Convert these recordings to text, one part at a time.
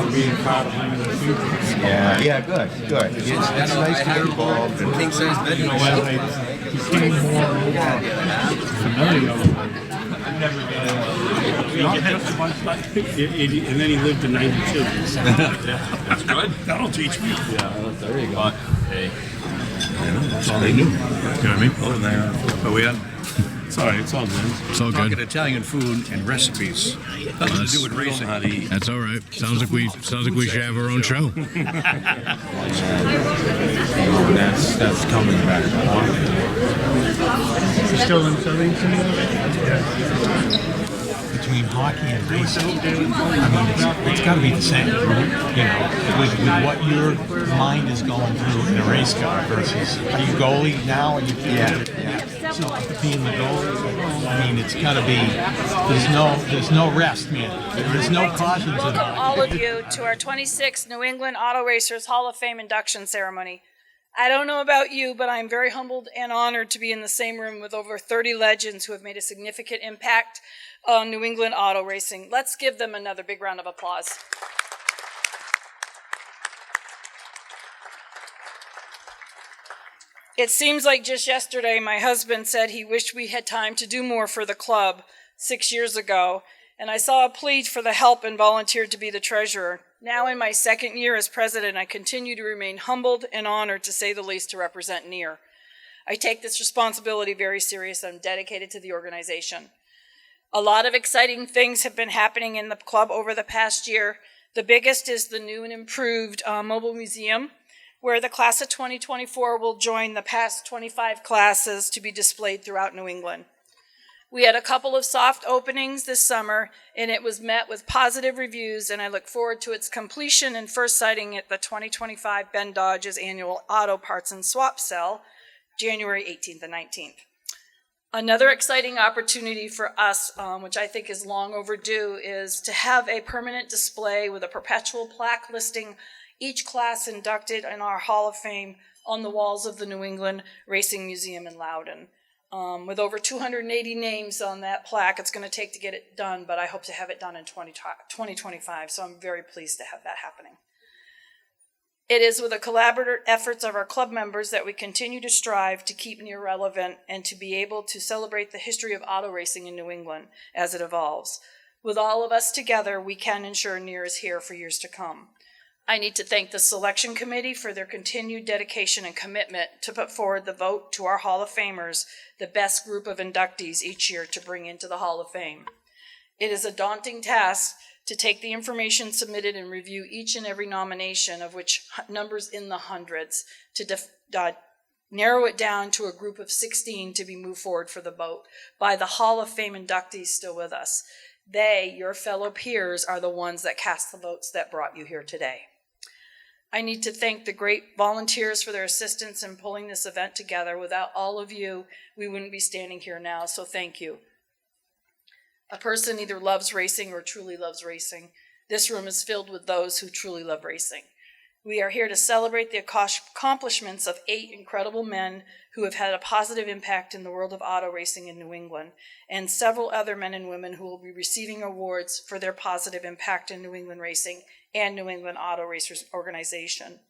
for being proud of him in the future. Yeah, good. It's nice to get involved. And As I became more and more familiar with him, and then he lived to 92. That's good. That'll teach me. Yeah, there you go. Hey. That's all they knew. You know what I mean? Other than that, but we had Sorry, it's all good. It's all talking good. Italian food and recipes. Nothing to do with racing. How to eat. That's all right. Sounds like we should have our own show. that's coming back. Still in Southington? Between hockey and racing, I mean, it's got to be the same, you know, with what your mind is going through in a race car versus, are you goalie now and you so being the goalie, I mean, it's got to be, there's no rest, man. There's no cautions at Welcome all. all of you to our 26th New England Auto Racers Hall of Fame induction ceremony. I don't know about you, but I'm very humbled and honored to be in the same room with over 30 legends who have made a significant impact on New England auto racing. Let's give them another big round of applause. It seems like just yesterday my husband said he wished we had time to do more for the club 6 years ago, and I saw a plea for the help and volunteered to be the treasurer. Now in my second year as president, I continue to remain humbled and honored, to say the least, to represent NEAR. I take this responsibility very serious. I'm dedicated to the organization. A lot of exciting things have been happening in the club over the past year. The biggest is the new and improved mobile museum, where the class of 2024 will join the past 25 classes to be displayed throughout New England. We had a couple of soft openings this summer, and it was met with positive reviews, and I look forward to its completion and first sighting at the 2025 Ben Dodge's annual Auto Parts and Swap Sale, January 18th and 19th. Another exciting opportunity for us, which I think is long overdue, is to have a permanent display with a perpetual plaque listing each class inducted in our Hall of Fame on the walls of the New England Racing Museum in Loudon. With over 280 names on that plaque, it's going to take to get it done, but I hope to have it done in 2025, so I'm very pleased to have that happening. It is with the collaborative efforts of our club members that we continue to strive to keep NEAR relevant and to be able to celebrate the history of auto racing in New England as it evolves. With all of us together, we can ensure NEAR is here for years to come. I need to thank the selection committee for their continued dedication and commitment to put forward the vote to our Hall of Famers, the best group of inductees each year to bring into the Hall of Fame. It is a daunting task to take the information submitted and review each and every nomination, of which numbers in the hundreds, to narrow it down to a group of 16 to be moved forward for the vote by the Hall of Fame inductees still with us. They, your fellow peers, are the ones that cast the votes that brought you here today. I need to thank the great volunteers for their assistance in pulling this event together. Without all of you, we wouldn't be standing here now, so thank you. A person either loves racing or truly loves racing. This room is filled with those who truly love racing. We are here to celebrate the accomplishments of 8 incredible men who have had a positive impact in the world of auto racing in New England, and several other men and women who will be receiving awards for their positive impact in New England racing and New England Auto Racers organization.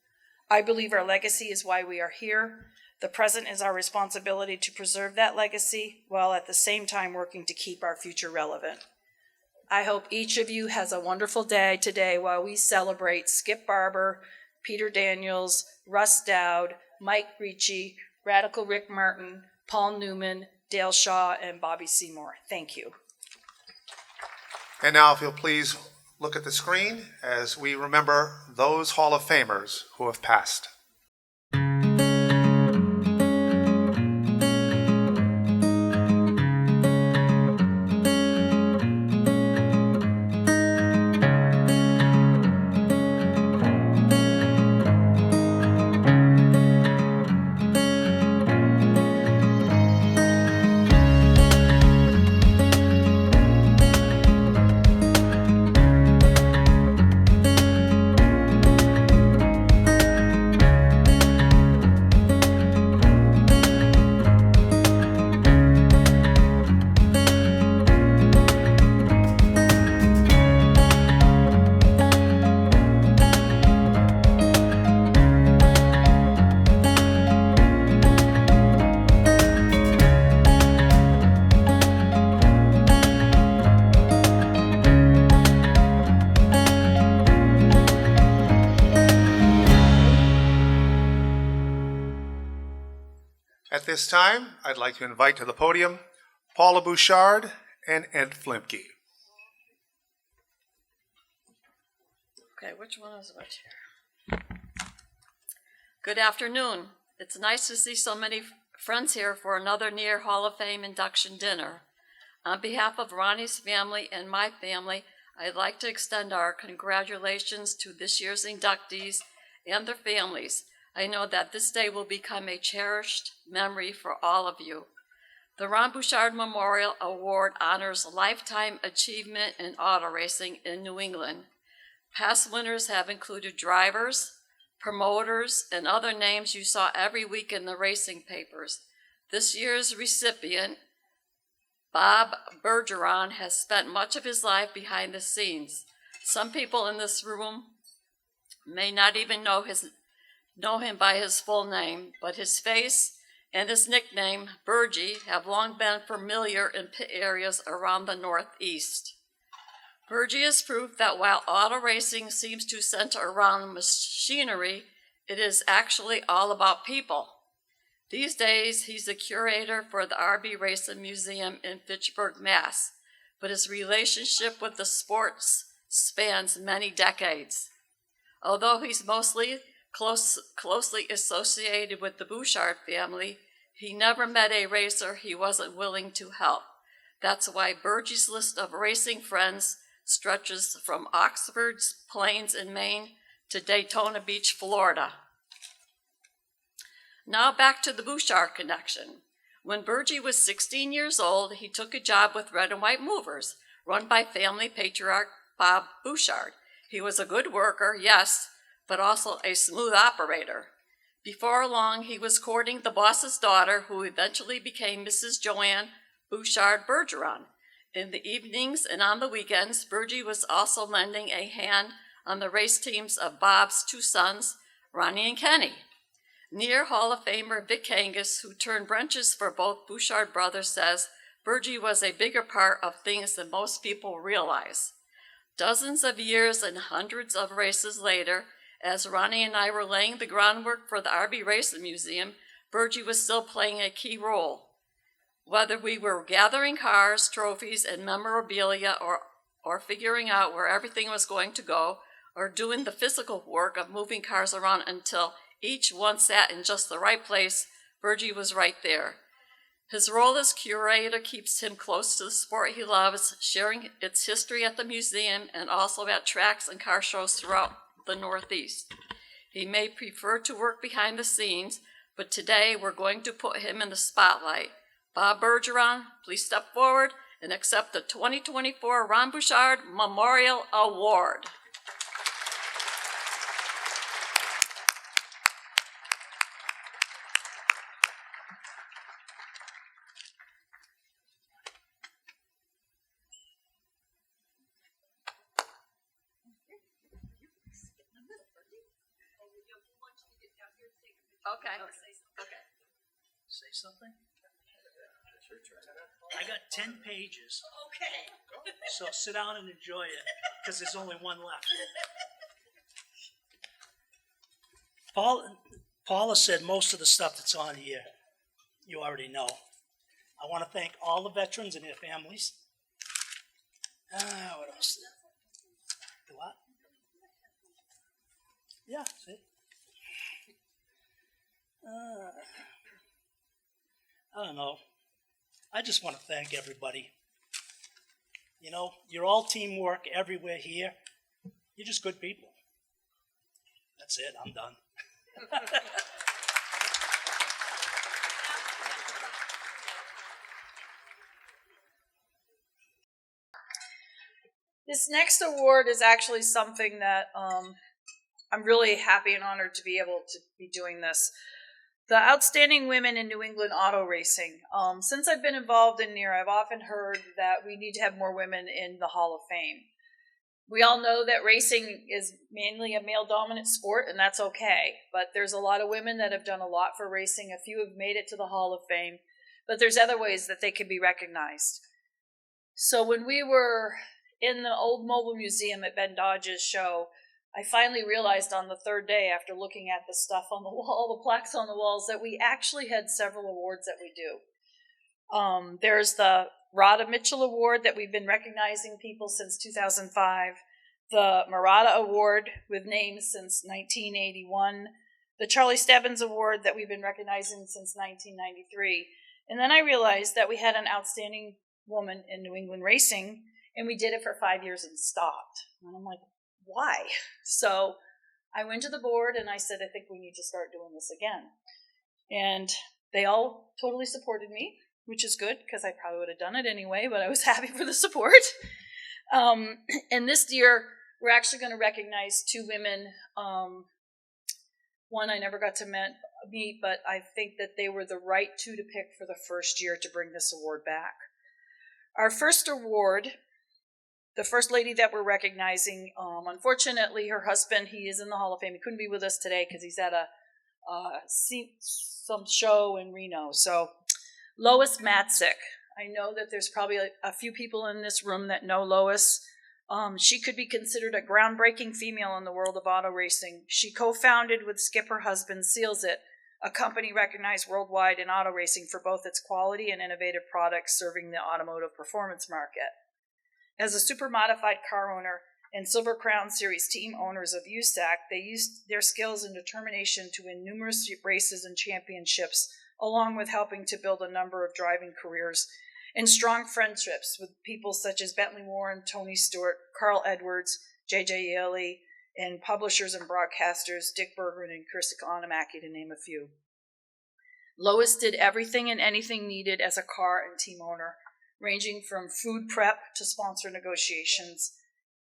I believe our legacy is why we are here. The present is our responsibility to preserve that legacy, while at the same time working to keep our future relevant. I hope each of you has a wonderful day today while we celebrate Skip Barber, Peter Daniels, Russ Dow, Mike Richi, Radical Rick Martin, Paul Newman, Dale Shaw, and Bobby Seymour. Thank you. And now if you'll please look at the screen as we remember those Hall of Famers who have passed. this time, I'd like to invite to the podium Paula Bouchard and Ed Flimke. Okay, which one is which here? Good afternoon. It's nice to see so many friends here for another near Hall of Fame induction dinner. On behalf of Ronnie's family and my family, I'd like to extend our congratulations to this year's inductees and their families. I know that this day will become a cherished memory for all of you. The Ron Bouchard Memorial Award honors lifetime achievement in auto racing in New England. Past winners have included drivers, promoters, and other names you saw every week in the racing papers. This year's recipient, Bob Bouchard, has spent much of his life behind the scenes. Some people in this room may not even know him by his full name, but his face and his nickname, Burgie, have long been familiar in pit areas around the Northeast. Burgie is proof that while auto racing seems to center around machinery, it is actually all about people. These days, he's the curator for the RB Racing Museum in Fitchburg, Mass., but his relationship with the sports spans many decades. Although he's mostly closely associated with the Bouchard family, he never met a racer he wasn't willing to help. That's why Burgie's list of racing friends stretches from Oxford's Plains in Maine to Daytona Beach, Florida. Now back to the Bouchard connection. When Burgie was 16 years old, he took a job with Red and White Movers, run by family patriarch Bob Bouchard. He was a good worker, yes, but also a smooth operator. Before long, he was courting the boss's daughter, who eventually became Mrs. Joanne Bouchard Bergeron. In the evenings and on the weekends, Burgie was also lending a hand on the race teams of Bob's two sons, Ronnie and Kenny. Near Hall of Famer Vic Angus, who turned wrenches for both Bouchard brothers, says Burgie was a bigger part of things than most people realize. Dozens of years and hundreds of races later, as Ronnie and I were laying the groundwork for the RB Racing Museum, Burgie was still playing a key role. Whether we were gathering cars, trophies, and memorabilia, or figuring out where everything was going to go, or doing the physical work of moving cars around until each one sat in just the right place, Burgie was right there. His role as curator keeps him close to the sport he loves, sharing its history at the museum and also at tracks and car shows throughout the Northeast. He may prefer to work behind the scenes, but today we're going to put him in the spotlight. Bob Bouchard, please step forward and accept the 2024 Ron Bouchard Memorial Award. Okay. Okay. Say something? I got 10 pages. Okay. So sit down and enjoy it, because there's only one left. Paula said most of the stuff that's on here you already know. I want to thank all the veterans and their families. What else? The what? Yeah, see? I don't know. I just want to thank everybody. You know, you're all teamwork everywhere here. You're just good people. That's it. I'm done. This next award is actually something that I'm really happy and honored to be able to be doing this. The Outstanding Women in New England Auto Racing. Since I've been involved in NEAR, I've often heard that we need to have more women in the Hall of Fame. We all know that racing is mainly a male-dominant sport, and that's okay. But there's a lot of women that have done a lot for racing. A few have made it to the Hall of Fame. But there's other ways that they can be recognized. So when we were in the old mobile museum at Ben Dodge's show, I finally realized on the third day, after looking at the stuff on the wall, the plaques on the walls, that we actually had several awards that we do. There's the Rhoda Mitchell Award that we've been recognizing people since 2005, the Maratta Award with names since 1981, the Charlie Stebbins Award that we've been recognizing since 1993. And then I realized that we had an outstanding woman in New England racing, and we did it for 5 years and stopped. And I'm like, why? So I went to the board and I said, I think we need to start doing this again. And they all totally supported me, which is good because I probably would have done it anyway, but I was happy for the support. And this year, we're actually going to recognize 2 women. One I never got to meet, but I think that they were the right 2 to pick for the first year to bring this award back. Our first award, the first lady that we're recognizing, unfortunately, her husband, he is in the Hall of Fame. He couldn't be with us today because he's at some show in Reno. So, Lois Matzik. I know that there's probably a few people in this room that know Lois. She could be considered a groundbreaking female in the world of auto racing. She co-founded with Skip, her husband, Seals It, a company recognized worldwide in auto racing for both its quality and innovative products serving the automotive performance market. As a super modified car owner and Silver Crown Series team owners of USAC, they used their skills and determination to win numerous races and championships, along with helping to build a number of driving careers and strong friendships with people such as Bentley Warren, Tony Stewart, Carl Edwards, J.J. Yaley, and publishers and broadcasters Dick Berggren and Chris Economaki, to name a few. Lois did everything and anything needed as a car and team owner, ranging from food prep to sponsor negotiations.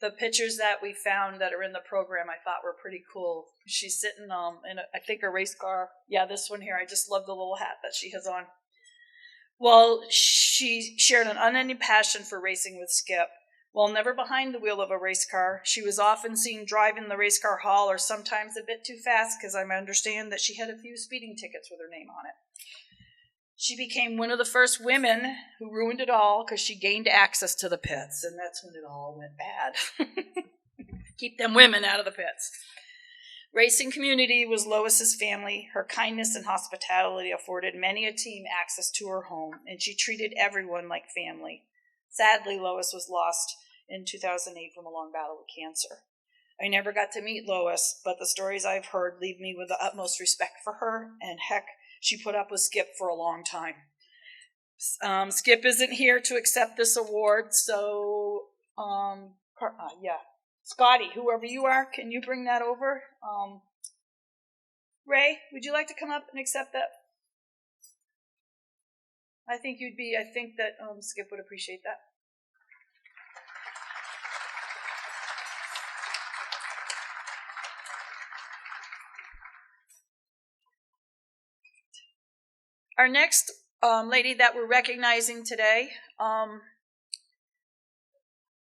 The pictures that we found that are in the program I thought were pretty cool. She's sitting in, I think, a race car. Yeah, this one here. I just love the little hat that she has on. Well, she shared an unending passion for racing with Skip. While never behind the wheel of a race car, she was often seen driving the race car hall, or sometimes a bit too fast, because I understand that she had a few speeding tickets with her name on it. She became one of the first women who ruined it all because she gained access to the pits, and that's when it all went bad. Keep them women out of the pits. Racing community was Lois's family. Her kindness and hospitality afforded many a team access to her home, and she treated everyone like family. Sadly, Lois was lost in 2008 from a long battle with cancer. I never got to meet Lois, but the stories I've heard leave me with the utmost respect for her, and heck, she put up with Skip for a long time. Skip isn't here to accept this award, so Scotty, whoever you are, can you bring that over? Ray, would you like to come up and accept that? I think that Skip would appreciate that. Our next lady that we're recognizing today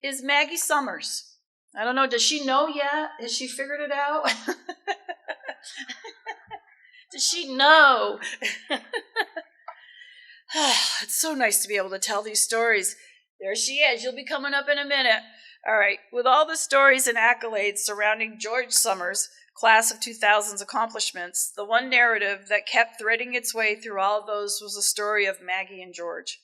is Maggie Summers. I don't know, does she know yet? Has she figured it out? Does she know? It's so nice to be able to tell these stories. There she is. You'll be coming up in a minute. All right. With all the stories and accolades surrounding George Summers, class of 2000's accomplishments, the one narrative that kept threading its way through all of those was the story of Maggie and George.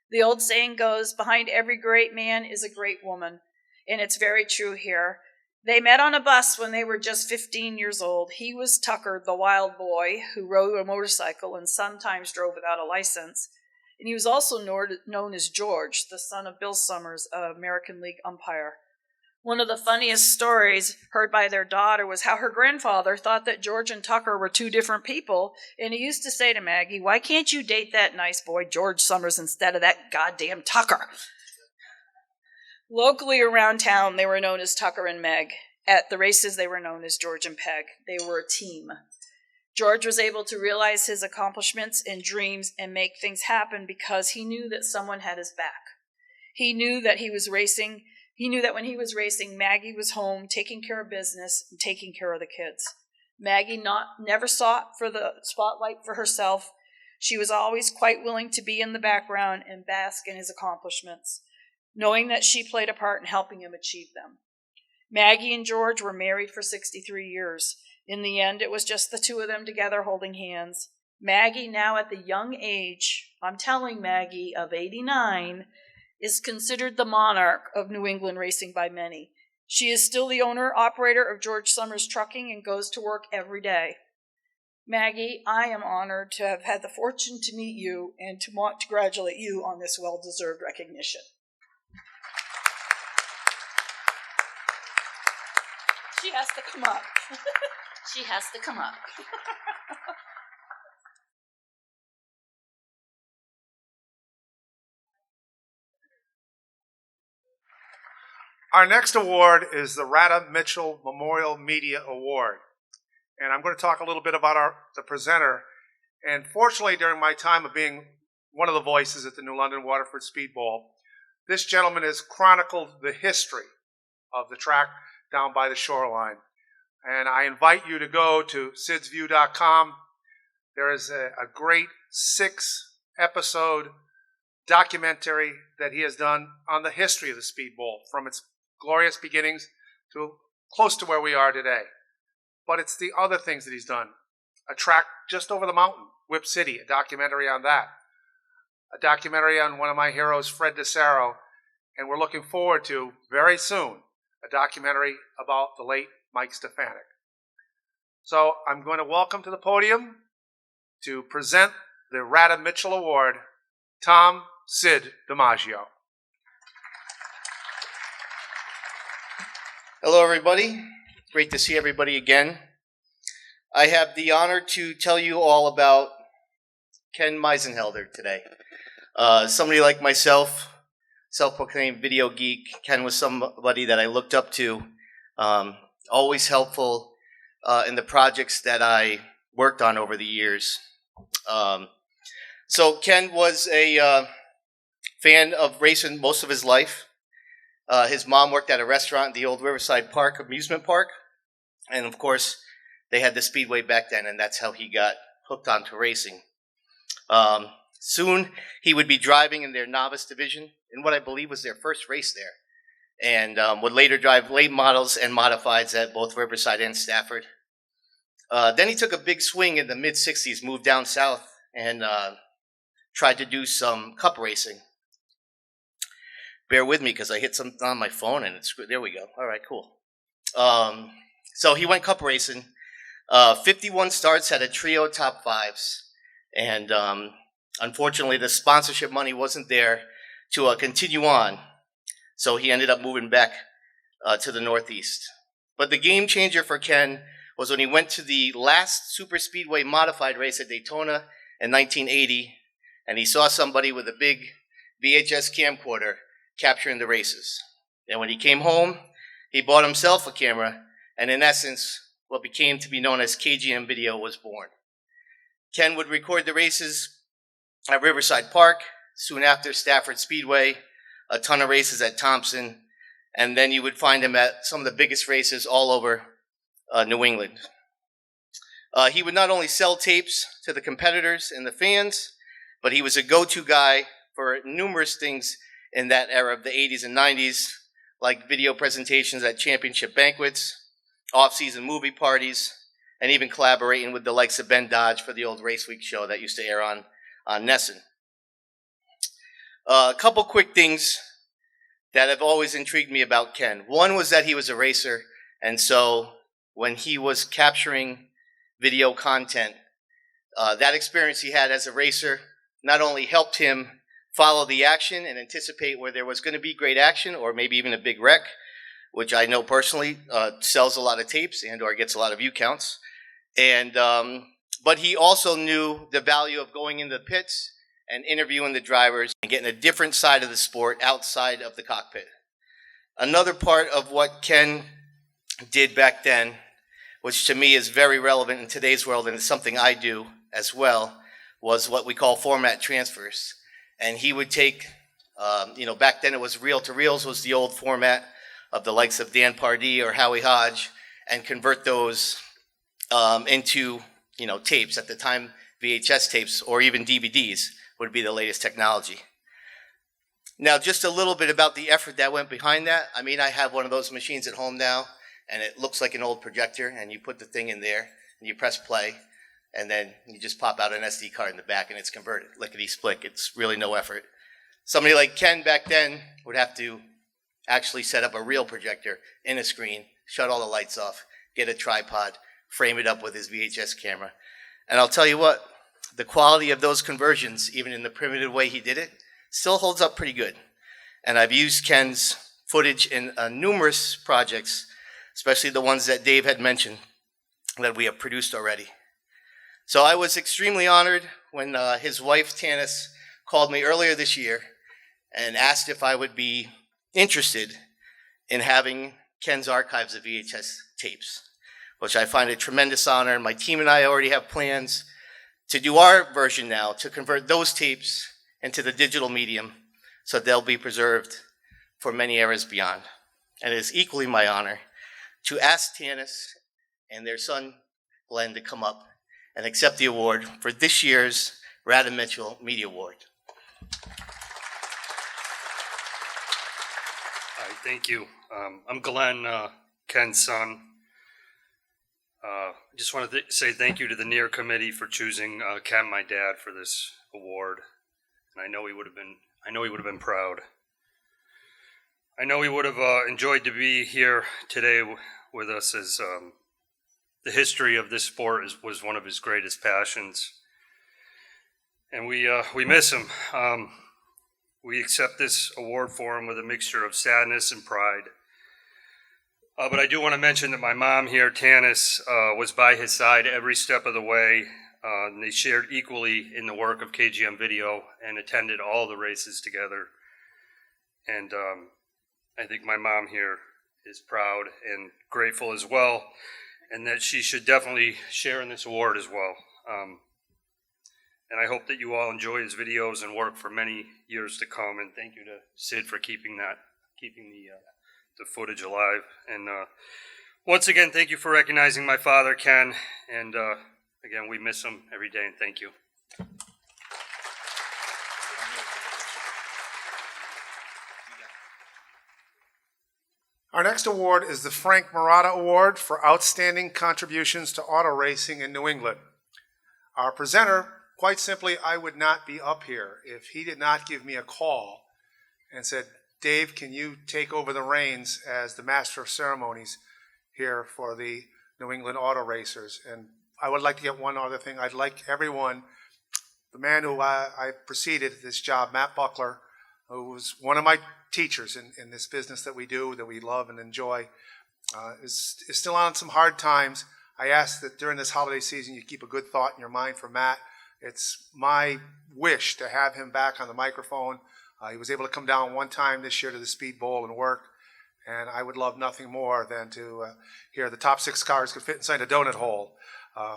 The old saying goes, behind every great man is a great woman. And it's very true here. They met on a bus when they were just 15 years old. He was Tucker, the wild boy, who rode a motorcycle and sometimes drove without a license. And he was also known as George, the son of Bill Summers, an American League umpire. One of the funniest stories heard by their daughter was how her grandfather thought that George and Tucker were 2 different people, and he used to say to Maggie, "Why can't you date that nice boy, George Summers, instead of that goddamn Tucker?" Locally around town, they were known as Tucker and Meg. At the races, they were known as George and Peg. They were a team. George was able to realize his accomplishments and dreams and make things happen because he knew that someone had his back. He knew that he was racing. He knew that when he was racing, Maggie was home, taking care of business and taking care of the kids. Maggie never sought for the spotlight for herself. She was always quite willing to be in the background and bask in his accomplishments, knowing that she played a part in helping him achieve them. Maggie and George were married for 63 years. In the end, it was just the two of them together holding hands. Maggie, now at the young age, I'm telling Maggie, of 89, is considered the monarch of New England racing by many. She is still the owner-operator of George Summers Trucking and goes to work every day. Maggie, I am honored to have had the fortune to meet you and to want to congratulate you on this well-deserved recognition. She has to come up. She has to come up. Our next award is the Maratta Mitchell Memorial Media Award. And I'm going to talk a little bit about the presenter. And fortunately, during my time of being one of the voices at the New London Waterford Speedball, this gentleman has chronicled the history of the track down by the shoreline. And I invite you to go to sidsview.com. There is a great 6-episode documentary that he has done on the history of the Speedball, from its glorious beginnings to close to where we are today. But it's the other things that he's done. A track just over the mountain, Whip City, a documentary on that. A documentary on one of my heroes, Fred DeSaro. And we're looking forward to, very soon, a documentary about the late Mike Stefanik. So I'm going to welcome to the podium to present the Maratta Mitchell Award, Tom Sid DiMaggio. Hello, everybody. Great to see everybody again. I have the honor to tell you all about Ken Meisenhelder today. Somebody like myself, self-proclaimed video geek. Ken was somebody that I looked up to, always helpful in the projects that I worked on over the years. So Ken was a fan of racing most of his life. His mom worked at a restaurant at the old Riverside Park amusement park. And of course, they had the Speedway back then, and that's how he got hooked onto racing. Soon, he would be driving in their novice division in what I believe was their first race there, and would later drive late models and modifieds at both Riverside and Stafford. Then he took a big swing in the mid-'60s, moved down south, and tried to do some cup racing. Bear with me because I hit something on my phone and there we go. All right, cool. So he went cup racing. 51 starts, had a trio top fives. And unfortunately, the sponsorship money wasn't there to continue on. So he ended up moving back to the Northeast. But the game changer for Ken was when he went to the last Super Speedway modified race at Daytona in 1980. And he saw somebody with a big VHS camcorder capturing the races. And when he came home, he bought himself a camera, and in essence, what became to be known as KGM Video was born. Ken would record the races at Riverside Park, soon after Stafford Speedway, a ton of races at Thompson, and then you would find him at some of the biggest races all over New England. He would not only sell tapes to the competitors and the fans, but he was a go-to guy for numerous things in that era of the 80s and 90s, like video presentations at championship banquets, off-season movie parties, and even collaborating with the likes of Ben Dodge for the old Race Week show that used to air on Nesson. A couple quick things that have always intrigued me about Ken. One was that he was a racer, and so when he was capturing video content, that experience he had as a racer not only helped him follow the action and anticipate where there was going to be great action or maybe even a big wreck, which I know personally sells a lot of tapes and or gets a lot of view counts. And but he also knew the value of going into the pits and interviewing the drivers and getting a different side of the sport outside of the cockpit. Another part of what Ken did back then, which to me is very relevant in today's world, and it's something I do as well, was what we call format transfers. And he would take, back then it was reel-to-reels was the old format of the likes of Dan Pardi or Howie Hodge, and convert those into, tapes. At the time, VHS tapes or even DVDs would be the latest technology. Now, just a little bit about the effort that went behind that. I mean, I have one of those machines at home now, and it looks like an old projector, and you put the thing in there, and you press play, and then you just pop out an SD card in the back, and it's converted, lickety-split. It's really no effort. Somebody like Ken back then would have to actually set up a real projector in a screen, shut all the lights off, get a tripod, frame it up with his VHS camera. And I'll tell you what, the quality of those conversions, even in the primitive way he did it, still holds up pretty good. And I've used Ken's footage in numerous projects, especially the ones that Dave had mentioned that we have produced already. So I was extremely honored when his wife, Tanis, called me earlier this year and asked if I would be interested in having Ken's archives of VHS tapes, which I find a tremendous honor. And my team and I already have plans to do our version now, to convert those tapes into the digital medium so they'll be preserved for many eras beyond. And it is equally my honor to ask Tanis and their son, Glenn, to come up and accept the award for this year's Rada Mitchell Media Award. Hi, thank you. I'm Glenn, Ken's son. I just want to say thank you to the NEAR committee for choosing Ken, my dad, for this award. And I know he would have been proud. I know he would have enjoyed to be here today with us, as the history of this sport was one of his greatest passions. And we miss him. We accept this award for him with a mixture of sadness and pride. But I do want to mention that my mom here, Tanis, was by his side every step of the way. And they shared equally in the work of KGM Video and attended all the races together. And I think my mom here is proud and grateful as well, and that she should definitely share in this award as well. And I hope that you all enjoy his videos and work for many years to come. And thank you to Sid for keeping the footage alive. And once again, thank you for recognizing my father, Ken. And again, we miss him every day, and thank you. Our next award is the Frank Maratta Award for Outstanding Contributions to Auto Racing in New England. Our presenter, quite simply, I would not be up here if he did not give me a call and said, Dave, can you take over the reins as the Master of Ceremonies here for the New England Auto Racers? And I would like to get one other thing. I'd like everyone, the man who I preceded this job, Matt Buckler, who was one of my teachers in this business that we do, that we love and enjoy, is still on some hard times. I ask that during this holiday season you keep a good thought in your mind for Matt. It's my wish to have him back on the microphone. He was able to come down one time this year to the Speed Bowl and work, and I would love nothing more than to hear the top 6 cars could fit inside a donut hole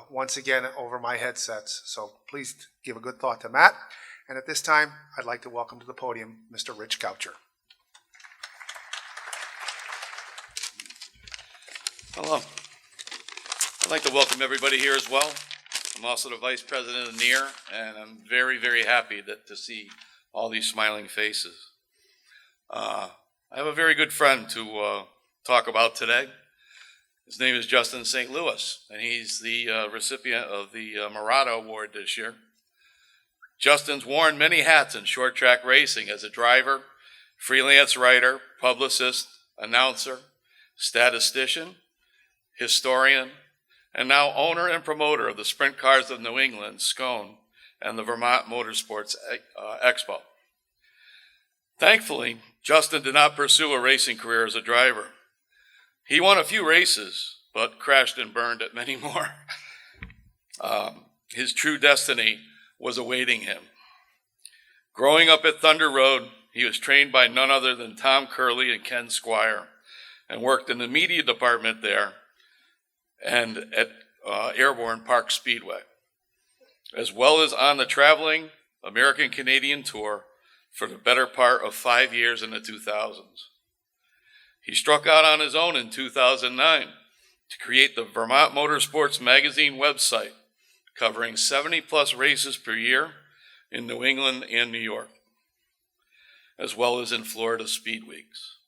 once again over my headsets. So please give a good thought to Matt. And at this time, I'd like to welcome to the podium Mr. Rich Goucher. Hello. I'd like to welcome everybody here as well. I'm also the Vice President of NEAR, and I'm very, very happy to see all these smiling faces. I have a very good friend to talk about today. His name is Justin St. Louis, and he's the recipient of the Maratta Award this year. Justin's worn many hats in short track racing as a driver, freelance writer, publicist, announcer, statistician, historian, and now owner and promoter of the Sprint Cars of New England, SCONE, and the Vermont Motorsports Expo. Thankfully, Justin did not pursue a racing career as a driver. He won a few races, but crashed and burned at many more. His true destiny was awaiting him. Growing up at Thunder Road, he was trained by none other than Tom Curley and Ken Squire, and worked in the media department there and at Airborne Park Speedway, as well as on the traveling American-Canadian tour for the better part of 5 years in the 2000s. He struck out on his own in 2009 to create the Vermont Motorsports Magazine website, covering 70-plus races per year in New England and New York. as well as in Florida Speed Weeks.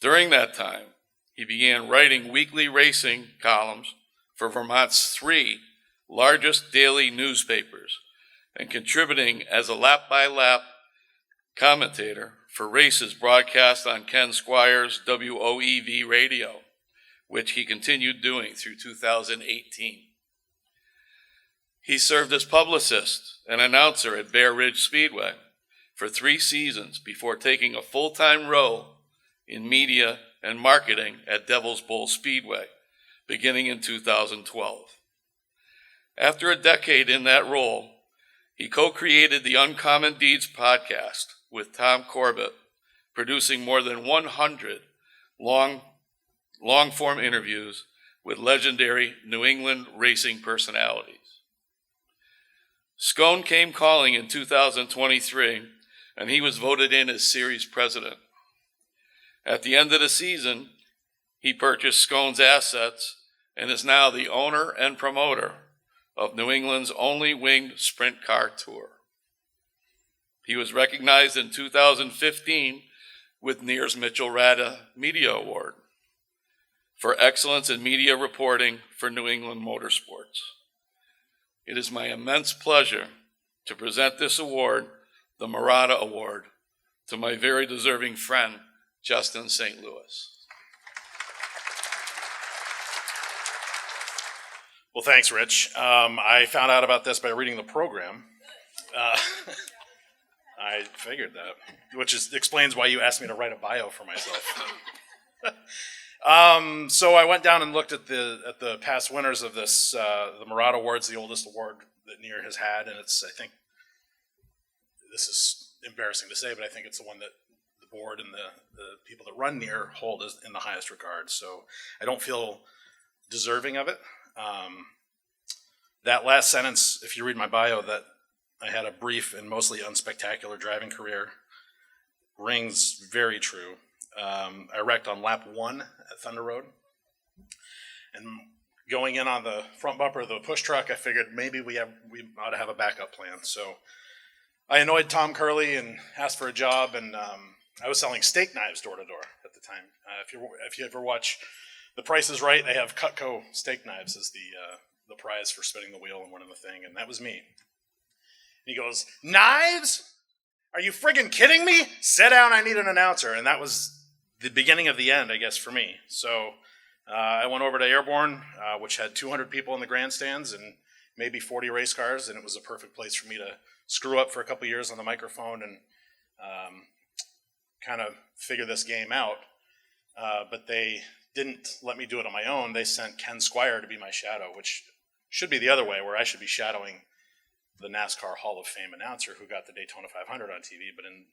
During that time, he began writing weekly racing columns for Vermont's 3 largest daily newspapers and contributing as a lap-by-lap commentator for races broadcast on Ken Squire's WOEV radio, which he continued doing through 2018. He served as publicist and announcer at Bear Ridge Speedway for 3 seasons before taking a full-time role in media and marketing at Devil's Bowl Speedway, beginning in 2012. After a decade in that role, he co-created the Uncommon Deeds podcast with Tom Corbett, producing more than 100 long-form interviews with legendary New England racing personalities. Scone came calling in 2023, and he was voted in as series president. At the end of the season, he purchased Scone's assets and is now the owner and promoter of New England's only winged sprint car tour. He was recognized in 2015 with NEAR's Mitchell Rada Media Award for excellence in media reporting for New England motorsports. It is my immense pleasure to present this award, the Maratta Award, to my very deserving friend, Justin St. Louis. Well, thanks, Rich. I found out about this by reading the program. I figured that, which explains why you asked me to write a bio for myself. So I went down and looked at the past winners of this. The Maratta Award's the oldest award that NEAR has had, and I think this is embarrassing to say, but I think it's the one that the board and the people that run NEAR hold in the highest regard. So I don't feel deserving of it. That last sentence, if you read my bio, that I had a brief and mostly unspectacular driving career, rings very true. I wrecked on lap 1 at Thunder Road, and going in on the front bumper of the push truck, I figured maybe we ought to have a backup plan. So I annoyed Tom Curley and asked for a job, and I was selling steak knives door to door at the time. If you ever watch The Price is Right, they have Cutco steak knives as the prize for spinning the wheel and winning the thing, and that was me. And he goes, "Knives? Are you friggin' kidding me? Sit down, I need an announcer." And that was the beginning of the end, I guess, for me. So I went over to Airborne, which had 200 people in the grandstands and maybe 40 race cars, and it was a perfect place for me to screw up for a couple years on the microphone and kind of figure this game out. But they didn't let me do it on my own. They sent Ken Squire to be my shadow, which should be the other way, where I should be shadowing the NASCAR Hall of Fame announcer who got the Daytona 500 on TV. But in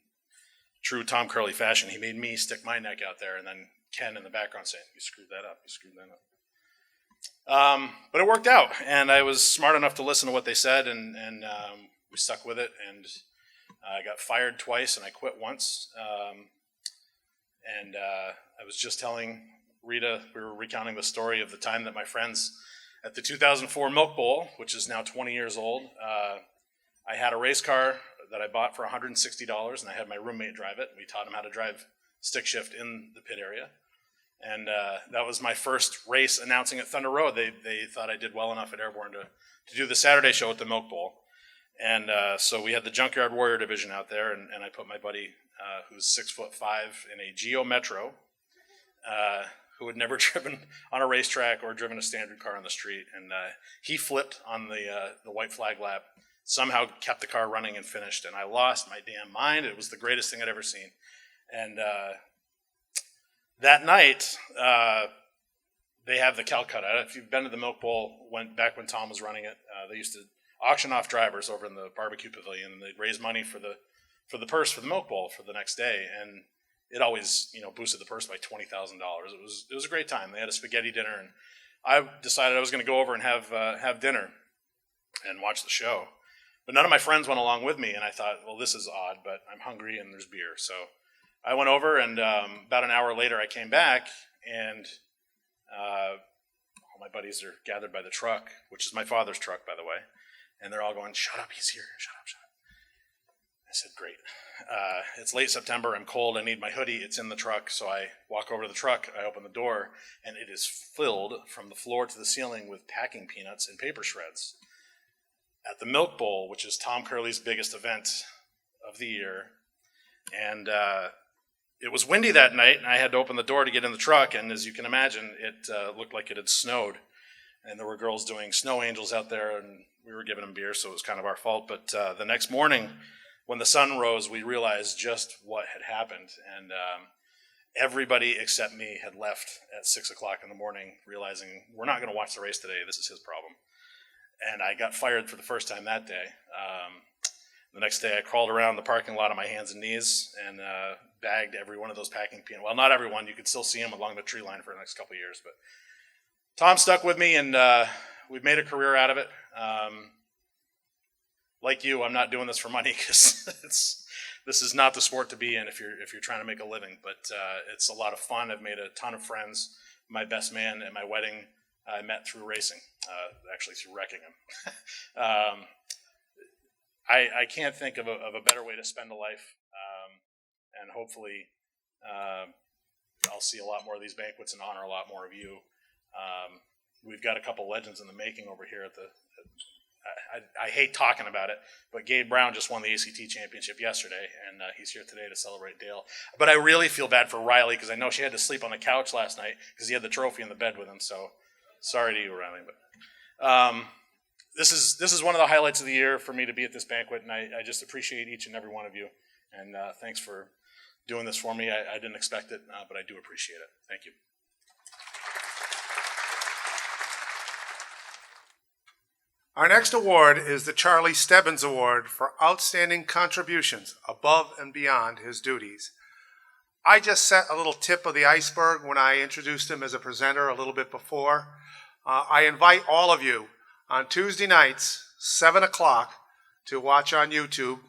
true Tom Curley fashion, he made me stick my neck out there, and then Ken in the background saying, "You screwed that up, you screwed that up." But it worked out, and I was smart enough to listen to what they said, and we stuck with it, and I got fired twice, and I quit once. And I was just telling Rita, we were recounting the story of the time that my friends at the 2004 Milk Bowl, which is now 20 years old, I had a race car that I bought for $160, and I had my roommate drive it. We taught him how to drive stick shift in the pit area. And that was my first race announcing at Thunder Road. They thought I did well enough at Airborne to do the Saturday show at the Milk Bowl. And so we had the Junkyard Warrior division out there, and I put my buddy, who's 6'5", in a Geo Metro, who had never driven on a racetrack or driven a standard car on the street. And he flipped on the white flag lap, somehow kept the car running and finished. And I lost my damn mind. It was the greatest thing I'd ever seen. And that night, they have the Calcutta. If you've been to the Milk Bowl, back when Tom was running it, they used to auction off drivers over in the barbecue pavilion, and they'd raise money for the purse for the Milk Bowl for the next day. And it always, boosted the purse by $20,000. It was a great time. They had a spaghetti dinner, and I decided I was going to go over and have dinner and watch the show. But none of my friends went along with me, and I thought, well, this is odd, but I'm hungry and there's beer. So I went over, and about an hour later I came back, and all my buddies are gathered by the truck, which is my father's truck, by the way, and they're all going, "Shut up, he's here, shut up, shut up." I said, great. It's late September, I'm cold, I need my hoodie, it's in the truck. So I walk over to the truck, I open the door, and it is filled from the floor to the ceiling with packing peanuts and paper shreds. At the Milk Bowl, which is Tom Curley's biggest event of the year, and it was windy that night, and I had to open the door to get in the truck, and as you can imagine, it looked like it had snowed. And there were girls doing snow angels out there, and we were giving them beer, so it was kind of our fault. But the next morning, when the sun rose, we realized just what had happened. And everybody except me had left at 6 o'clock in the morning, realizing we're not going to watch the race today. This is his problem. And I got fired for the first time that day. The next day, I crawled around the parking lot on my hands and knees and bagged every one of those packing peanuts. Well, not everyone. You could still see them along the tree line for the next couple of years. But Tom stuck with me, and we've made a career out of it. Like you, I'm not doing this for money because this is not the sport to be in if you're trying to make a living. But it's a lot of fun. I've made a ton of friends. My best man at my wedding I met through racing, actually through wrecking him. I can't think of a better way to spend a life, and hopefully I'll see a lot more of these banquets and honor a lot more of you. We've got a couple legends in the making over here at the. I hate talking about it, but Gabe Brown just won the ACT championship yesterday, and he's here today to celebrate Dale. But I really feel bad for Riley because I know she had to sleep on the couch last night because he had the trophy in the bed with him. So sorry to you, Riley. But this is one of the highlights of the year for me to be at this banquet, and I just appreciate each and every one of you. And thanks for doing this for me. I didn't expect it, but I do appreciate it. Thank you. Our next award is the Charlie Stebbins Award for outstanding contributions above and beyond his duties. I just set a little tip of the iceberg when I introduced him as a presenter a little bit before. I invite all of you on Tuesday nights, 7 o'clock, to watch on YouTube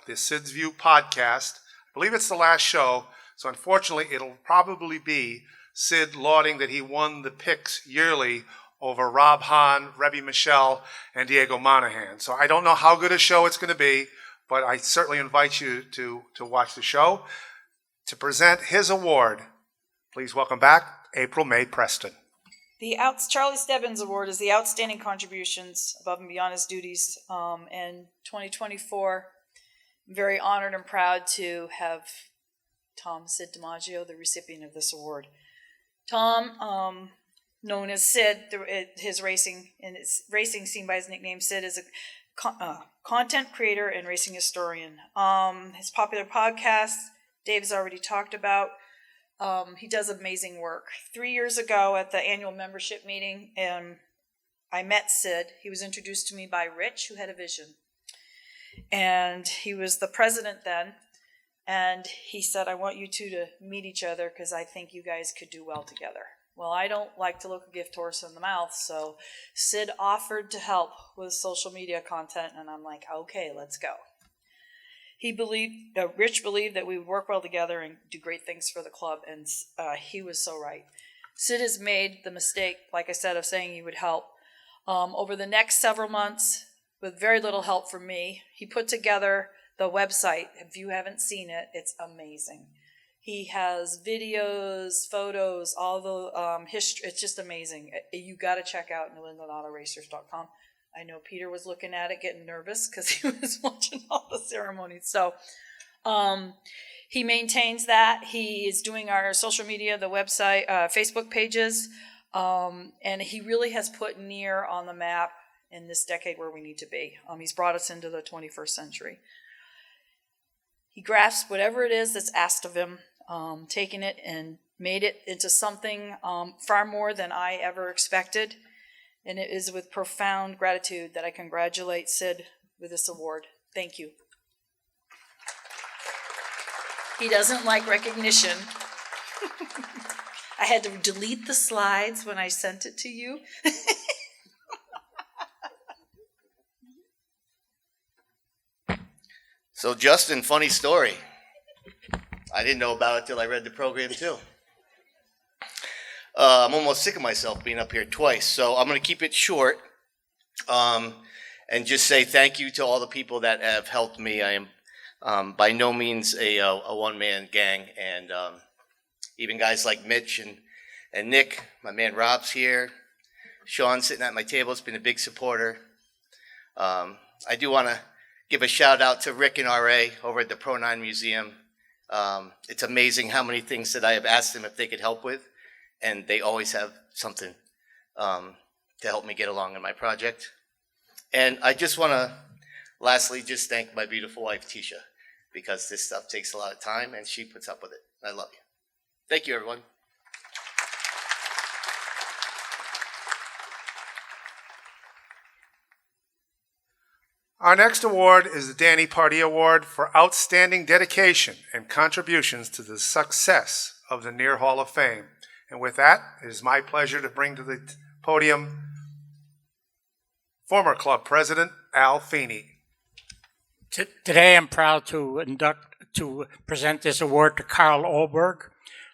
the Sid's View podcast. I believe it's the last show, so unfortunately it'll probably be Sid lauding that he won the picks yearly over Rob Hahn, Rebbe Michelle, and Diego Monahan. So I don't know how good a show it's going to be, but I certainly invite you to watch the show. To present his award, please welcome back April May Preston. The Charlie Stebbins Award is the outstanding contributions above and beyond his duties. In 2024, I'm very honored and proud to have Tom Sid DiMaggio, the recipient of this award. Tom, known as Sid, his racing scene by his nickname Sid, is a content creator and racing historian. His popular podcast, Dave's already talked about. He does amazing work. 3 years ago at the annual membership meeting, I met Sid. He was introduced to me by Rich, who had a vision. And he was the president then. And he said, I want you two to meet each other because I think you guys could do well together. Well, I don't like to look a gift horse in the mouth, so Sid offered to help with social media content, and I'm like, okay, let's go. Rich believed that we would work well together and do great things for the club, and he was so right. Sid has made the mistake, like I said, of saying he would help. Over the next several months, with very little help from me, he put together the website. If you haven't seen it, it's amazing. He has videos, photos, all the history. It's just amazing. You got to check out NewEnglandAutoRacers.com. I know Peter was looking at it, getting nervous because he was watching all the ceremonies. So he maintains that. He is doing our social media, the website, Facebook pages, and he really has put Near on the map in this decade where we need to be. He's brought us into the 21st century. He grasps whatever it is that's asked of him, taken it and made it into something far more than I ever expected. And it is with profound gratitude that I congratulate Sid with this award. Thank you. He doesn't like recognition. I had to delete the slides when I sent it to you. So Justin, funny story. I didn't know about it till I read the program too. I'm almost sick of myself being up here twice, so I'm going to keep it short and just say thank you to all the people that have helped me. I am By no means a one-man gang, and even guys like Mitch and Nick, my man Rob's here, Sean sitting at my table has been a big supporter. I do want to give a shout out to Rick and RA over at the Pro 9 Museum. It's amazing how many things that I have asked them if they could help with, and they always have something to help me get along in my project. And I just want to lastly just thank my beautiful wife, Tisha, because this stuff takes a lot of time and she puts up with it. I love you. Thank you, everyone. Our next award is the Danny Pardi Award for outstanding dedication and contributions to the success of the Near Hall of Fame. And with that, it is my pleasure to bring to the podium former club president Al Feeney. Today I'm proud to present this award to Carl Oberg.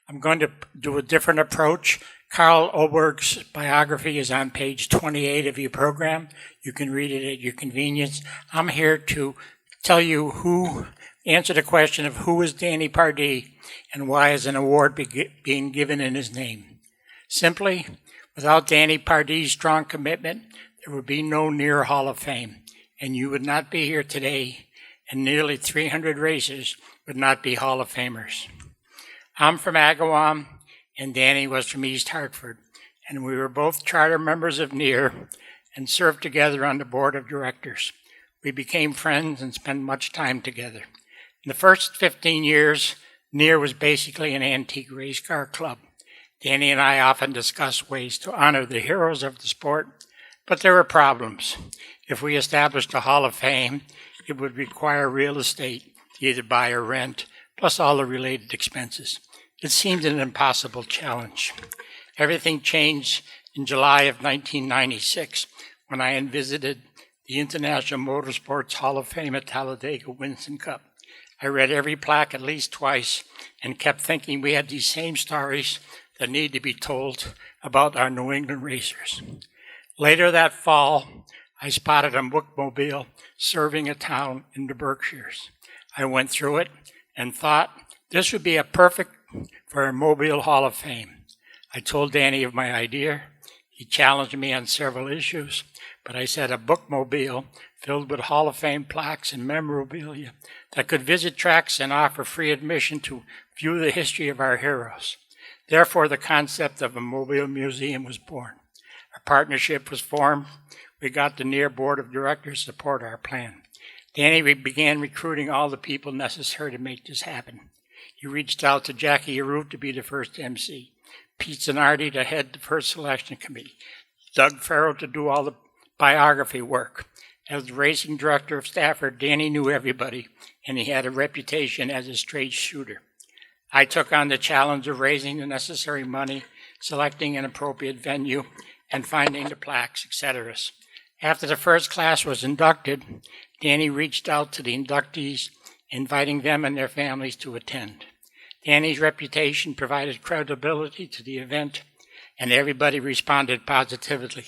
I'm going to do a different approach. Carl Oberg's biography is on page 28 of your program. You can read it at your convenience. I'm here to tell you answer the question of who is Danny Pardi and why is an award being given in his name. Simply, without Danny Pardi's strong commitment, there would be no Near Hall of Fame, and you would not be here today, and nearly 300 racers would not be Hall of Famers. I'm from Agawam, and Danny was from East Hartford, and we were both charter members of NEAR and served together on the board of directors. We became friends and spent much time together. In the first 15 years, NEAR was basically an antique race car club. Danny and I often discussed ways to honor the heroes of the sport, but there were problems. If we established a Hall of Fame, it would require real estate to either buy or rent, plus all the related expenses. It seemed an impossible challenge. Everything changed in July of 1996 when I visited the International Motorsports Hall of Fame at Talladega Winston Cup. I read every plaque at least twice and kept thinking we had these same stories that need to be told about our New England racers. Later that fall, I spotted a bookmobile serving a town in the Berkshires. I went through it and thought this would be a perfect for a Mobile Hall of Fame. I told Danny of my idea. He challenged me on several issues, but I said a bookmobile filled with Hall of Fame plaques and memorabilia that could visit tracks and offer free admission to view the history of our heroes. Therefore, the concept of a mobile museum was born. A partnership was formed. We got the NEAR Board of Directors to support our plan. Danny began recruiting all the people necessary to make this happen. He reached out to Jackie Arute to be the first MC, Pete Zanardi to head the first selection committee, Doug Farrow to do all the biography work. As the racing director of Stafford, Danny knew everybody, and he had a reputation as a straight shooter. I took on the challenge of raising the necessary money, selecting an appropriate venue, and finding the plaques, etc. After the first class was inducted, Danny reached out to the inductees, inviting them and their families to attend. Danny's reputation provided credibility to the event, and everybody responded positively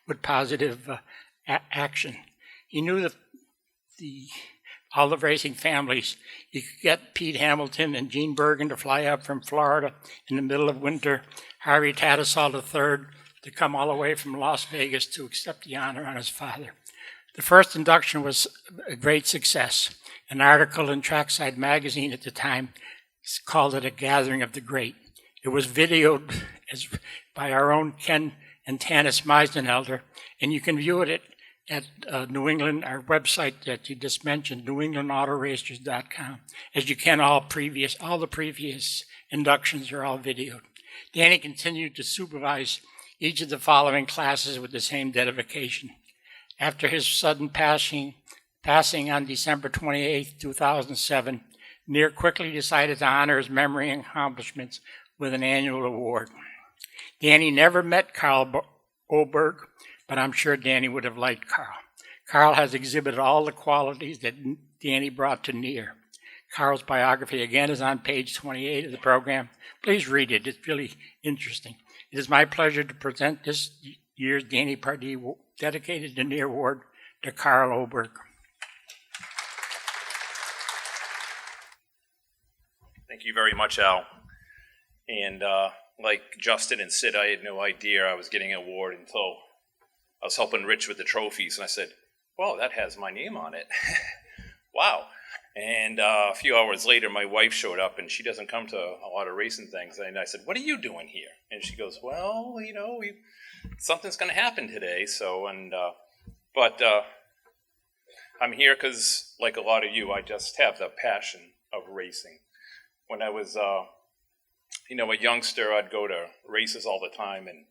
with positive action. He knew all the racing families. He could get Pete Hamilton and Gene Bergen to fly up from Florida in the middle of winter, Harry Tattersall III to come all the way from Las Vegas to accept the honor on his father. The first induction was a great success. An article in Trackside magazine at the time called it a gathering of the great. It was videoed by our own Ken and Tanis Meisenelder, and you can view it at New England, our website that you just mentioned, newenglandautoracers.com, as you can all the previous inductions are all videoed. Danny continued to supervise each of the following classes with the same dedication. After his sudden passing on December 28, 2007, NEAR quickly decided to honor his memory and accomplishments with an annual award. Danny never met Carl Oberg, but I'm sure Danny would have liked Carl. Carl has exhibited all the qualities that Danny brought to NEAR. Carl's biography, again, is on page 28 of the program. Please read it. It's really interesting. It is my pleasure to present this year's Danny Pardi dedicated to NEAR Award to Carl Oberg. Thank you very much, Al. And like Justin and Sid, I had no idea I was getting an award until I was helping Rich with the trophies, and I said, "Well, that has my name on it." Wow. And a few hours later, my wife showed up, and she doesn't come to a lot of racing things. And I said, "What are you doing here?" And she goes, "Well, you know, something's going to happen today." So, but I'm here because, like a lot of you, I just have the passion of racing. When I was, a youngster, I'd go to races all the time, and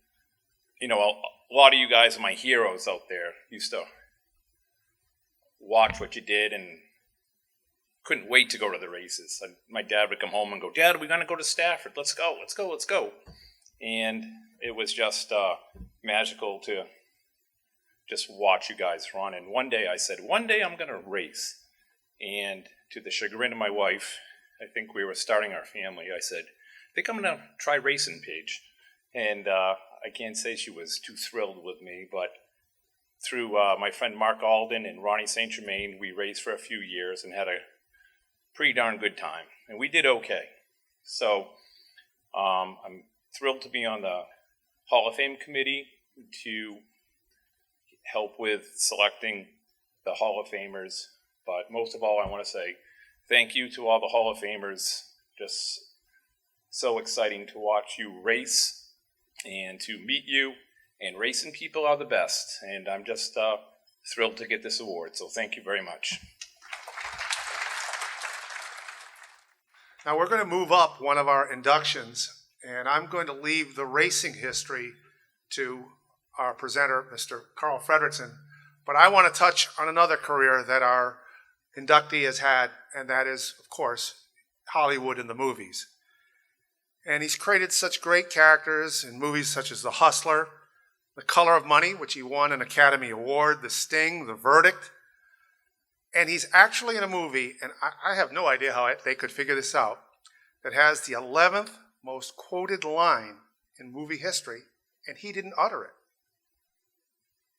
a lot of you guys are my heroes out there. Used to watch what you did and couldn't wait to go to the races. My dad would come home and go, "Dad, we're going to go to Stafford. Let's go, let's go, let's go." And it was just magical to just watch you guys run. And one day I said, one day I'm going to race. And to the chagrin of my wife, I think we were starting our family, I said, "I think I'm going to try racing, Paige." And I can't say she was too thrilled with me, but through my friend Mark Alden and Ronnie St. Germain, we raced for a few years and had a pretty darn good time, and we did okay. So I'm thrilled to be on the Hall of Fame committee to help with selecting the Hall of Famers. But most of all, I want to say thank you to all the Hall of Famers. Just so exciting to watch you race and to meet you. And racing people are the best, and I'm just thrilled to get this award. So thank you very much. Now we're going to move up one of our inductions, and I'm going to leave the racing history to our presenter, Mr. Carl Fredrickson. But I want to touch on another career that our inductee has had, and that is, of course, Hollywood and the movies. And he's created such great characters in movies such as The Hustler, The Color of Money, which he won an Academy Award, The Sting, The Verdict. And he's actually in a movie, and I have no idea how they could figure this out, that has the 11th most quoted line in movie history, and he didn't utter it.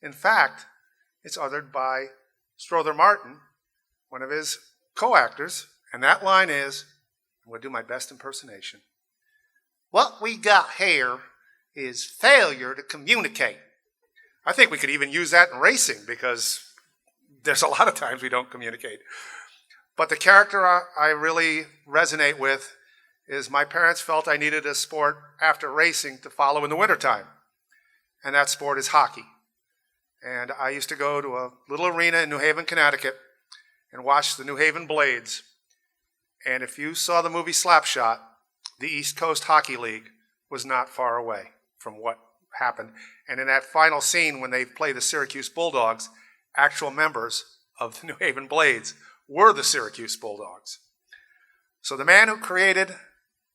In fact, it's uttered by Strother Martin, one of his co-actors, and that line is, I'm going to do my best impersonation, "What we got here is failure to communicate." I think we could even use that in racing because there's a lot of times we don't communicate. But the character I really resonate with is my parents felt I needed a sport after racing to follow in the wintertime. And that sport is hockey. And I used to go to a little arena in New Haven, Connecticut and watch the New Haven Blades. And if you saw the movie Slapshot, the East Coast Hockey League was not far away from what happened. And in that final scene when they play the Syracuse Bulldogs, actual members of the New Haven Blades were the Syracuse Bulldogs. So the man who created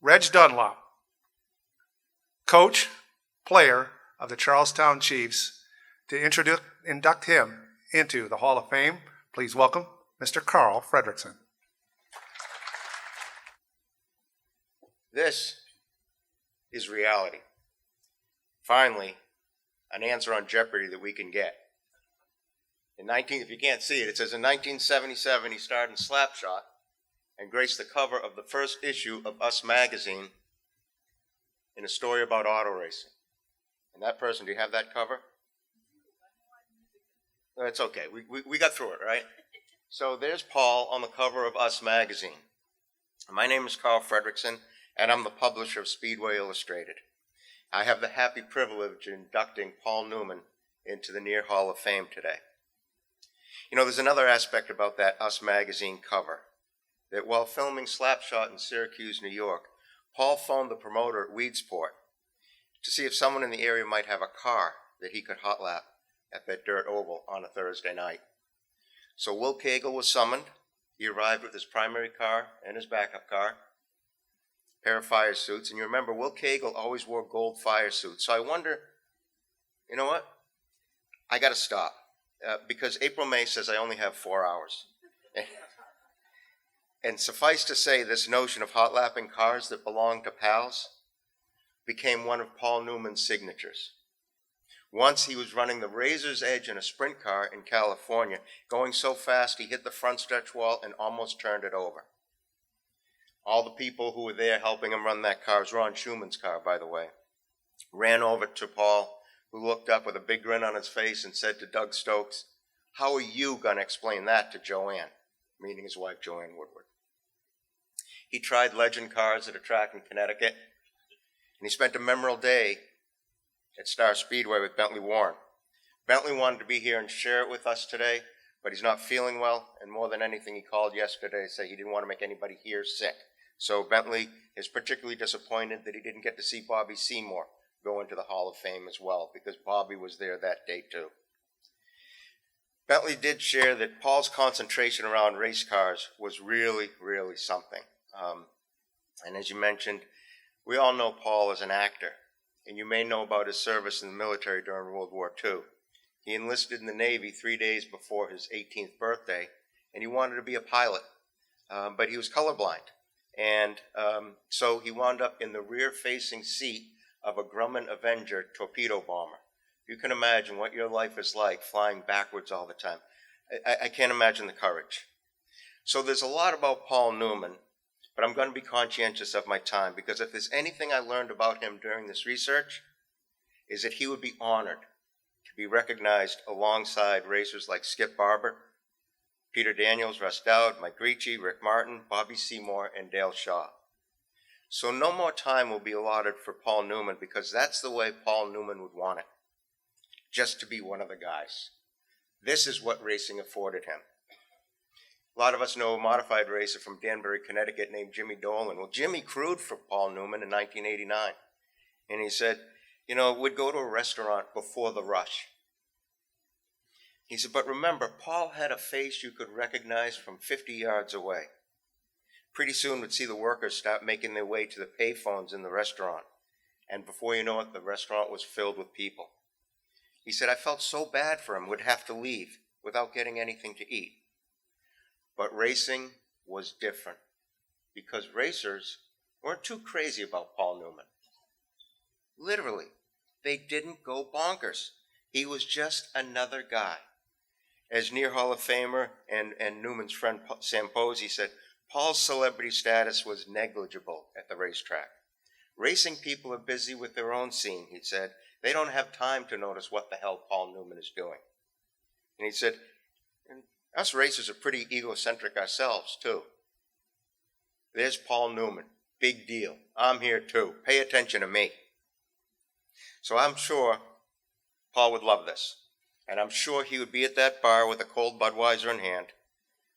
Reg Dunlop, coach, player of the Charlestown Chiefs, to induct him into the Hall of Fame, please welcome Mr. Carl Fredrickson. This is reality. Finally, an answer on Jeopardy that we can get. If you can't see it, it says in 1977 he starred in Slapshot and graced the cover of the first issue of Us magazine in a story about auto racing. And that person, do you have that cover? No, it's okay. We got through it, right? So there's Paul on the cover of Us magazine. My name is Carl Fredrickson, and I'm the publisher of Speedway Illustrated. I have the happy privilege of inducting Paul Newman into the Near Hall of Fame today. You know, there's another aspect about that Us magazine cover, that while filming Slapshot in Syracuse, New York, Paul phoned the promoter at Weedsport to see if someone in the area might have a car that he could hot lap at that dirt oval on a Thursday night. So Will Cagle was summoned. He arrived with his primary car and his backup car, a pair of fire suits. And you remember, Will Cagle always wore gold fire suits. So I wonder, you know what? I got to stop because April May says I only have 4 hours. And suffice to say, this notion of hot lapping cars that belong to pals became one of Paul Newman's signatures. Once he was running the Razor's Edge in a sprint car in California, going so fast he hit the front stretch wall and almost turned it over. All the people who were there helping him run that car, it was Ron Schuman's car, by the way, ran over to Paul, who looked up with a big grin on his face and said to Doug Stokes, "How are you going to explain that to Joanne?" Meaning his wife, Joanne Woodward. He tried legend cars at a track in Connecticut, and he spent a memorable day at Star Speedway with Bentley Warren. Bentley wanted to be here and share it with us today, but he's not feeling well, and more than anything, he called yesterday to say he didn't want to make anybody here sick. So Bentley is particularly disappointed that he didn't get to see Bobby Seymour go into the Hall of Fame as well, because Bobby was there that day too. Bentley did share that Paul's concentration around race cars was really, really something. And as you mentioned, we all know Paul as an actor, and you may know about his service in the military during World War II. He enlisted in the Navy 3 days before his 18th birthday, and he wanted to be a pilot, but he was colorblind. And so he wound up in the rear-facing seat of a Grumman Avenger torpedo bomber. You can imagine what your life is like flying backwards all the time. I can't imagine the courage. So there's a lot about Paul Newman, but I'm going to be conscientious of my time, because if there's anything I learned about him during this research, is that he would be honored to be recognized alongside racers like Skip Barber, Peter Daniels, Russ Dow, Mike Richi, Rick Martin, Bobby Seymour, and Dale Shaw. So no more time will be allotted for Paul Newman, because that's the way Paul Newman would want it, just to be one of the guys. This is what racing afforded him. A lot of us know a modified racer from Danbury, Connecticut named Jimmy Dolan. Well, Jimmy crewed for Paul Newman in 1989. And he said, you know, we'd go to a restaurant before the rush. He said, but remember, Paul had a face you could recognize from 50 yards away. Pretty soon we'd see the workers start making their way to the payphones in the restaurant. And before you know it, the restaurant was filled with people. He said, I felt so bad for him, would have to leave without getting anything to eat. But racing was different, because racers weren't too crazy about Paul Newman. Literally, they didn't go bonkers. He was just another guy. As near Hall of Famer and Newman's friend Sam Posey said, Paul's celebrity status was negligible at the racetrack. Racing people are busy with their own scene, he said. They don't have time to notice what the hell Paul Newman is doing. And he said, us racers are pretty egocentric ourselves, too. There's Paul Newman. Big deal. I'm here, too. Pay attention to me. So I'm sure Paul would love this. And I'm sure he would be at that bar with a cold Budweiser in hand,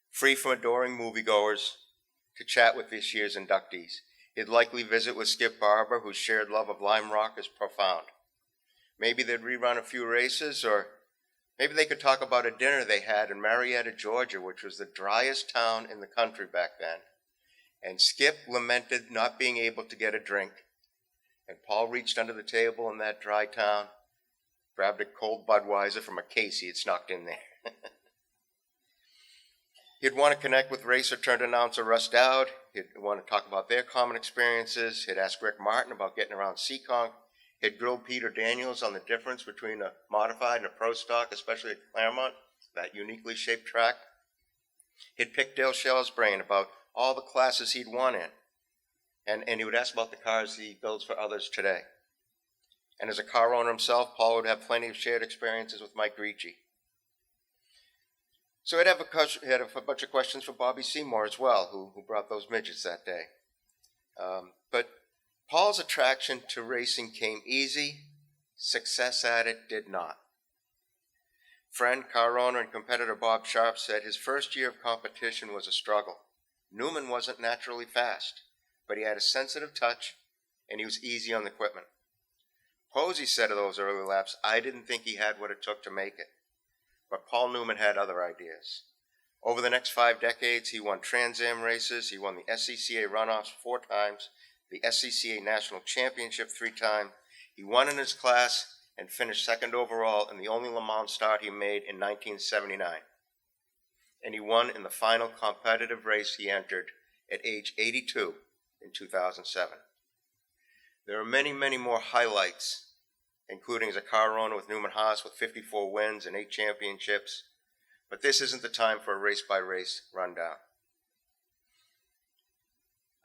free from adoring moviegoers, to chat with this year's inductees. He'd likely visit with Skip Barber, whose shared love of Lime Rock is profound. Maybe they'd rerun a few races, or maybe they could talk about a dinner they had in Marietta, Georgia, which was the driest town in the country back then. And Skip lamented not being able to get a drink. And Paul reached under the table in that dry town, grabbed a cold Budweiser from a case he had snuck in there. He'd want to connect with racer-turned-announcer Russ Dow. He'd want to talk about their common experiences. He'd ask Rick Martin about getting around Seekonk. He'd grill Peter Daniels on the difference between a modified and a pro stock, especially at Claremont, that uniquely shaped track. He'd pick Dale Shaw's brain about all the classes he'd won in. And he would ask about the cars he builds for others today. And as a car owner himself, Paul would have plenty of shared experiences with Mike Richi. So he'd have a bunch of questions for Bobby Seymour as well, who brought those midgets that day. But Paul's attraction to racing came easy. Success at it did not. Friend, car owner, and competitor Bob Sharp said his first year of competition was a struggle. Newman wasn't naturally fast, but he had a sensitive touch, and he was easy on the equipment. Posey said of those early laps, I didn't think he had what it took to make it. But Paul Newman had other ideas. Over the next 5 decades, he won Trans Am races, he won the SCCA runoffs 4 times, the SCCA National Championship 3 times. He won in his class and finished second overall in the only Le Mans start he made in 1979. And he won in the final competitive race he entered at age 82 in 2007. There are many, many more highlights, including as a car owner with Newman Haas with 54 wins and 8 championships. But this isn't the time for a race-by-race rundown.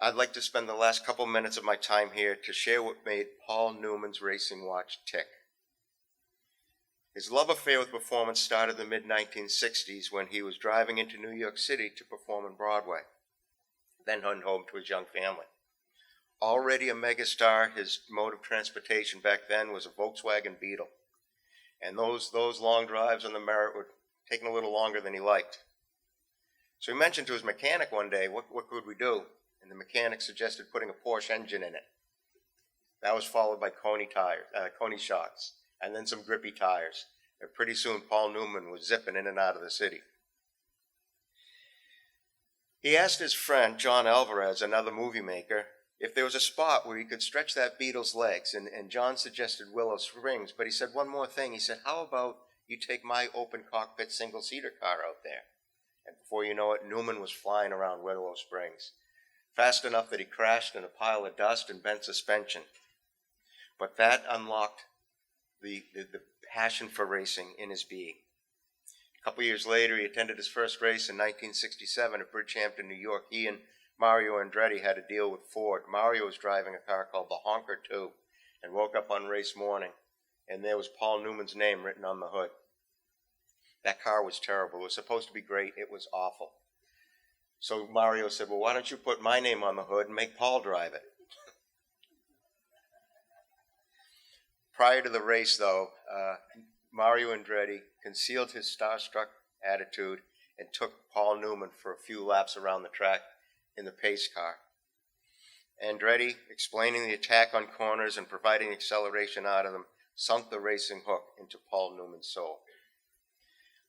I'd like to spend the last couple minutes of my time here to share what made Paul Newman's racing watch tick. His love affair with performance started in the mid-1960s when he was driving into New York City to perform on Broadway, then went home to his young family. Already a megastar, his mode of transportation back then was a Volkswagen Beetle. And those long drives on the Maratta were taking a little longer than he liked. So he mentioned to his mechanic one day, what could we do? And the mechanic suggested putting a Porsche engine in it. That was followed by Coney shocks, and then some grippy tires. And pretty soon Paul Newman was zipping in and out of the city. He asked his friend, John Alvarez, another movie maker, if there was a spot where he could stretch that Beetle's legs, and John suggested Willow Springs, but he said one more thing. He said, how about you take my open cockpit single-seater car out there? And before you know it, Newman was flying around Willow Springs, fast enough that he crashed in a pile of dust and bent suspension. But that unlocked the passion for racing in his being. A couple years later, he attended his first race in 1967 at Bridgehampton, New York. He and Mario Andretti had a deal with Ford. Mario was driving a car called the Honker 2 and woke up on race morning, and there was Paul Newman's name written on the hood. That car was terrible. It was supposed to be great. It was awful. So Mario said, well, why don't you put my name on the hood and make Paul drive it? Prior to the race, though, Mario Andretti concealed his starstruck attitude and took Paul Newman for a few laps around the track in the pace car. Andretti, explaining the attack on corners and providing acceleration out of them, sunk the racing hook into Paul Newman's soul.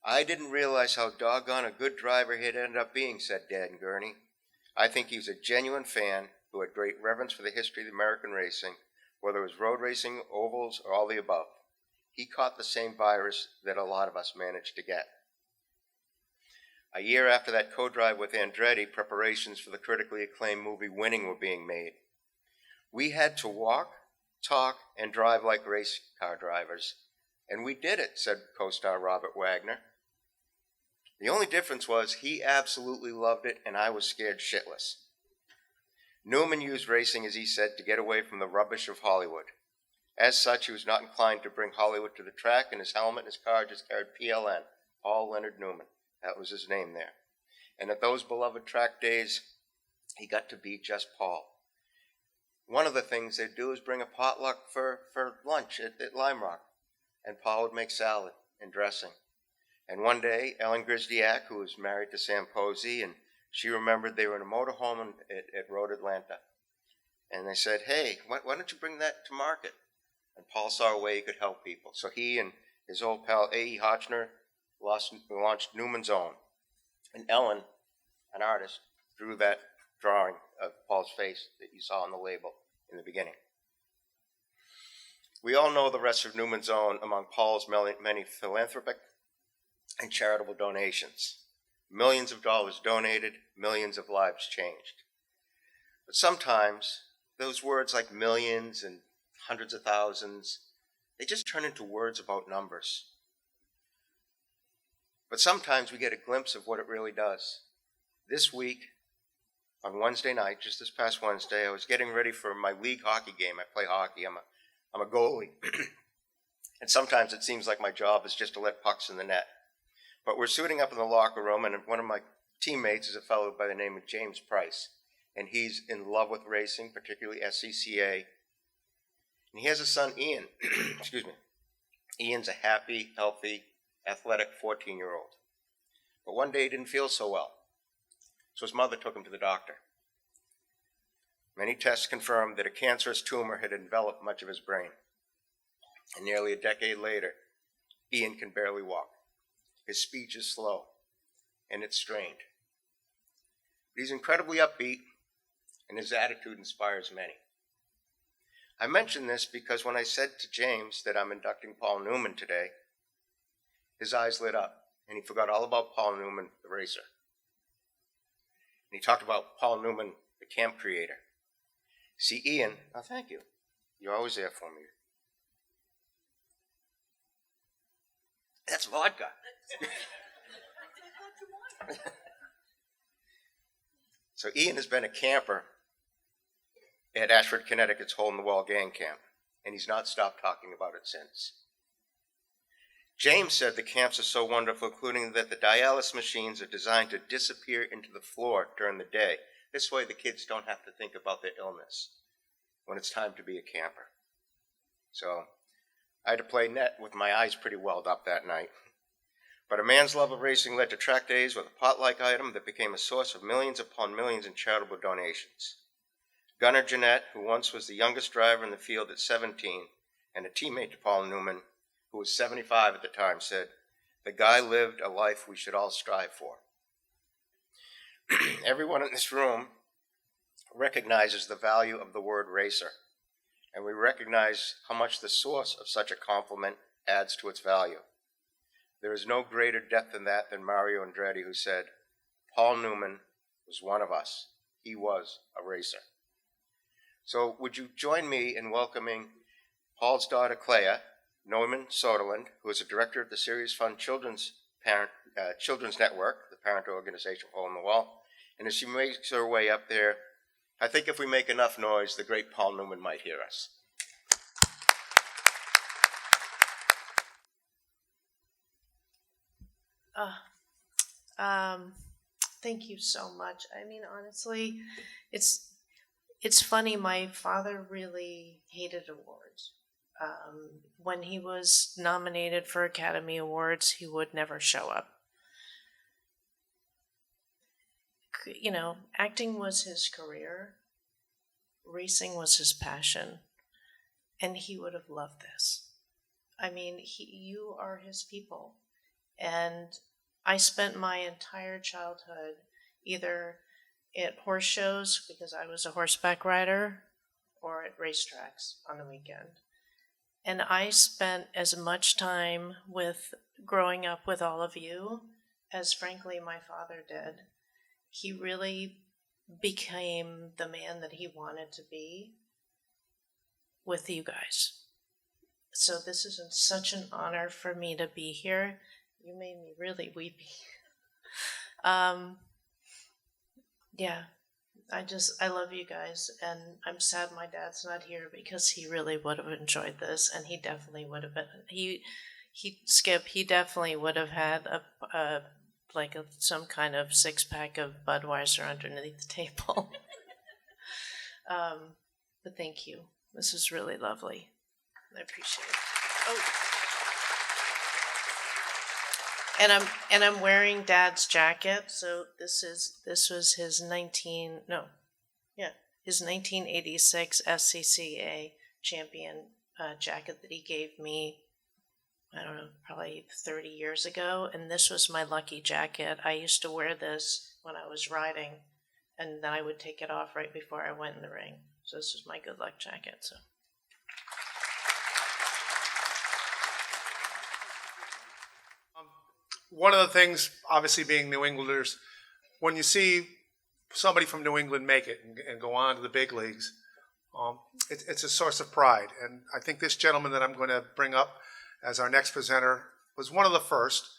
I didn't realize how doggone a good driver he'd ended up being, said Dan Gurney. I think he was a genuine fan who had great reverence for the history of American racing, whether it was road racing, ovals, or all the above. He caught the same virus that a lot of us managed to get. A year after that co-drive with Andretti, preparations for the critically acclaimed movie Winning were being made. We had to walk, talk, and drive like race car drivers. And we did it, said co-star Robert Wagner. The only difference was he absolutely loved it, and I was scared shitless. Newman used racing, as he said, to get away from the rubbish of Hollywood. As such, he was not inclined to bring Hollywood to the track, and his helmet and his car just carried PLN, Paul Leonard Newman. That was his name there. And at those beloved track days, he got to be just Paul. One of the things they'd do is bring a potluck for lunch at Lime Rock, and Paul would make salad and dressing. And one day, Ellen Grisdiak, who was married to Sam Posey, and she remembered they were in a motorhome at Road Atlanta. And they said, hey, why don't you bring that to market? And Paul saw a way he could help people. So he and his old pal A.E. Hotchner launched Newman's Own. And Ellen, an artist, drew that drawing of Paul's face that you saw on the label in the beginning. We all know the rest of Newman's Own among Paul's many philanthropic and charitable donations. Millions of dollars donated, millions of lives changed. But sometimes those words like millions and hundreds of thousands, they just turn into words about numbers. But sometimes we get a glimpse of what it really does. This week, on Wednesday night, just this past Wednesday, I was getting ready for my league hockey game. I play hockey. I'm a goalie. And sometimes it seems like my job is just to let pucks in the net. But we're suiting up in the locker room, and one of my teammates is a fellow by the name of James Price. And he's in love with racing, particularly SCCA. And he has a son, Ian. Excuse me. Ian's a happy, healthy, athletic 14-year-old. But one day he didn't feel so well. So his mother took him to the doctor. Many tests confirmed that a cancerous tumor had enveloped much of his brain. And nearly a decade later, Ian can barely walk. His speech is slow, and it's strained. But he's incredibly upbeat, and his attitude inspires many. I mention this because when I said to James that I'm inducting Paul Newman today, his eyes lit up, and he forgot all about Paul Newman, the racer. And he talked about Paul Newman, the camp creator. See, Ian, oh, thank you. You're always there for me. That's vodka. So Ian has been a camper at Ashford, Connecticut's hole-in-the-wall gang camp, and he's not stopped talking about it since. James said the camps are so wonderful, including that the dialysis machines are designed to disappear into the floor during the day. This way the kids don't have to think about their illness when it's time to be a camper. So I had to play net with my eyes pretty welled up that night. But a man's love of racing led to track days with a pot-like item that became a source of millions upon millions in charitable donations. Gunnar Jeanette, who once was the youngest driver in the field at 17 and a teammate to Paul Newman, who was 75 at the time, said, "The guy lived a life we should all strive for." Everyone in this room recognizes the value of the word racer, and we recognize how much the source of such a compliment adds to its value. There is no greater depth in that than Mario Andretti, who said, "Paul Newman was one of us. He was a racer." So would you join me in welcoming Paul's daughter, Clea, Newman Soderlund, who is a director of the Serious Fund Children's Network, the parent organization Hole in the Wall. And as she makes her way up there, I think if we make enough noise, the great Paul Newman might hear us. Thank you so much. I mean, honestly, it's funny. My father really hated awards. When he was nominated for Academy Awards, he would never show up. You know, acting was his career, racing was his passion, and he would have loved this. I mean, you are his people. And I spent my entire childhood either at horse shows, because I was a horseback rider, or at racetracks on the weekend. And I spent as much time with growing up with all of you as, frankly, my father did. He really became the man that he wanted to be with you guys. So this is such an honor for me to be here. You made me really weepy. Yeah, I love you guys, and I'm sad my dad's not here because he really would have enjoyed this, and he definitely would have been. Skip, he definitely would have had some kind of 6-pack of Budweiser underneath the table. But thank you. This is really lovely. I appreciate it. Oh. And I'm wearing Dad's jacket. So this was his 1986 SCCA champion jacket that he gave me, I don't know, probably 30 years ago. And this was my lucky jacket. I used to wear this when I was riding, and then I would take it off right before I went in the ring. So this is my good luck jacket. So. One of the things, obviously being New Englanders, when you see somebody from New England make it and go on to the big leagues, it's a source of pride. And I think this gentleman that I'm going to bring up as our next presenter was one of the first,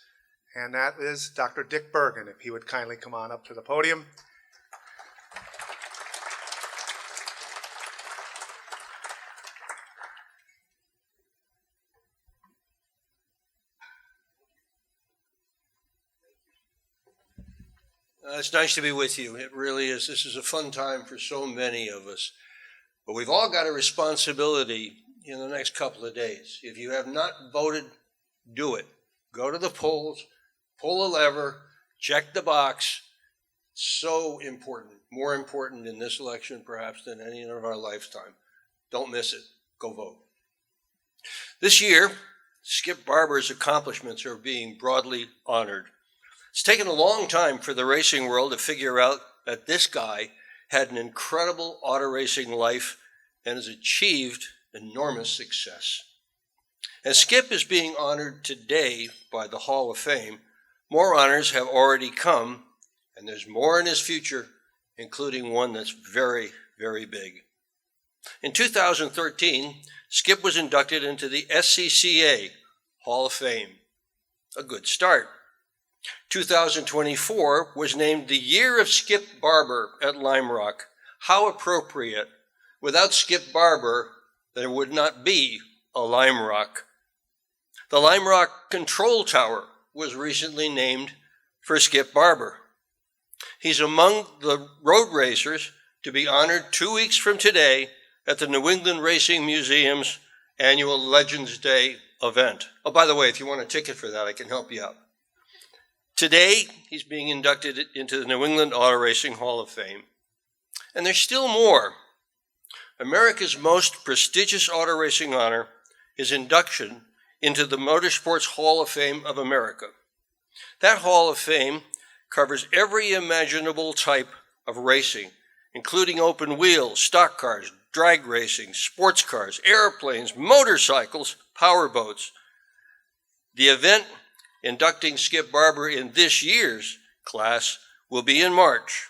and that is Dr. Dick Bergen, if he would kindly come on up to the podium. It's nice to be with you. It really is. This is a fun time for so many of us. But we've all got a responsibility in the next couple of days. If you have not voted, do it. Go to the polls, pull a lever, check the box. So important, more important in this election perhaps than any of our lifetime. Don't miss it. Go vote. This year, Skip Barber's accomplishments are being broadly honored. It's taken a long time for the racing world to figure out that this guy had an incredible auto racing life and has achieved enormous success. As Skip is being honored today by the Hall of Fame, more honors have already come, and there's more in his future, including one that's very, very big. In 2013, Skip was inducted into the SCCA Hall of Fame. A good start. 2024 was named the Year of Skip Barber at Lime Rock. How appropriate Without Skip Barber, there would not be a Lime Rock. The Lime Rock Control Tower was recently named for Skip Barber. He's among the road racers to be honored 2 weeks from today at the New England Racing Museum's annual Legends Day event. Oh, by the way, if you want a ticket for that, I can help you out. Today, he's being inducted into the New England Auto Racing Hall of Fame. And there's still more. America's most prestigious auto racing honor is induction into the Motorsports Hall of Fame of America. That Hall of Fame covers every imaginable type of racing, including open wheels, stock cars, drag racing, sports cars, airplanes, motorcycles, powerboats. The event inducting Skip Barber in this year's class will be in March.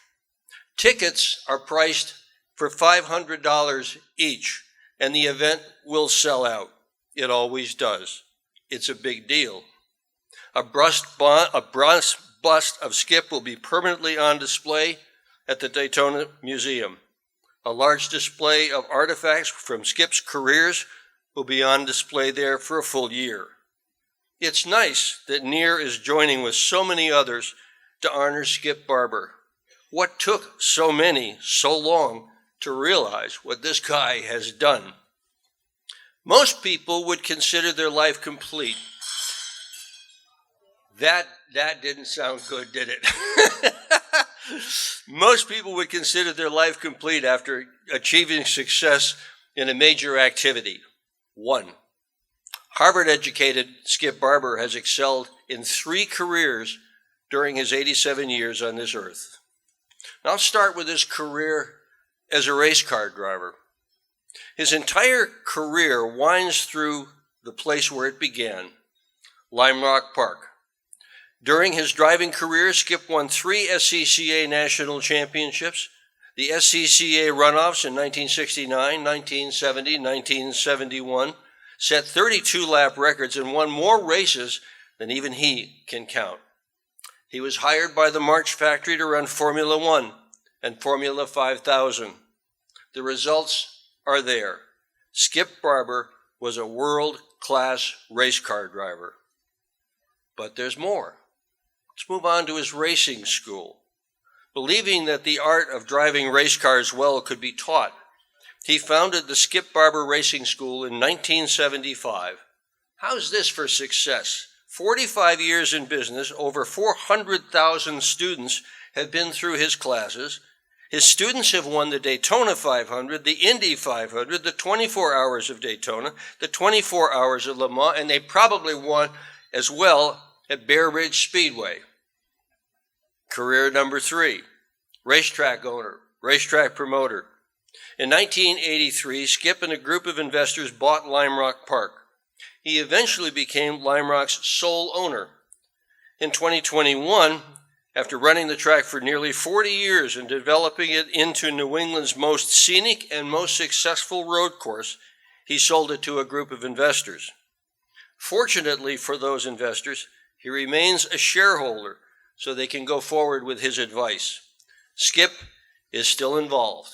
Tickets are priced for $500 each, and the event will sell out. It always does. It's a big deal. A bronze bust of Skip will be permanently on display at the Daytona Museum. A large display of artifacts from Skip's careers will be on display there for a full year. It's nice that NEAR is joining with so many others to honor Skip Barber. What took so many so long to realize what this guy has done? Most people would consider their life complete. That didn't sound good, did it? Most people would consider their life complete after achieving success in a major activity. One, Harvard-educated Skip Barber has excelled in 3 careers during his 87 years on this earth. Now, I'll start with his career as a race car driver. His entire career winds through the place where it began, Lime Rock Park. During his driving career, Skip won 3 SCCA national championships, the SCCA runoffs in 1969, 1970, 1971, set 32-lap records and won more races than even he can count. He was hired by the March factory to run Formula One and Formula 5000. The results are there. Skip Barber was a world-class race car driver. But there's more. Let's move on to his racing school. Believing that the art of driving race cars well could be taught, he founded the Skip Barber Racing School in 1975. How's this for success? 45 years in business, over 400,000 students have been through his classes. His students have won the Daytona 500, the Indy 500, the 24 Hours of Daytona, the 24 Hours of Le Mans, and they probably won as well at Bear Ridge Speedway. Career number 3, racetrack owner, racetrack promoter. In 1983, Skip and a group of investors bought Lime Rock Park. He eventually became Lime Rock's sole owner. In 2021, after running the track for nearly 40 years and developing it into New England's most scenic and most successful road course, he sold it to a group of investors. Fortunately for those investors, he remains a shareholder so they can go forward with his advice. Skip is still involved,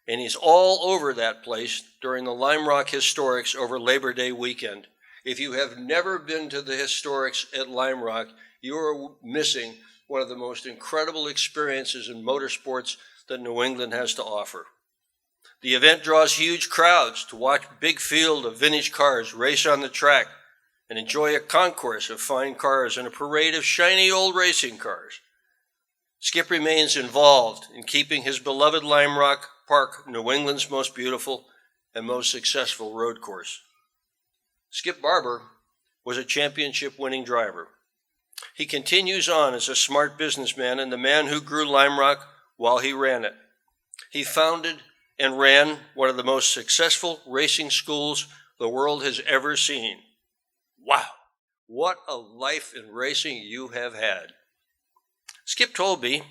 and he's all over that place during the Lime Rock Historics over Labor Day weekend. If you have never been to the Historics at Lime Rock, you are missing one of the most incredible experiences in motorsports that New England has to offer. The event draws huge crowds to watch a big field of vintage cars race on the track and enjoy a concourse of fine cars and a parade of shiny old racing cars. Skip remains involved in keeping his beloved Lime Rock Park New England's most beautiful and most successful road course. Skip Barber was a championship-winning driver. He continues on as a smart businessman and the man who grew Lime Rock while he ran it. He founded and ran one of the most successful racing schools the world has ever seen. Wow, what a life in racing you have had. Skip told me,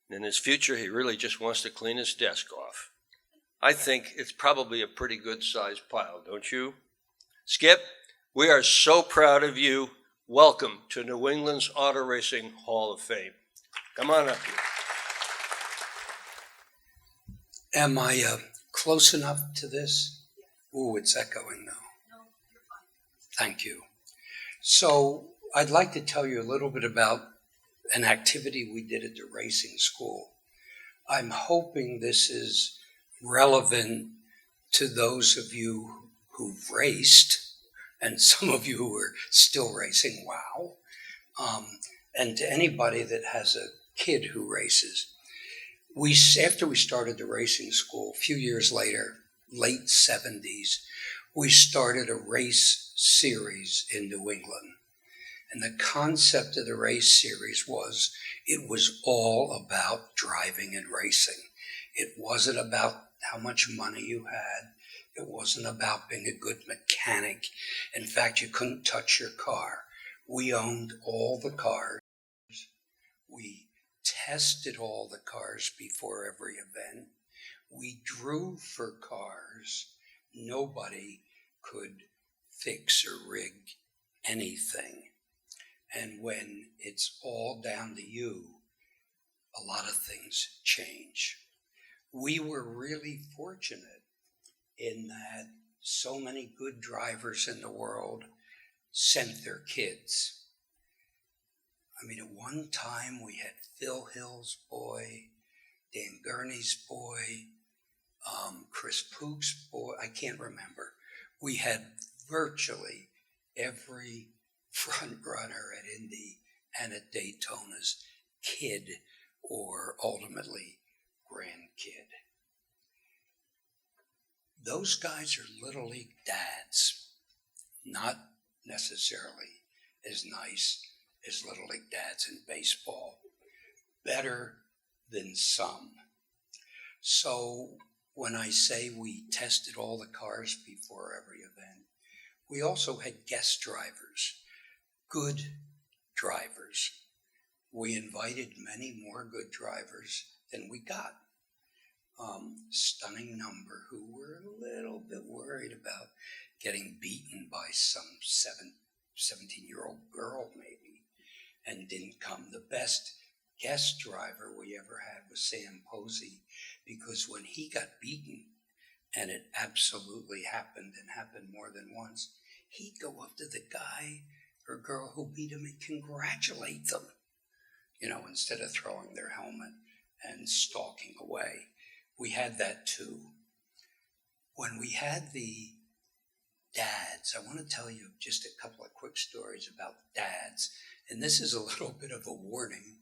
in his future, he really just wants to clean his desk off. I think it's probably a pretty good-sized pile, don't you? Skip, we are so proud of you. Welcome to New England's Auto Racing Hall of Fame. Come on up here. And my close enough to this? Ooh, it's echoing now. Thank you. So I'd like to tell you a little bit about an activity we did at the racing school. I'm hoping this is relevant to those of you who've raced, and some of you who are still racing, wow, and to anybody that has a kid who races. After we started the racing school, a few years later, late 70s, we started a race series in New England. And the concept of the race series was, it was all about driving and racing. It wasn't about how much money you had. It wasn't about being a good mechanic. In fact, you couldn't touch your car. We owned all the cars. We tested all the cars before every event. We drove for cars. Nobody could fix or rig anything. And when it's all down to you, a lot of things change. We were really fortunate in that so many good drivers in the world sent their kids. I mean, at one time we had Phil Hill's boy, Dan Gurney's boy, Chris Pook's boy, I can't remember. We had virtually every front runner at Indy and at Daytona's kid or ultimately grandkid. Those guys are Little League dads, not necessarily as nice as Little League dads in baseball, better than some. So when I say we tested all the cars before every event, we also had guest drivers, good drivers. We invited many more good drivers than we got. Stunning number who were a little bit worried about getting beaten by some 17-year-old girl maybe, and didn't come. The best guest driver we ever had was Sam Posey, because when he got beaten, and it absolutely happened and happened more than once, he'd go up to the guy or girl who beat him and congratulate them, instead of throwing their helmet and stalking away. We had that too. When we had the dads, I want to tell you just a couple of quick stories about dads. And this is a little bit of a warning,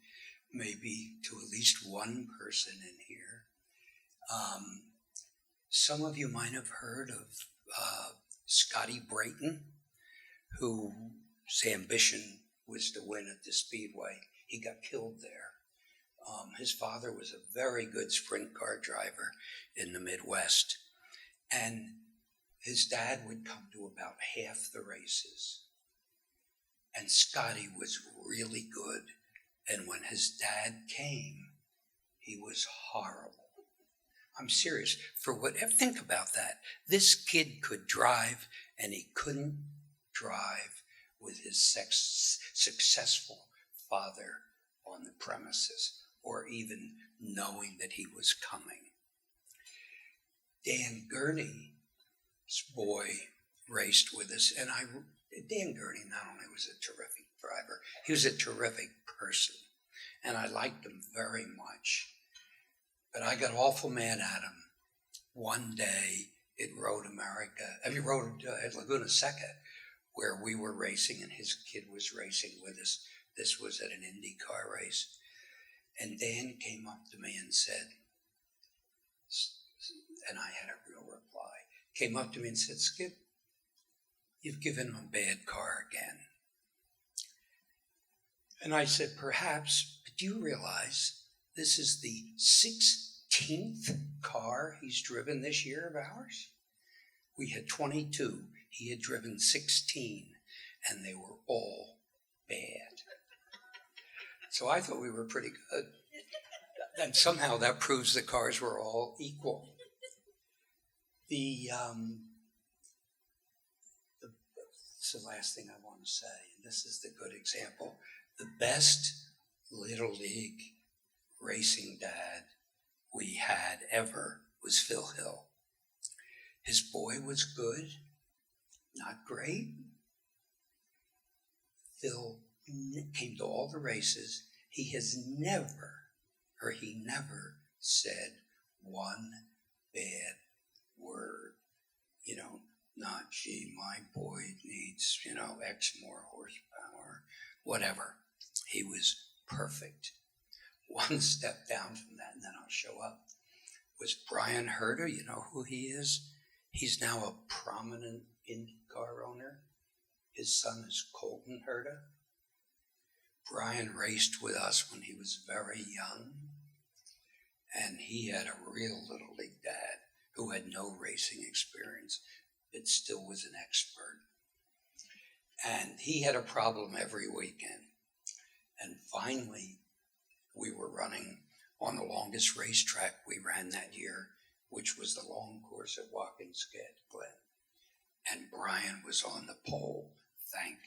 maybe to at least one person in here. Some of you might have heard of Scotty Brayton, whose ambition was to win at the Speedway. He got killed there. His father was a very good sprint car driver in the Midwest. And his dad would come to about half the races. And Scotty was really good. And when his dad came, he was horrible. I'm serious. Think about that. This kid could drive, and he couldn't drive with his successful father on the premises, or even knowing that he was coming. Dan Gurney's boy raced with us, and Dan Gurney not only was a terrific driver, he was a terrific person, and I liked him very much. But I got awful mad at him one day at Road at Laguna Seca, where we were racing and his kid was racing with us. This was at an IndyCar race. And Dan came up to me and said, and I had a real reply, came up to me and said, "Skip, you've given him a bad car again." And I said, "Perhaps, but do you realize this is the 16th car he's driven this year of ours? We had 22. He had driven 16, and they were all bad." So I thought we were pretty good. And somehow that proves the cars were all equal. It's the last thing I want to say, and this is the good example. The best Little League racing dad we had ever was Phil Hill. His boy was good, not great. Phil came to all the races. He never said one bad word. Not, gee, my boy needs, X more horsepower, whatever. He was perfect. One step down from that, and then I'll show up, was Brian Herder. You know who he is? He's now a prominent IndyCar owner. His son is Colton Herder. Brian raced with us when he was very young, and he had a real little league dad who had no racing experience, but still was an expert. And he had a problem every weekend. And finally, we were running on the longest racetrack we ran that year, which was the long course at Watkins Glen. And Brian was on the pole, thank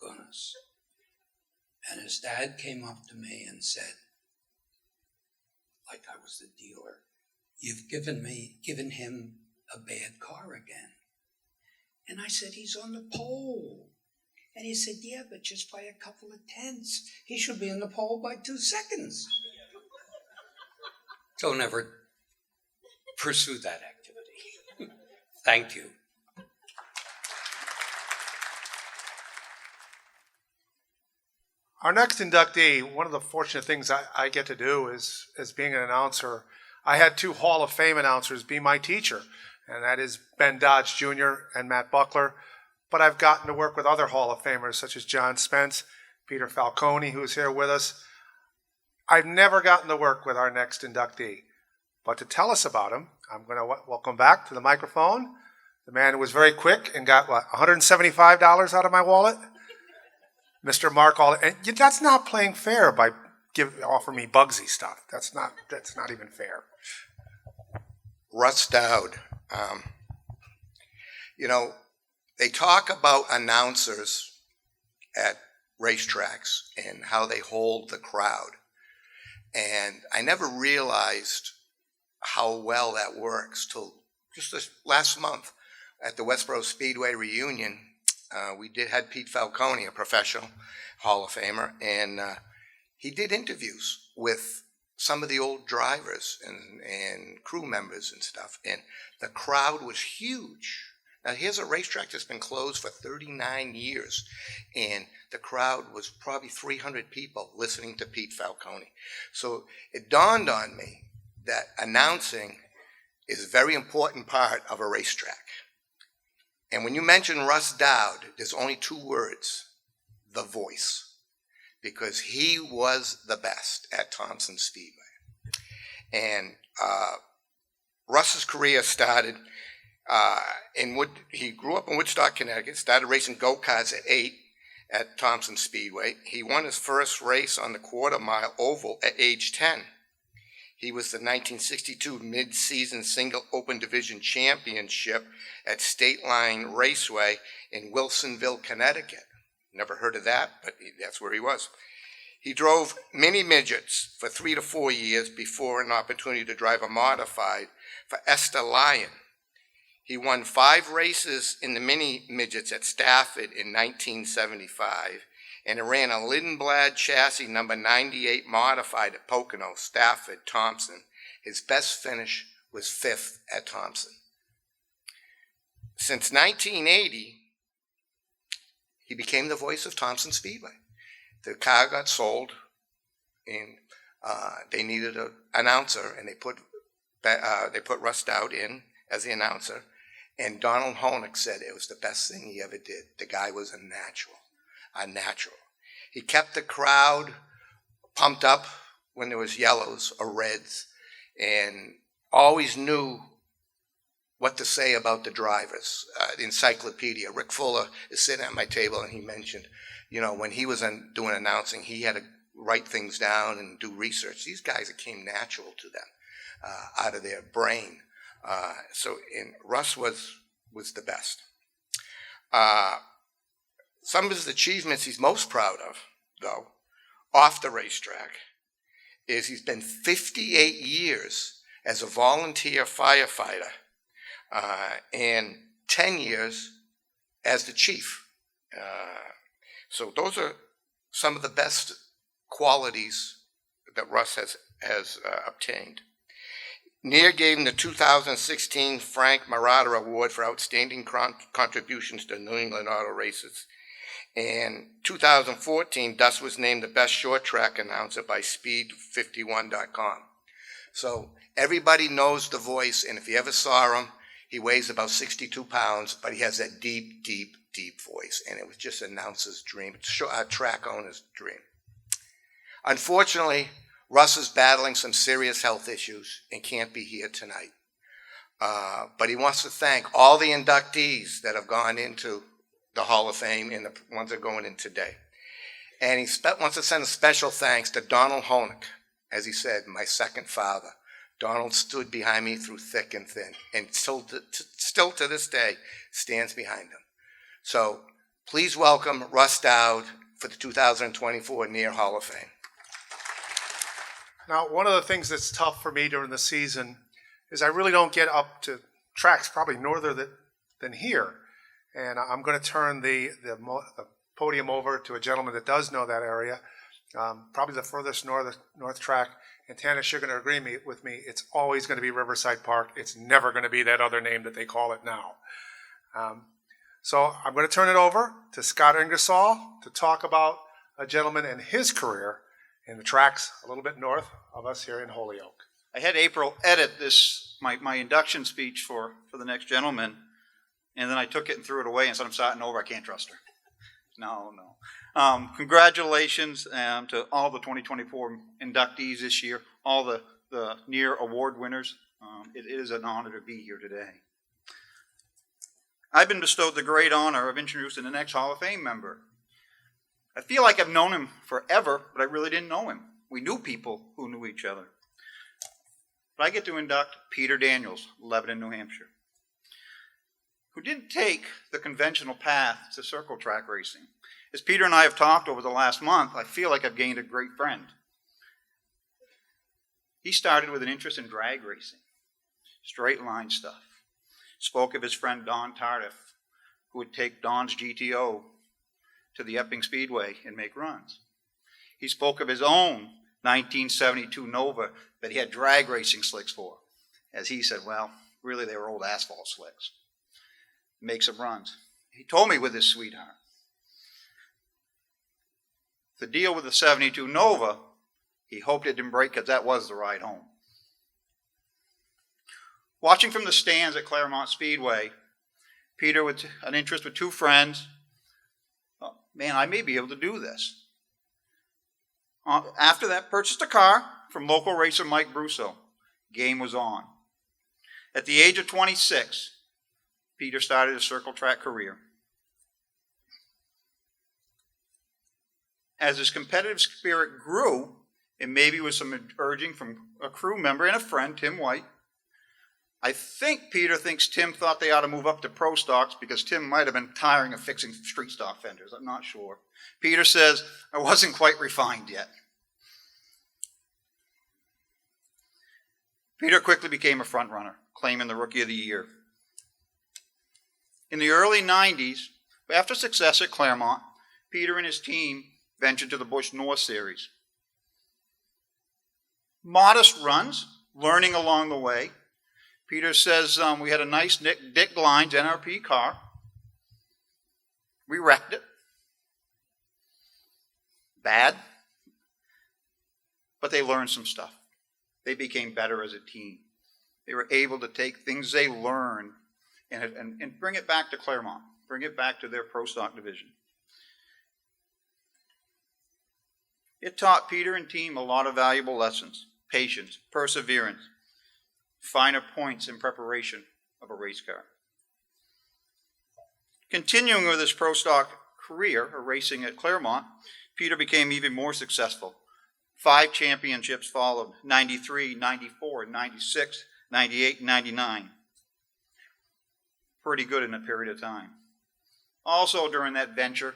goodness. And his dad came up to me and said, like I was the dealer, "You've given him a bad car again." And I said, "He's on the pole." And he said, "Yeah, but just by a couple of tenths. He should be on the pole by 2 seconds. Don't ever pursue that activity. Thank you. Our next inductee, one of the fortunate things I get to do is being an announcer. I had 2 Hall of Fame announcers be my teacher, and that is Ben Dodge Jr. and Matt Buckler. But I've gotten to work with other Hall of Famers such as John Spence, Peter Falcone, who's here with us. I've never gotten to work with our next inductee. But to tell us about him, I'm going to welcome back to the microphone the man who was very quick and got, $175 out of my wallet? Mr. Mark All. And that's not playing fair by offering me Bugsy stuff. That's not even fair. Russ Dow. They talk about announcers at racetracks and how they hold the crowd. And I never realized how well that works till just this last month at the Westboro Speedway reunion. We had Pete Falcone, a professional Hall of Famer, and he did interviews with some of the old drivers and crew members and stuff, and the crowd was huge. Now, here's a racetrack that's been closed for 39 years, and the crowd was probably 300 people listening to Pete Falcone. So it dawned on me that announcing is a very important part of a racetrack. And when you mention Russ Dow, there's only 2 words: the voice, because he was the best at Thompson Speedway. And Russ's career started he grew up in Woodstock, Connecticut, started racing go-karts at 8 at Thompson Speedway. He won his first race on the quarter-mile oval at age 10. He was the 1962 mid-season single open division championship at State Line Raceway in Wilsonville, Connecticut. Never heard of that, but that's where he was. He drove mini midgets for 3 to 4 years before an opportunity to drive a modified for Esther Lyon. He won 5 races in the mini midgets at Stafford in 1975, and he ran a Lindblad chassis number 98 modified at Pocono, Stafford, Thompson. His best finish was 5th at Thompson. Since 1980, he became the voice of Thompson Speedway. The car got sold, and they needed an announcer, and they put Russ Dow in as the announcer. And Donald Hoenick said it was the best thing he ever did. The guy was a natural. He kept the crowd pumped up when there was yellows or reds, and always knew what to say about the drivers. The encyclopedia. Rick Fuller is sitting at my table, and he mentioned, when he was doing announcing, he had to write things down and do research. These guys, it came natural to them, out of their brain. Russ was the best. Some of his achievements he's most proud of, though, off the racetrack, is he's been 58 years as a volunteer firefighter and 10 years as the chief. So those are some of the best qualities that Russ has obtained. Neer gave him the 2016 Frank Maratta Award for outstanding contributions to New England auto races. In 2014, Duss was named the best short track announcer by Speed51.com. So everybody knows the voice, and if you ever saw him, he weighs about 62 pounds, but he has that deep, deep, deep voice, and it was just an announcer's dream, a track owner's dream. Unfortunately, Russ is battling some serious health issues and can't be here tonight. But he wants to thank all the inductees that have gone into the Hall of Fame and the ones that are going in today. And he wants to send a special thanks to Donald Honig. As he said, my second father. Donald stood behind me through thick and thin, and still to this day stands behind him. So please welcome Russ Dow for the 2024 Neer Hall of Fame. Now, one of the things that's tough for me during the season is I really don't get up to tracks probably norther than here. And I'm going to turn the podium over to a gentleman that does know that area, probably the furthest north track. And Tanis, you're going to agree with me, it's always going to be Riverside Park. It's never going to be that other name that they call it now. So I'm going to turn it over to Scott Ingersoll to talk about a gentleman and his career in the tracks a little bit north of us here in Holyoke. I had April edit this my induction speech for the next gentleman, and then I took it and threw it away and said, I'm starting over, I can't trust her. No. Congratulations to all the 2024 inductees this year, all the Neer Award winners. It is an honor to be here today. I've been bestowed the great honor of introducing the next Hall of Fame member. I feel like I've known him forever, but I really didn't know him. We knew people who knew each other. But I get to induct Peter Daniels, Lebanon, New Hampshire, who didn't take the conventional path to circle track racing. As Peter and I have talked over the last month, I feel like I've gained a great friend. He started with an interest in drag racing, straight line stuff. Spoke of his friend Don Tardif, who would take Don's GTO to the Epping Speedway and make runs. He spoke of his own 1972 Nova that he had drag racing slicks for. As he said, well, really they were old asphalt slicks. Make some runs. He told me with his sweetheart, the deal with the 72 Nova, he hoped it didn't break because that was the ride home. Watching from the stands at Claremont Speedway, Peter with an interest with two friends, oh, man, I may be able to do this. After that, purchased a car from local racer Mike Brusso. Game was on. At the age of 26, Peter started a circle track career. As his competitive spirit grew, and maybe with some urging from a crew member and a friend, Tim White, I think Peter thinks Tim thought they ought to move up to pro stocks because Tim might have been tiring of fixing street stock fenders. I'm not sure. Peter says, I wasn't quite refined yet. Peter quickly became a front runner, claiming the Rookie of the Year. In the early 90s, after success at Claremont, Peter and his team ventured to the Busch North Series. Modest runs, learning along the way. Peter says we had a nice Dick Glines NRP car. We wrecked it. Bad. But they learned some stuff. They became better as a team. They were able to take things they learned and bring it back to Claremont, bring it back to their pro stock division. It taught Peter and team a lot of valuable lessons: patience, perseverance, finer points in preparation of a race car. Continuing with his pro stock career of racing at Claremont, Peter became even more successful. 5 championships followed: 93, 94, 96, 98, and 99. Pretty good in a period of time. Also during that venture,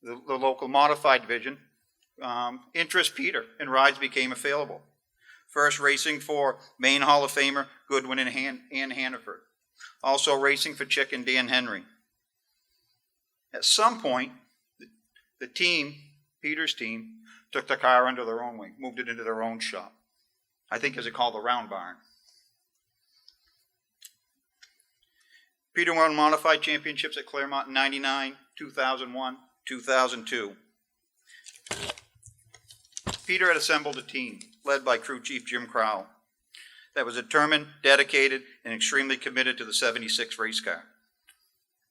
the local modified division, interest Peter and rides became available. First racing for Maine Hall of Famer Goodwin and Hannaford. Also racing for Chick and Dan Henry. At some point, the team, Peter's team, took the car under their own wing, moved it into their own shop. I think it was called the Round Barn. Peter won modified championships at Claremont in 99, 2001, 2002. Peter had assembled a team led by crew chief Jim Crowell that was determined, dedicated, and extremely committed to the 76 race car.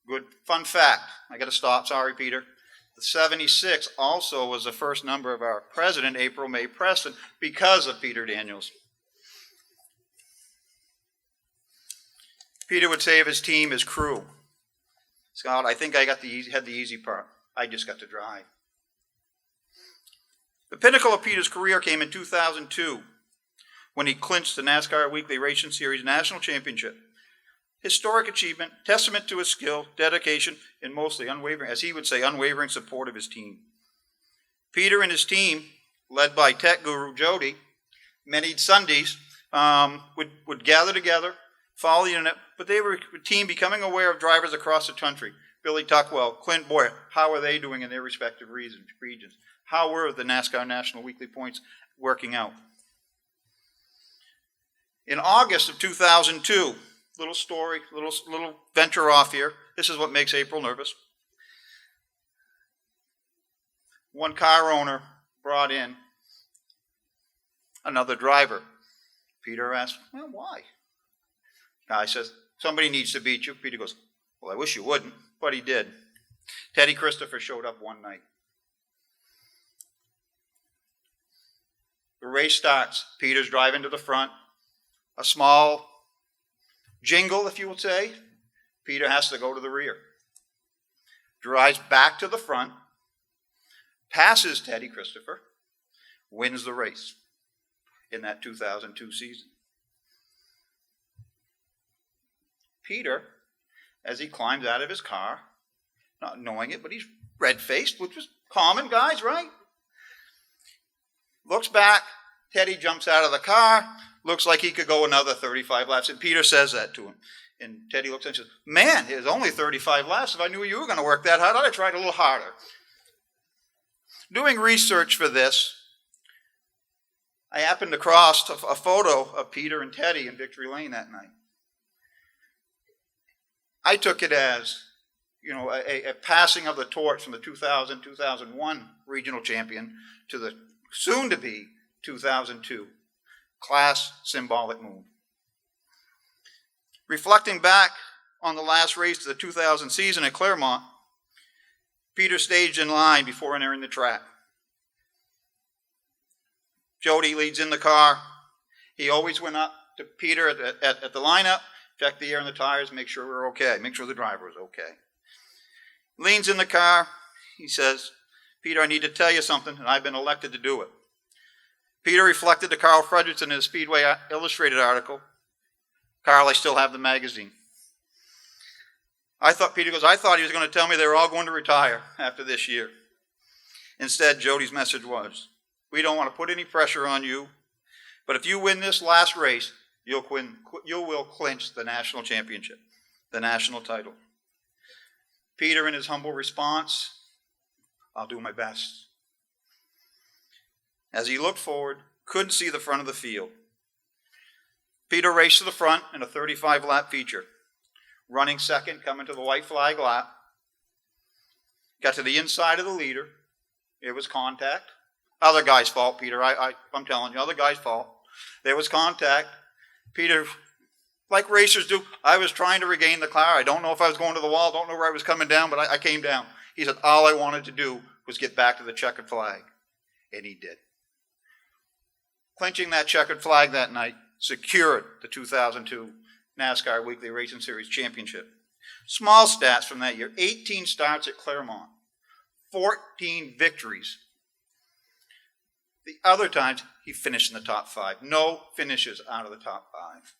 Good fun fact, I got to stop, sorry Peter. The 76 also was the first number of our president, April May Preston, because of Peter Daniels. Peter would say of his team, his crew, Scott, I think I had the easy part. I just got to drive. The pinnacle of Peter's career came in 2002 when he clinched the NASCAR Weekly Racing Series National Championship. Historic achievement, testament to his skill, dedication, and mostly unwavering, as he would say, unwavering support of his team. Peter and his team, led by tech guru Jody, many Sundays, would gather together, follow the internet, but they were a team becoming aware of drivers across the country. Billy Tuckwell, Clint Boyer, how are they doing in their respective regions? How were the NASCAR National Weekly Points working out? In August of 2002, little story, little venture off here. This is what makes April nervous. One car owner brought in another driver. Peter asked, well, why? Guy says, somebody needs to beat you. Peter goes, well, I wish you wouldn't, but he did. Teddy Christopher showed up one night. The race starts. Peter's driving to the front. A small jingle, if you would say. Peter has to go to the rear. Drives back to the front. Passes Teddy Christopher. Wins the race in that 2002 season. Peter, as he climbs out of his car, not knowing it, but he's red-faced, which was common, guys, right? Looks back, Teddy jumps out of the car, looks like he could go another 35 laps, and Peter says that to him. And Teddy looks at him and says, man, it was only 35 laps. If I knew you were going to work that hard, I'd have tried a little harder. Doing research for this, I happened across a photo of Peter and Teddy in Victory Lane that night. I took it as, a passing of the torch from the 2000-2001 regional champion to the soon-to-be 2002 class symbolic move. Reflecting back on the last race of the 2000 season at Claremont, Peter staged in line before entering the track. Jody leads in the car. He always went up to Peter at the lineup, check the air in the tires, make sure we're okay, make sure the driver is okay. Leans in the car. He says, Peter, I need to tell you something, and I've been elected to do it. Peter reflected to Carl Fredrickson in his Speedway Illustrated article. Carl, I still have the magazine. Peter goes, I thought he was going to tell me they were all going to retire after this year. Instead, Jody's message was, we don't want to put any pressure on you, but if you win this last race, you will clinch the national championship, the national title. Peter, in his humble response, I'll do my best. As he looked forward, couldn't see the front of the field. Peter raced to the front in a 35-lap feature. Running second, coming to the white flag lap. Got to the inside of the leader. It was contact. Other guy's fault, Peter. I'm telling you, other guy's fault. There was contact. Peter, like racers do, I was trying to regain the car. I don't know if I was going to the wall. Don't know where I was coming down, but I came down. He said, all I wanted to do was get back to the checkered flag. And he did. Clinching that checkered flag that night secured the 2002 NASCAR Weekly Racing Series Championship. Small stats from that year. 18 starts at Claremont. 14 victories. The other times, he finished in the top 5. No finishes out of the top 5.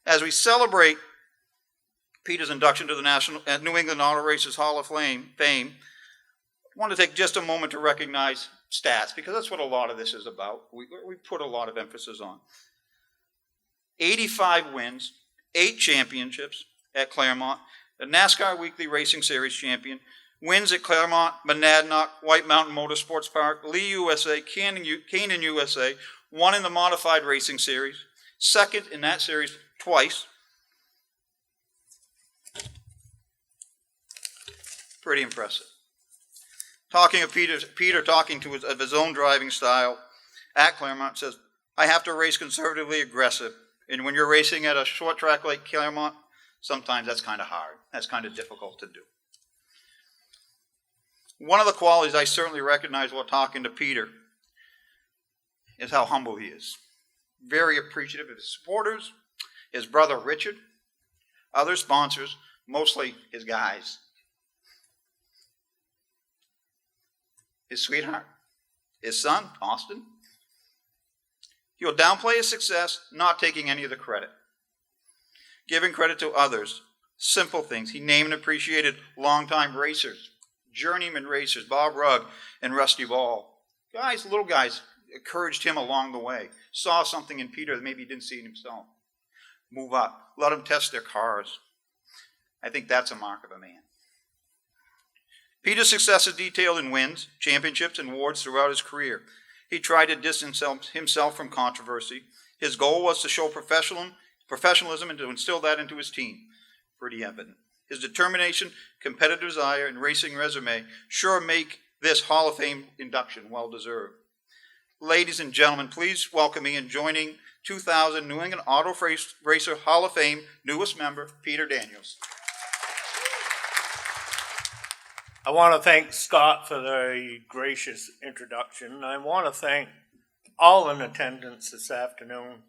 As we celebrate Peter's induction to the New England Auto Racers Hall of Fame, I want to take just a moment to recognize stats, because that's what a lot of this is about. We put a lot of emphasis on. 85 wins, 8 championships at Claremont, a NASCAR Weekly Racing Series champion, wins at Claremont, Monadnock, White Mountain Motorsports Park, Lee USA, Canaan USA, won in the Modified Racing Series, second in that series twice. Pretty impressive. Talking of Peter talking to of his own driving style at Claremont, says, I have to race conservatively aggressive. And when you're racing at a short track like Claremont, sometimes that's kind of hard. That's kind of difficult to do. One of the qualities I certainly recognize while talking to Peter is how humble he is. Very appreciative of his supporters, his brother Richard, other sponsors, mostly his guys. His sweetheart, his son, Austin. He'll downplay his success, not taking any of the credit. Giving credit to others, simple things. He named and appreciated longtime racers, journeyman racers, Bob Rugg and Rusty Ball. Guys, little guys, encouraged him along the way. Saw something in Peter that maybe he didn't see in himself. Move up. Let him test their cars. I think that's a mark of a man. Peter's success is detailed in wins, championships, and awards throughout his career. He tried to distance himself from controversy. His goal was to show professionalism and to instill that into his team. Pretty evident. His determination, competitive desire, and racing resume sure make this Hall of Fame induction well-deserved. Ladies and gentlemen, please welcome me in joining 2000 New England Auto Racer Hall of Fame newest member, Peter Daniels. I want to thank Scott for the gracious introduction. I want to thank all in attendance this afternoon.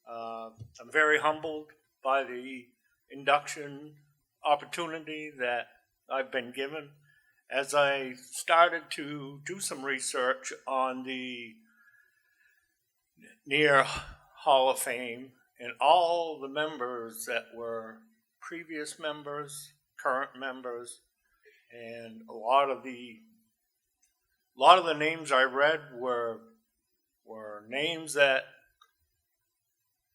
I'm very humbled by the induction opportunity that I've been given. As I started to do some research on the near Hall of Fame and all the members that were previous members, current members, and a lot of the names I read were names that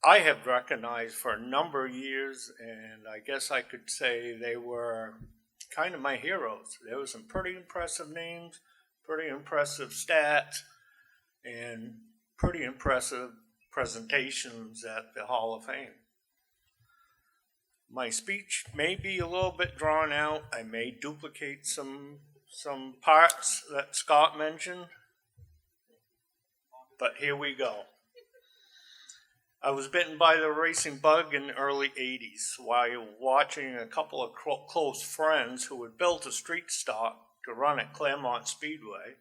I have recognized for a number of years, and I guess I could say they were kind of my heroes. There were some pretty impressive names, pretty impressive stats, and pretty impressive presentations at the Hall of Fame. My speech may be a little bit drawn out. I may duplicate some parts that Scott mentioned, but here we go. I was bitten by the racing bug in the early 80s while watching a couple of close friends who had built a street stock to run at Claremont Speedway.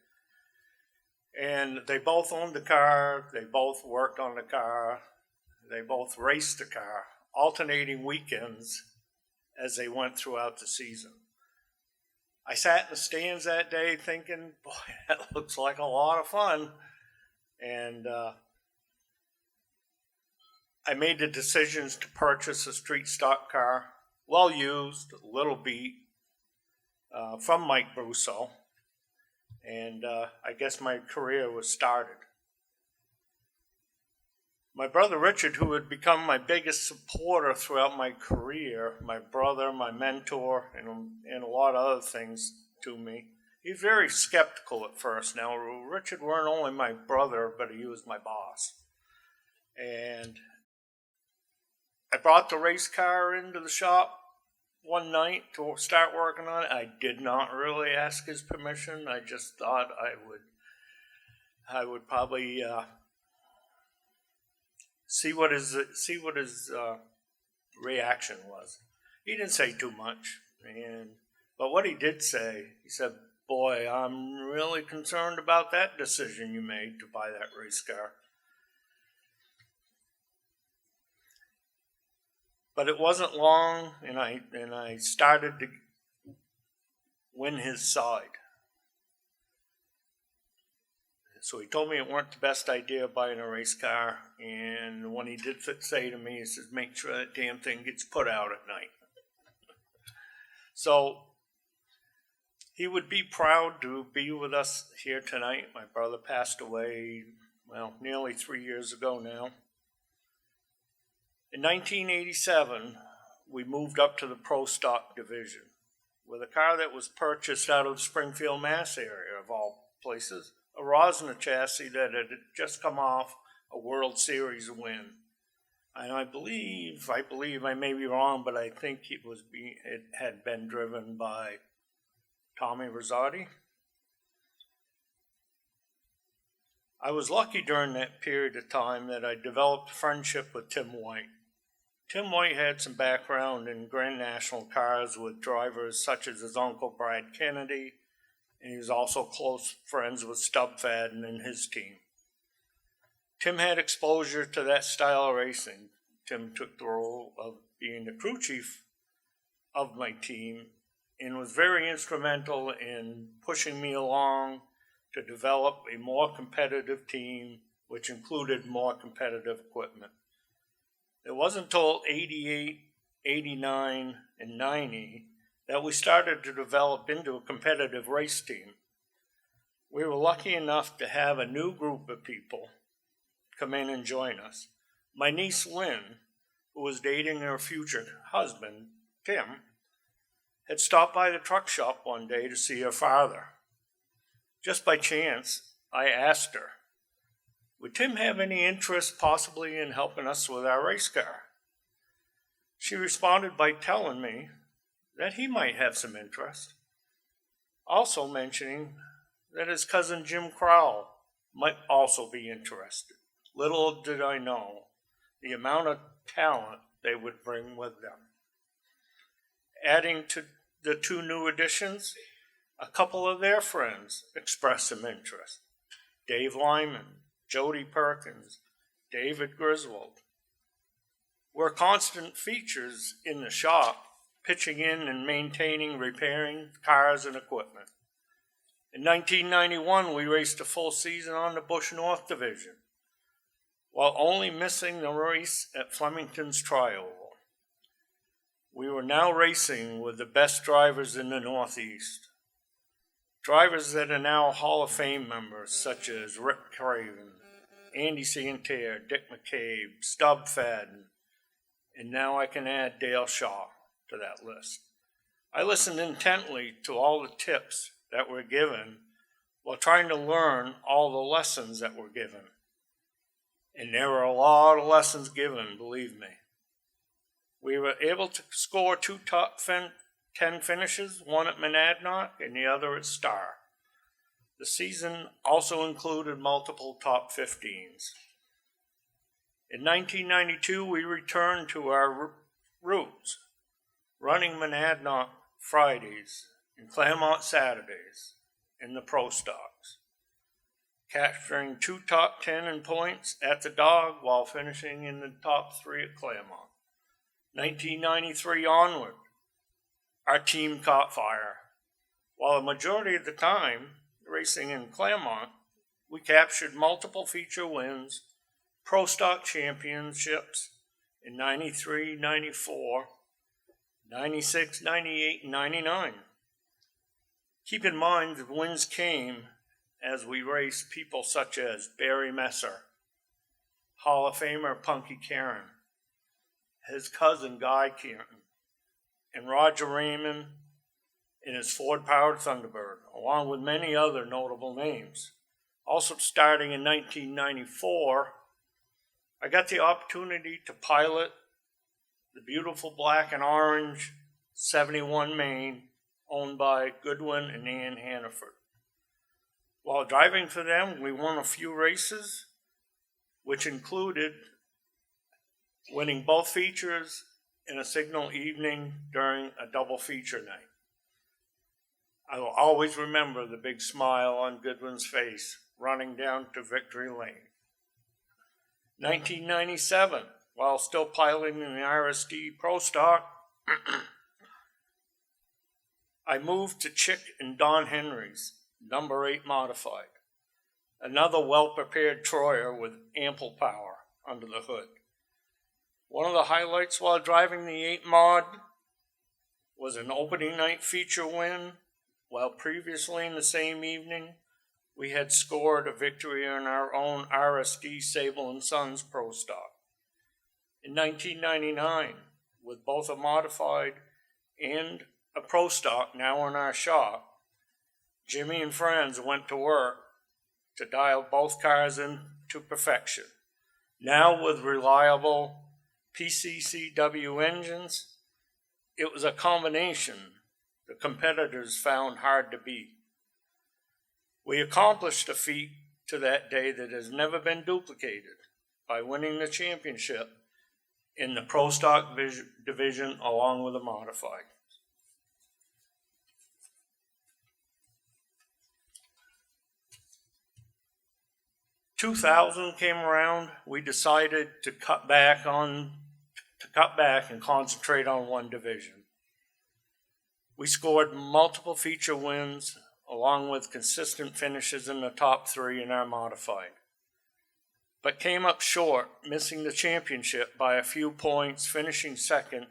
And they both owned the car, they both worked on the car, they both raced the car, alternating weekends as they went throughout the season. I sat in the stands that day thinking, boy, that looks like a lot of fun. And I made the decisions to purchase a street stock car, well used, a little beat, from Mike Brusso. And I guess my career was started. My brother Richard, who had become my biggest supporter throughout my career, my brother, my mentor, and a lot of other things to me, he was very skeptical at first. Now, Richard weren't only my brother, but he was my boss. And I brought the race car into the shop one night to start working on it. I did not really ask his permission. I just thought I would probably see what his reaction was. He didn't say too much, but what he did say, he said, "Boy, I'm really concerned about that decision you made to buy that race car." But it wasn't long, and I started to win his side. So he told me it weren't the best idea buying a race car, and when he did say to me, he says, "Make sure that damn thing gets put out at night." So he would be proud to be with us here tonight. My brother passed away, well, nearly 3 years ago now. In 1987, we moved up to the Pro Stock division with a car that was purchased out of the Springfield, Mass area, of all places, a Rosner chassis that had just come off a World Series win. And I believe, I may be wrong, but I think it had been driven by Tommy Rosati. I was lucky during that period of time that I developed a friendship with Tim White. Tim White had some background in Grand National cars with drivers such as his uncle Brad Kennedy, and he was also close friends with Stub Fadden and his team. Tim had exposure to that style of racing. Tim took the role of being the crew chief of my team and was very instrumental in pushing me along to develop a more competitive team, which included more competitive equipment. It wasn't until 88, 89, and 90 that we started to develop into a competitive race team. We were lucky enough to have a new group of people come in and join us. My niece Lynn, who was dating her future husband, Tim, had stopped by the truck shop one day to see her father. Just by chance, I asked her, would Tim have any interest possibly in helping us with our race car? She responded by telling me that he might have some interest, also mentioning that his cousin Jim Crowell might also be interested. Little did I know the amount of talent they would bring with them. Adding to the two new additions, a couple of their friends expressed some interest. Dave Lyman, Jody Perkins, David Griswold were constant features in the shop, pitching in and maintaining, repairing cars and equipment. In 1991, we raced a full season on the Bush North Division, while only missing the race at Flemington's Tri-Oval. We were now racing with the best drivers in the Northeast. Drivers that are now Hall of Fame members, such as Rick Craven, Andy Santerre, Dick McCabe, Stub Fadden, and now I can add Dale Shaw to that list. I listened intently to all the tips that were given while trying to learn all the lessons that were given. And there were a lot of lessons given, believe me. We were able to score two top 10 finishes, one at Monadnock and the other at Star. The season also included multiple top 15s. In 1992, we returned to our roots, running Monadnock Fridays and Claremont Saturdays in the Pro Stocks, capturing two top 10 in points at the Dog while finishing in the top 3 at Claremont. 1993 onward, our team caught fire. While a majority of the time racing in Claremont, we captured multiple feature wins, Pro Stock championships in 93, 94, 96, 98, and 99. Keep in mind the wins came as we raced people such as Barry Messer, Hall of Famer Punky Karen, his cousin Guy Karen, and Roger Raymond in his Ford-powered Thunderbird, along with many other notable names. Also starting in 1994, I got the opportunity to pilot the beautiful black and orange 71 Maine owned by Goodwin and Ann Hannaford. While driving for them, we won a few races, which included winning both features in a signal evening during a double feature night. I will always remember the big smile on Goodwin's face running down to Victory Lane. 1997, while still piloting in the RSD Pro Stock, I moved to Chick and Don Henry's number 8 modified, another well-prepared Troyer with ample power under the hood. One of the highlights while driving the 8 mod was an opening night feature win, while previously in the same evening, we had scored a victory in our own RSD Sable & Sons Pro Stock. In 1999, with both a modified and a pro stock now in our shop, Jimmy and friends went to work to dial both cars into perfection. Now with reliable PCCW engines, it was a combination the competitors found hard to beat. We accomplished a feat to that day that has never been duplicated by winning the championship in the Pro Stock division along with the modified. 2000 came around, we decided to cut back and concentrate on one division. We scored multiple feature wins along with consistent finishes in the top 3 in our modified, but came up short, missing the championship by a few points, finishing second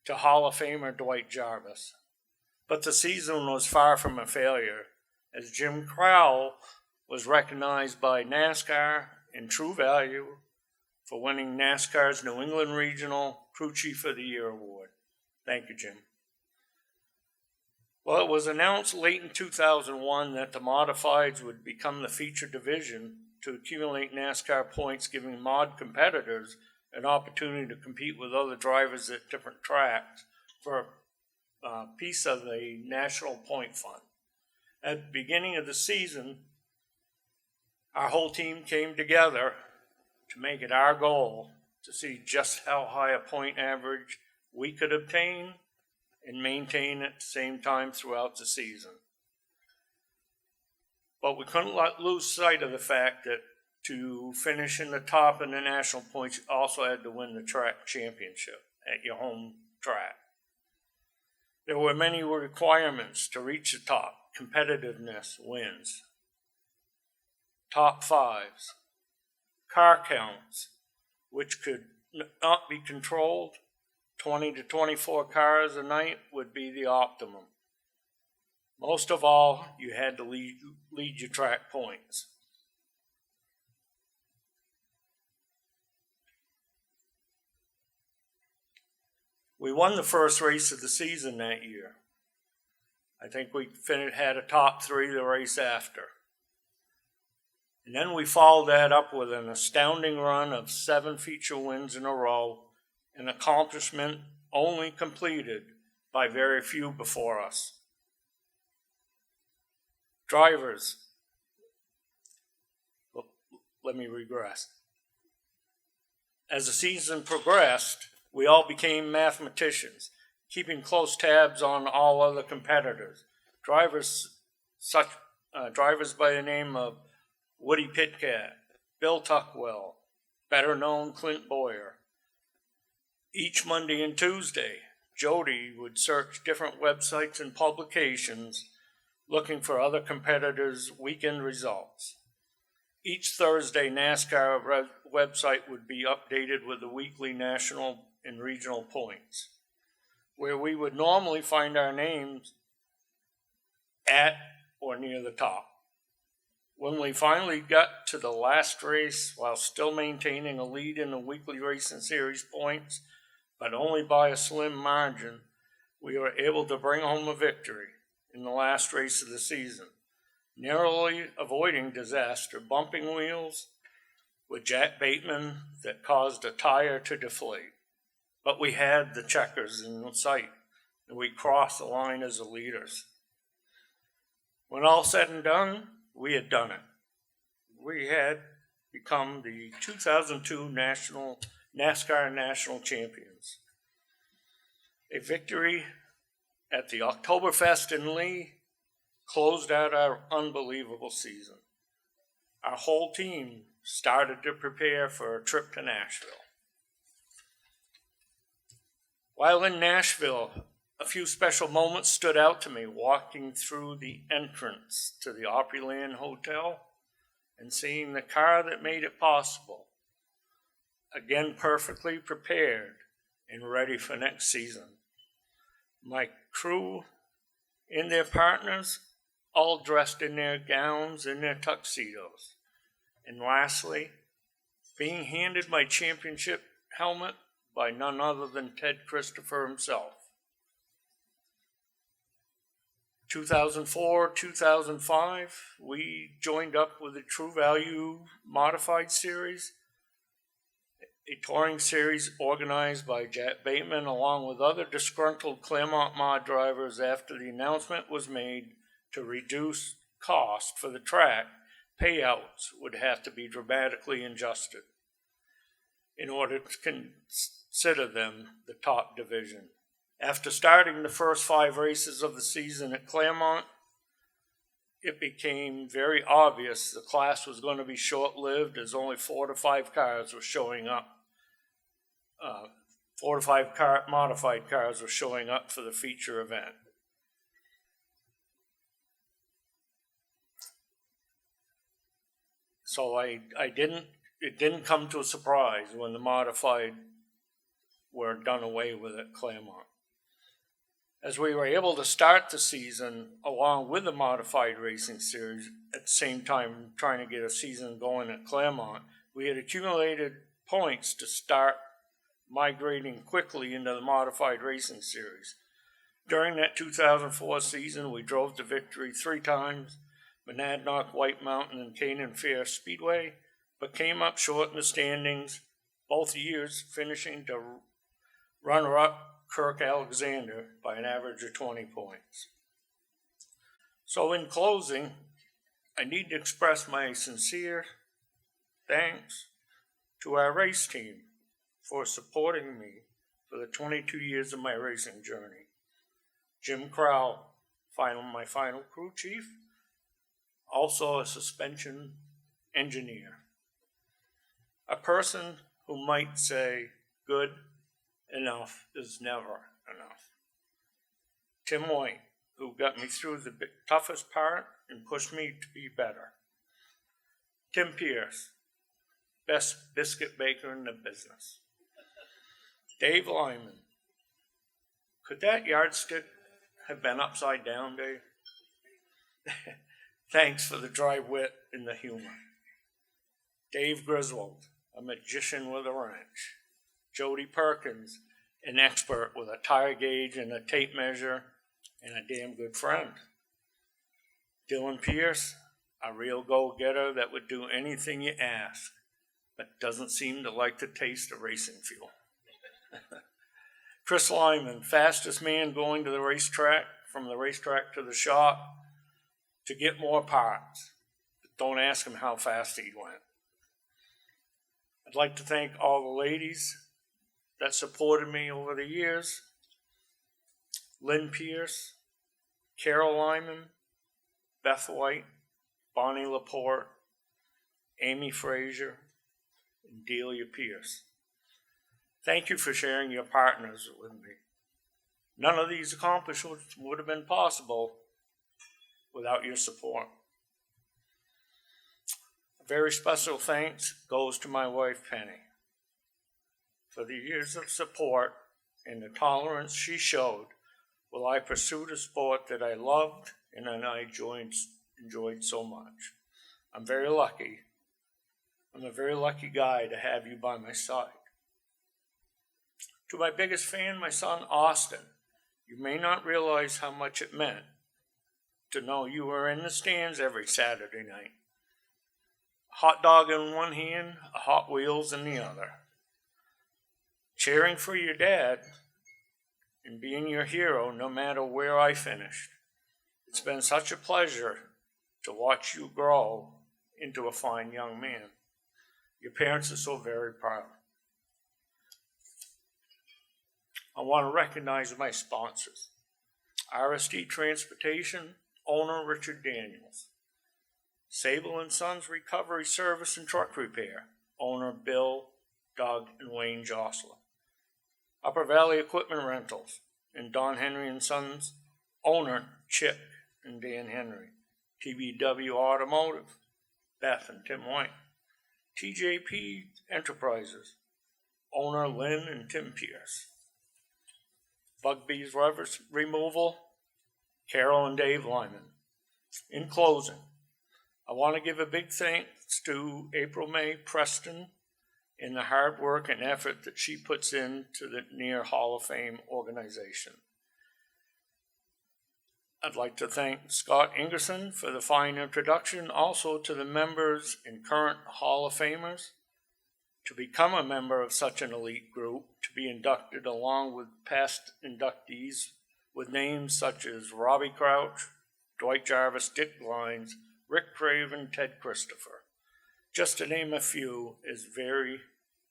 to Hall of Famer Dwight Jarvis. But the season was far from a failure, as Jim Crowell was recognized by NASCAR in True Value for winning NASCAR's New England Regional Crew Chief of the Year award. Thank you, Jim. Well, it was announced late in 2001 that the modifieds would become the feature division to accumulate NASCAR points, giving mod competitors an opportunity to compete with other drivers at different tracks for a piece of the National Point Fund. At the beginning of the season, our whole team came together to make it our goal to see just how high a point average we could obtain and maintain at the same time throughout the season. But we couldn't lose sight of the fact that to finish in the top in the national points, you also had to win the track championship at your home track. There were many requirements to reach the top. Competitiveness wins. Top 5s. Car counts, which could not be controlled. 20 to 24 cars a night would be the optimum. Most of all, you had to lead your track points. We won the first race of the season that year. I think we had a top 3 the race after. And then we followed that up with an astounding run of 7 feature wins in a row, an accomplishment only completed by very few before us. Drivers, let me regress. As the season progressed, we all became mathematicians, keeping close tabs on all other competitors. Drivers by the name of Woody Pitcat, Bill Tuckwell, better known Clint Boyer. Each Monday and Tuesday, Jody would search different websites and publications looking for other competitors' weekend results. Each Thursday, NASCAR website would be updated with the weekly national and regional points, where we would normally find our names at or near the top. When we finally got to the last race, while still maintaining a lead in the weekly racing series points, but only by a slim margin, we were able to bring home a victory in the last race of the season, narrowly avoiding disaster, bumping wheels with Jack Bateman that caused a tire to deflate. But we had the checkers in sight, and we crossed the line as the leaders. When all said and done, we had done it. We had become the 2002 NASCAR National Champions. A victory at the Oktoberfest in Lee closed out our unbelievable season. Our whole team started to prepare for a trip to Nashville. While in Nashville, a few special moments stood out to me walking through the entrance to the Opryland Hotel and seeing the car that made it possible, again perfectly prepared and ready for next season. My crew and their partners all dressed in their gowns and their tuxedos. And lastly, being handed my championship helmet by none other than Ted Christopher himself. 2004, 2005, we joined up with the True Value Modified Series, a touring series organized by Jack Bateman along with other disgruntled Claremont mod drivers after the announcement was made to reduce cost for the track. Payouts would have to be dramatically adjusted in order to consider them the top division. After starting the first 5 races of the season at Claremont, it became very obvious the class was going to be short-lived as only 4 to 5 cars were showing up. 4 to 5 modified cars were showing up for the feature event. So it didn't come to a surprise when the modified were done away with at Claremont. As we were able to start the season along with the modified racing series at the same time trying to get a season going at Claremont, we had accumulated points to start migrating quickly into the modified racing series. During that 2004 season, we drove to victory 3 times, Monadnock, White Mountain, and Canaan Fair Speedway, but came up short in the standings both years, finishing to runner-up Kirk Alexander by an average of 20 points. So in closing, I need to express my sincere thanks to our race team for supporting me for the 22 years of my racing journey. Jim Crowell, my final crew chief, also a suspension engineer. A person who might say good enough is never enough. Tim White, who got me through the toughest part and pushed me to be better. Tim Pierce, best biscuit baker in the business. Dave Lyman, could that yardstick have been upside down, Dave? Thanks for the dry wit and the humor. Dave Griswold, a magician with a wrench. Jody Perkins, an expert with a tire gauge and a tape measure, and a damn good friend. Dylan Pierce, a real go-getter that would do anything you ask, but doesn't seem to like the taste of racing fuel. Chris Lyman, fastest man going to the racetrack, from the racetrack to the shop, to get more parts. But don't ask him how fast he went. I'd like to thank all the ladies that supported me over the years. Lynn Pierce, Carol Lyman, Beth White, Bonnie Laporte, Amy Frazier, and Delia Pierce. Thank you for sharing your partners with me. None of these accomplishments would have been possible without your support. A very special thanks goes to my wife, Penny, for the years of support and the tolerance she showed while I pursued a sport that I loved and that I enjoyed so much. I'm very lucky. I'm a very lucky guy to have you by my side. To my biggest fan, my son Austin, you may not realize how much it meant to know you were in the stands every Saturday night. A hot dog in one hand, a Hot Wheels in the other. Cheering for your dad and being your hero no matter where I finished. It's been such a pleasure to watch you grow into a fine young man. Your parents are so very proud. I want to recognize my sponsors. RSD Transportation, owner Richard Daniels. Sable & Sons Recovery Service and Truck Repair, owner Bill, Doug, and Wayne Jostler. Upper Valley Equipment Rentals, and Don Henry & Sons, owner Chip and Dan Henry. TBW Automotive, Beth and Tim White. TJP Enterprises, owner Lynn and Tim Pierce. Bugbees Removal, Carol and Dave Lyman. In closing, I want to give a big thanks to April May Preston in the hard work and effort that she puts into the Near Hall of Fame organization. I'd like to thank Scott Ingerson for the fine introduction, also to the members and current Hall of Famers. To become a member of such an elite group, to be inducted along with past inductees with names such as Robbie Crouch, Dwight Jarvis, Dick Lines, Rick Craven, Ted Christopher, just to name a few, is very,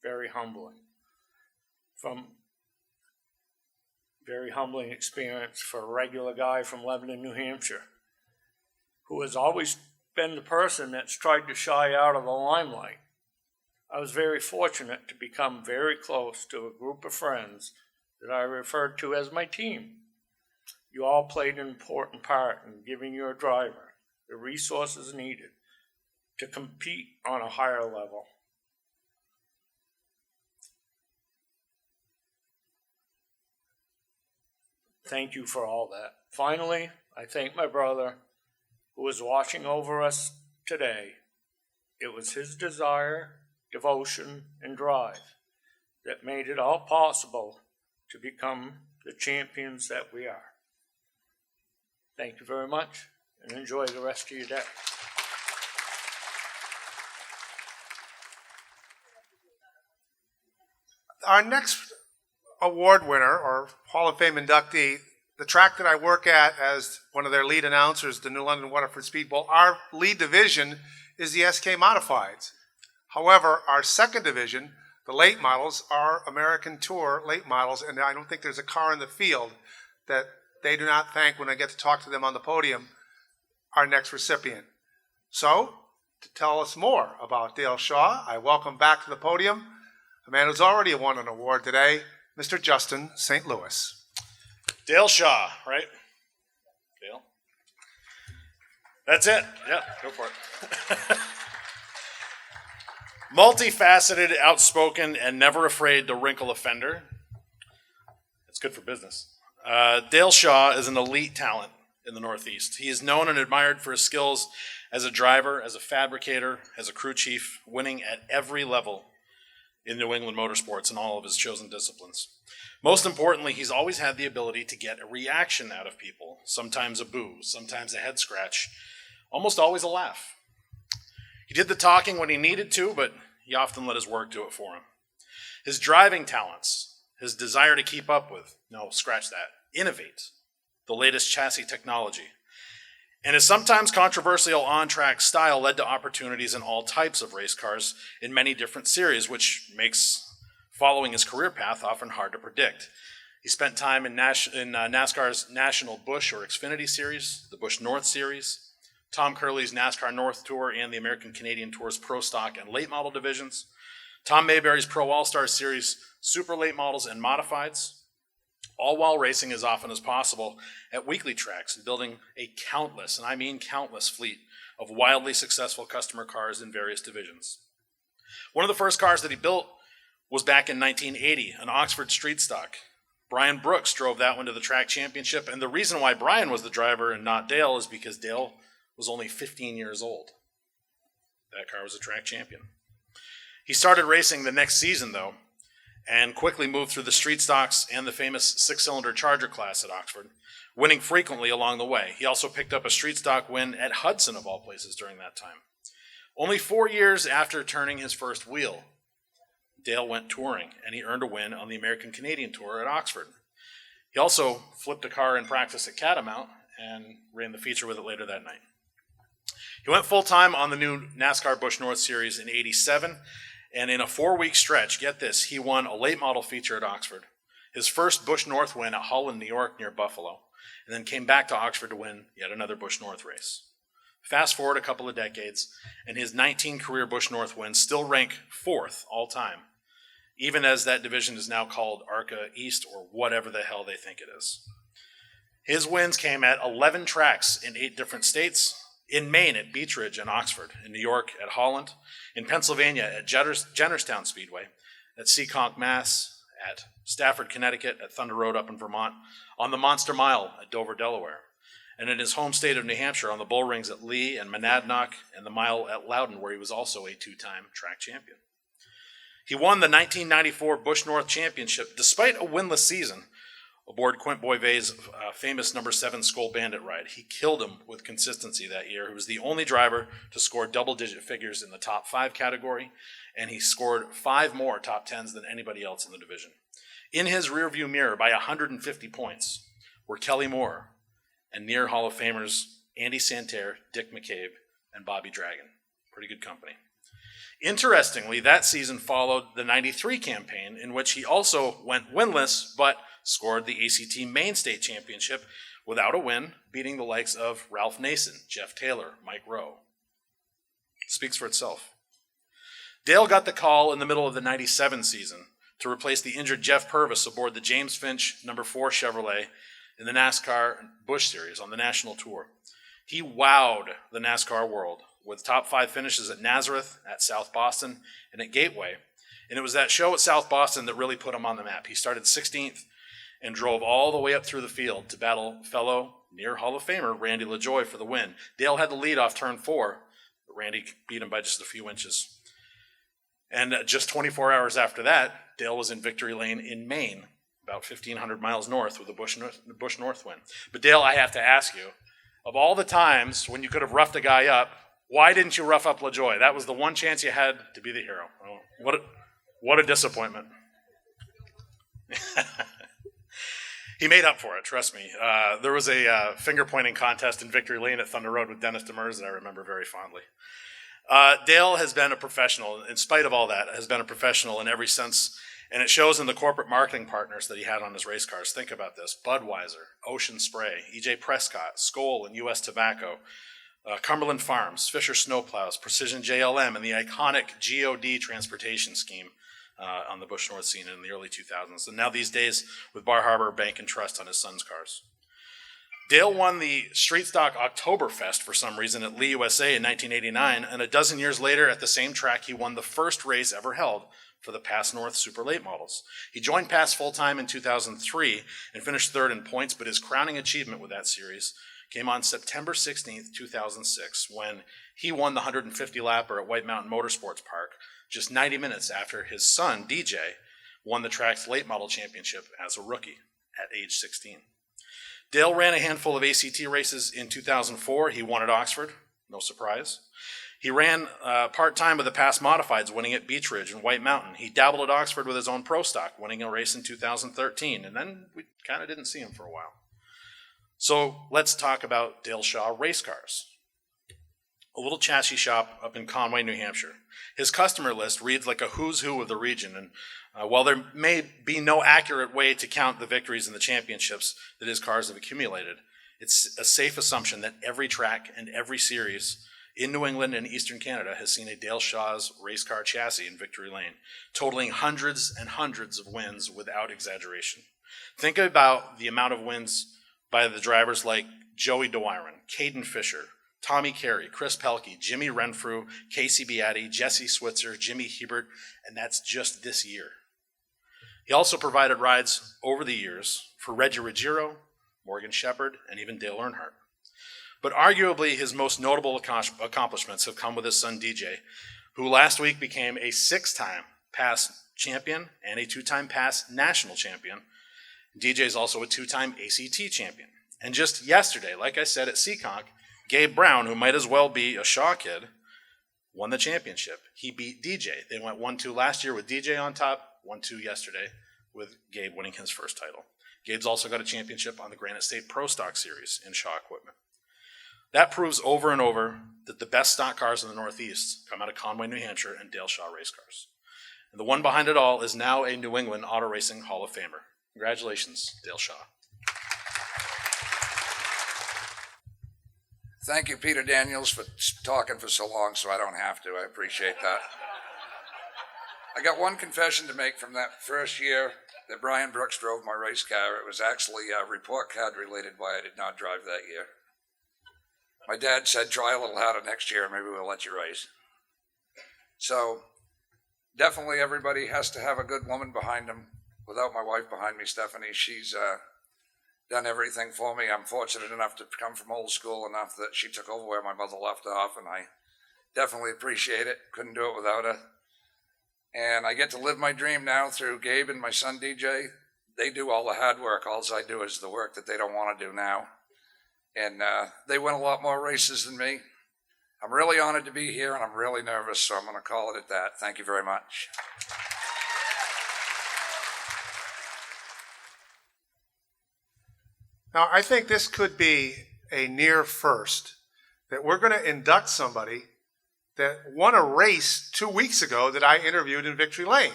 very humbling. Very humbling experience for a regular guy from Lebanon, New Hampshire, who has always been the person that's tried to shy out of the limelight. I was very fortunate to become very close to a group of friends that I referred to as my team. You all played an important part in giving your driver the resources needed to compete on a higher level. Thank you for all that. Finally, I thank my brother who is watching over us today. It was his desire, devotion, and drive that made it all possible to become the champions that we are. Thank you very much, and enjoy the rest of your day. Our next award winner, or Hall of Fame inductee, the track that I work at as one of their lead announcers, the New London Waterford Speed Bowl, our lead division is the SK Modifieds. However, our second division, the late models, are American Tour late models, and I don't think there's a car in the field that they do not thank when I get to talk to them on the podium, our next recipient. So, to tell us more about Dale Shaw, I welcome back to the podium a man who's already won an award today, Mr. Justin St. Louis. Dale Shaw, right? Dale? That's it. Yeah, go for it. Multifaceted, outspoken, and never afraid to wrinkle a fender. It's good for business. Dale Shaw is an elite talent in the Northeast. He is known and admired for his skills as a driver, as a fabricator, as a crew chief, winning at every level in New England motorsports in all of his chosen disciplines. Most importantly, he's always had the ability to get a reaction out of people, sometimes a boo, sometimes a head scratch, almost always a laugh. He did the talking when he needed to, but he often let his work do it for him. His driving talents, his desire to keep up with, no, scratch that, innovate the latest chassis technology, and his sometimes controversial on-track style led to opportunities in all types of race cars in many different series, which makes following his career path often hard to predict. He spent time in NASCAR's National Busch or Xfinity Series, the Busch North Series, Tom Curley's NASCAR North Tour, and the American Canadian Tour's Pro Stock and Late Model divisions, Tom Mayberry's Pro All-Star Series, Super Late Models, and Modifieds, all while racing as often as possible at weekly tracks and building a countless, and I mean countless, fleet of wildly successful customer cars in various divisions. One of the first cars that he built was back in 1980, an Oxford street stock. Brian Brooks drove that one to the track championship, and the reason why Brian was the driver and not Dale is because Dale was only 15 years old. That car was a track champion. He started racing the next season, though, and quickly moved through the street stocks and the famous six-cylinder Charger class at Oxford, winning frequently along the way. He also picked up a street stock win at Hudson, of all places, during that time. Only 4 years after turning his first wheel, Dale went touring, and he earned a win on the American Canadian Tour at Oxford. He also flipped a car in practice at Catamount and ran the feature with it later that night. He went full-time on the new NASCAR Busch North Series in '87, and in a 4-week stretch, get this, he won a late model feature at Oxford, his first Busch North win at Holland, New York, near Buffalo, and then came back to Oxford to win yet another Busch North race. Fast forward a couple of decades, and his 19 career Busch North wins still rank 4th all time, even as that division is now called ARCA East or whatever the hell they think it is. His wins came at 11 tracks in 8 different states, in Maine at Beech Ridge and Oxford, in New York at Holland, in Pennsylvania at Jennerstown Speedway, at Seekonk, Mass, at Stafford, Connecticut, at Thunder Road up in Vermont, on the Monster Mile at Dover, Delaware, and in his home state of New Hampshire on the bull rings at Lee and Monadnock and the mile at Loudon, where he was also a 2-time track champion. He won the 1994 Busch North Championship despite a winless season aboard Quint Boivier's famous number 7 Skull Bandit ride. He killed him with consistency that year. He was the only driver to score double-digit figures in the top 5 category, and he scored 5 more top 10s than anybody else in the division. In his rearview mirror by 150 points were Kelly Moore and near Hall of Famers Andy Santerre, Dick McCabe, and Bobby Dragon. Pretty good company. Interestingly, that season followed the 93 campaign, in which he also went winless, but scored the ACT Main State Championship without a win, beating the likes of Ralph Nason, Jeff Taylor, Mike Rowe. Speaks for itself. Dale got the call in the middle of the 97 season to replace the injured Jeff Purvis aboard the James Finch number 4 Chevrolet in the NASCAR Busch Series on the national tour. He wowed the NASCAR world with top 5 finishes at Nazareth, at South Boston, and at Gateway. And it was that show at South Boston that really put him on the map. He started 16th and drove all the way up through the field to battle fellow near Hall of Famer Randy LaJoie for the win. Dale had the lead off turn 4, but Randy beat him by just a few inches. And just 24 hours after that, Dale was in victory lane in Maine, about 1,500 miles north with the Busch North win. But Dale, I have to ask you, of all the times when you could have roughed a guy up, why didn't you rough up LaJoie? That was the one chance you had to be the hero. Oh, what a disappointment. He made up for it, trust me. There was a finger-pointing contest in Victory Lane at Thunder Road with Dennis Demers that I remember very fondly. Dale has been a professional, in spite of all that, has been a professional in every sense, and it shows in the corporate marketing partners that he had on his race cars. Think about this: Budweiser, Ocean Spray, E.J. Prescott, Skoal and U.S. Tobacco, Cumberland Farms, Fisher Snowplows, Precision JLM, and the iconic GOD transportation scheme on the Busch North scene in the early 2000s. And now these days with Bar Harbor Bank and Trust on his son's cars. Dale won the Street Stock Oktoberfest for some reason at Lee, USA in 1989, and a dozen years later at the same track he won the first race ever held for the Pass North Super Late Models. He joined Pass full-time in 2003 and finished third in points, but his crowning achievement with that series came on September 16th, 2006, when he won the 150-lapper at White Mountain Motorsports Park, just 90 minutes after his son, DJ, won the track's late model championship as a rookie at age 16. Dale ran a handful of ACT races in 2004. He won at Oxford, no surprise. He ran part-time with the Pass Modifieds, winning at Beech Ridge and White Mountain. He dabbled at Oxford with his own Pro Stock, winning a race in 2013, and then we kind of didn't see him for a while. So let's talk about Dale Shaw race cars. A little chassis shop up in Conway, New Hampshire. His customer list reads like a who's who of the region, and while there may be no accurate way to count the victories and the championships that his cars have accumulated, it's a safe assumption that every track and every series in New England and Eastern Canada has seen a Dale Shaw's race car chassis in Victory Lane, totaling hundreds and hundreds of wins without exaggeration. Think about the amount of wins by the drivers like Joey DeWiron, Caden Fisher, Tommy Carey, Chris Pelkey, Jimmy Renfrew, Casey Beatty, Jesse Switzer, Jimmy Hebert, and that's just this year. He also provided rides over the years for Reggie Ruggiero, Morgan Shepherd, and even Dale Earnhardt. But arguably his most notable accomplishments have come with his son DJ, who last week became a 6-time Pass champion and a 2-time Pass national champion. DJ is also a 2-time ACT champion. And just yesterday, like I said at Seekonk, Gabe Brown, who might as well be a Shaw kid, won the championship. He beat DJ. They went 1-2 last year with DJ on top, 1-2 yesterday with Gabe winning his first title. Gabe's also got a championship on the Granite State Pro Stock Series in Shaw equipment. That proves over and over that the best stock cars in the Northeast come out of Conway, New Hampshire, and Dale Shaw race cars. And the one behind it all is now a New England Auto Racing Hall of Famer. Congratulations, Dale Shaw. Thank you, Peter Daniels, for talking for so long so I don't have to. I appreciate that. I got one confession to make from that first year that Brian Brooks drove my race car. It was actually a report card related why I did not drive that year. My dad said, try a little harder next year, maybe we'll let you race. So definitely everybody has to have a good woman behind them. Without my wife behind me, Stephanie, she's done everything for me. I'm fortunate enough to come from old school enough that she took over where my mother left off, and I definitely appreciate it. Couldn't do it without her. And I get to live my dream now through Gabe and my son DJ. They do all the hard work. All I do is the work that they don't want to do now. And they win a lot more races than me. I'm really honored to be here, and I'm really nervous, so I'm going to call it at that. Thank you very much. Now, I think this could be a near first, that we're going to induct somebody that won a race 2 weeks ago that I interviewed in Victory Lane,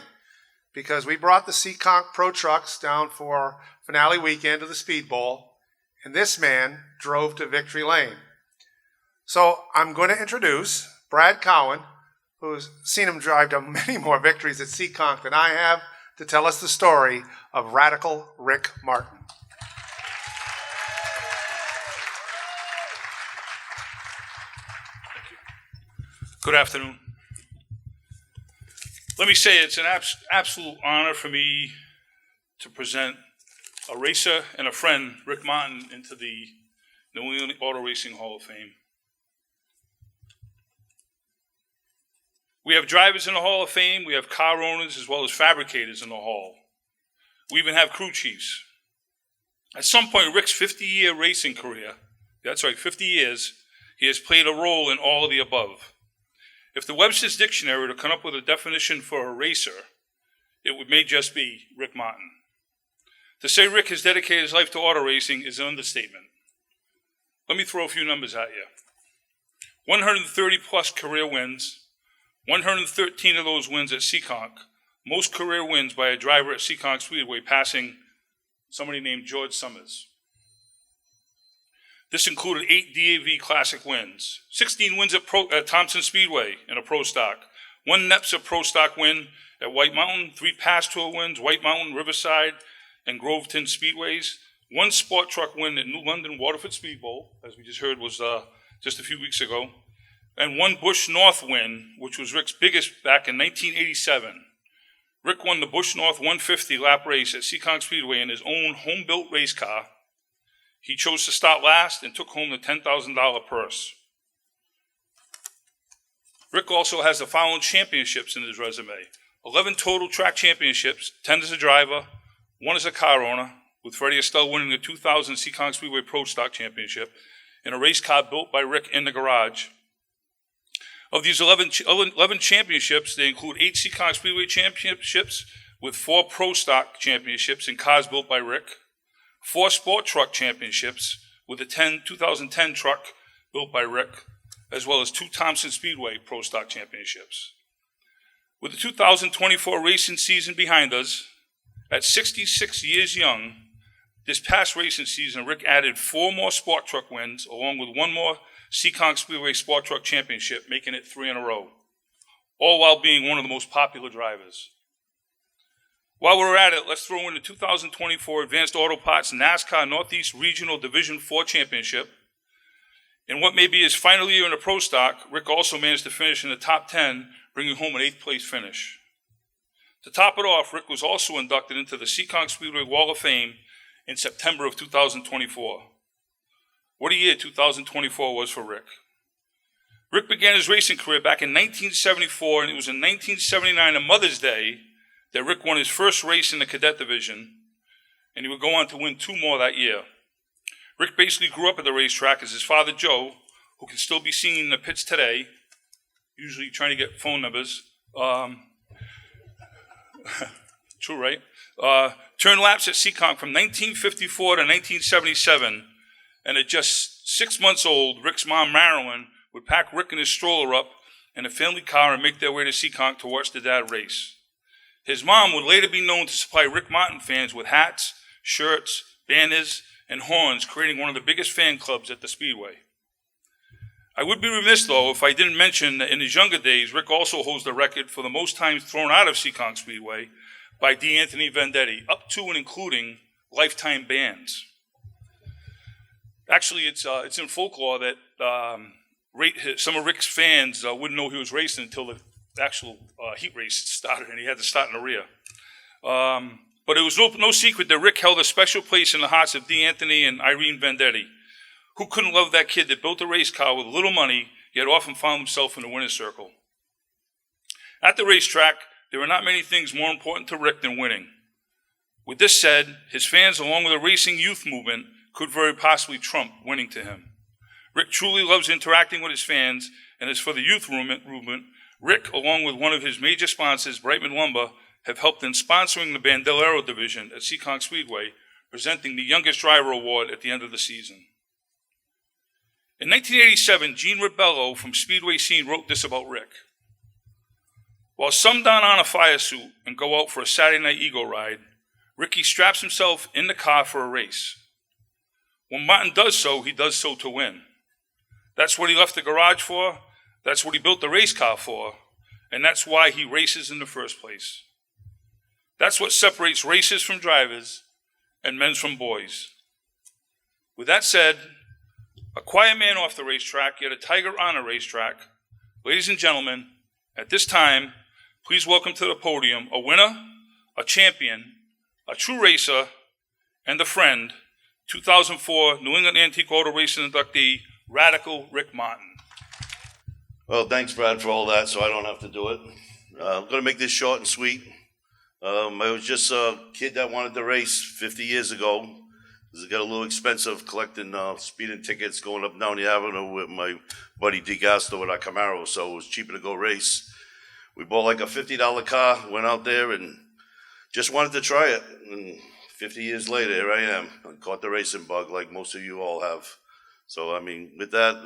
because we brought the Seekonk Pro Trucks down for finale weekend of the Speed Bowl, and this man drove to Victory Lane. So I'm going to introduce Brad Cowan, who's seen him drive to many more victories at Seekonk than I have, to tell us the story of Radical Rick Martin. Good afternoon. Let me say it's an absolute honor for me to present a racer and a friend, Rick Martin, into the New England Auto Racing Hall of Fame. We have drivers in the Hall of Fame, we have car owners as well as fabricators in the Hall. We even have crew chiefs. At some point, Rick's 50-year racing career, that's right, 50 years, he has played a role in all of the above. If the Webster's Dictionary were to come up with a definition for a racer, it may just be Rick Martin. To say Rick has dedicated his life to auto racing is an understatement. Let me throw a few numbers at you. 130 plus career wins, 113 of those wins at Seekonk, most career wins by a driver at Seekonk Speedway, passing somebody named George Summers. This included 8 DAV Classic wins, 16 wins at Thompson Speedway in a Pro Stock, 1 NEPSA Pro Stock win at White Mountain, 3 Pass Tour wins, White Mountain, Riverside, and Groveton Speedways, 1 Sport Truck win at New London Waterford Speed Bowl, as we just heard was just a few weeks ago, and 1 Busch North win, which was Rick's biggest back in 1987. Rick won the Busch North 150 lap race at Seekonk Speedway in his own home-built race car. He chose to start last and took home the $10,000 purse. Rick also has the following championships in his resume: 11 total track championships, 10 as a driver, 1 as a car owner, with Freddie Estelle winning the 2000 Seekonk Speedway Pro Stock Championship in a race car built by Rick in the garage. Of these 11 championships, they include 8 Seekonk Speedway championships with 4 Pro Stock championships in cars built by Rick, 4 Sport Truck championships with a 2010 truck built by Rick, as well as 2 Thompson Speedway Pro Stock championships. With the 2024 racing season behind us, at 66 years young, this past racing season, Rick added 4 more Sport Truck wins, along with 1 more Seekonk Speedway Sport Truck Championship, making it 3 in a row, all while being one of the most popular drivers. While we're at it, let's throw in the 2024 Advanced Auto Parts NASCAR Northeast Regional Division 4 Championship. In what may be his final year in the Pro Stock, Rick also managed to finish in the top 10, bringing home an 8th place finish. To top it off, Rick was also inducted into the Seekonk Speedway Wall of Fame in September of 2024. What a year 2024 was for Rick. Rick began his racing career back in 1974, and it was in 1979, on Mother's Day, that Rick won his first race in the cadet division, and he would go on to win 2 more that year. Rick basically grew up at the racetrack as his father, Joe, who can still be seen in the pits today, usually trying to get phone numbers. True, right? Turned laps at Seekonk from 1954 to 1977, and at just 6 months old, Rick's mom, Marilyn, would pack Rick and his stroller up in a family car and make their way to Seekonk to watch the dad race. His mom would later be known to supply Rick Martin fans with hats, shirts, banners, and horns, creating one of the biggest fan clubs at the Speedway. I would be remiss, though, if I didn't mention that in his younger days, Rick also holds the record for the most times thrown out of Seekonk Speedway by D. Anthony Vendetti, up to and including lifetime bans. Actually, it's in folklore that some of Rick's fans wouldn't know he was racing until the actual heat race started, and he had to start in the rear. But it was no secret that Rick held a special place in the hearts of D. Anthony and Irene Vendetti. Who couldn't love that kid that built a race car with little money, yet often found himself in the winner's circle? At the racetrack, there are not many things more important to Rick than winning. With this said, his fans, along with the racing youth movement, could very possibly trump winning to him. Rick truly loves interacting with his fans, and as for the youth movement, Rick, along with one of his major sponsors, Brightman Lumber, have helped in sponsoring the Bandolero division at Seekonk Speedway, presenting the Youngest Driver Award at the end of the season. In 1987, Gene Ribello from Speedway Scene wrote this about Rick. While some don on a fire suit and go out for a Saturday night ego ride, Ricky straps himself in the car for a race. When Martin does so, he does so to win. That's what he left the garage for, that's what he built the race car for, and that's why he races in the first place. That's what separates racers from drivers and men from boys. With that said, a quiet man off the racetrack, yet a tiger on a racetrack. Ladies and gentlemen, at this time, please welcome to the podium a winner, a champion, a true racer, and a friend, 2004 New England Antique Auto Racing inductee, Radical Rick Martin. Well, thanks, Brad, for all that, so I don't have to do it. I'm going to make this short and sweet. I was just a kid that wanted to race 50 years ago. It got a little expensive collecting speeding tickets going up and down the avenue with my buddy DeGasto with our Camaro, so it was cheaper to go race. We bought like a $50 car, went out there and just wanted to try it. And 50 years later, here I am. I caught the racing bug like most of you all have. So, I mean, with that,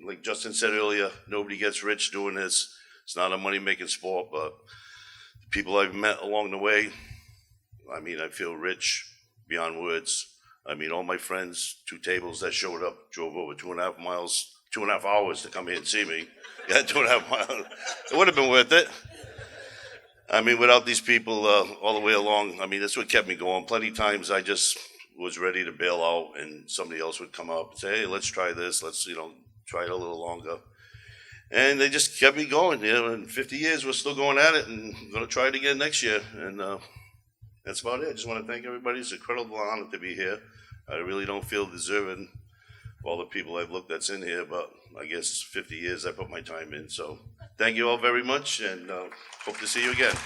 like Justin said earlier, nobody gets rich doing this. It's not a money-making sport, but the people I've met along the way, I mean, I feel rich beyond words. I mean, all my friends, 2 tables that showed up, drove over 2.5 hours to come here and see me. Yeah, 2.5 miles. It would have been worth it. I mean, without these people all the way along, I mean, that's what kept me going. Plenty of times I just was ready to bail out and somebody else would come up and say, hey, let's try this. Let's, try it a little longer. And they just kept me going. In 50 years, we're still going at it and going to try it again next year. And that's about it. I just want to thank everybody. It's an incredible honor to be here. I really don't feel deserving of all the people I've looked that's in here, but I guess 50 years I put my time in. So thank you all very much, and hope to see you again.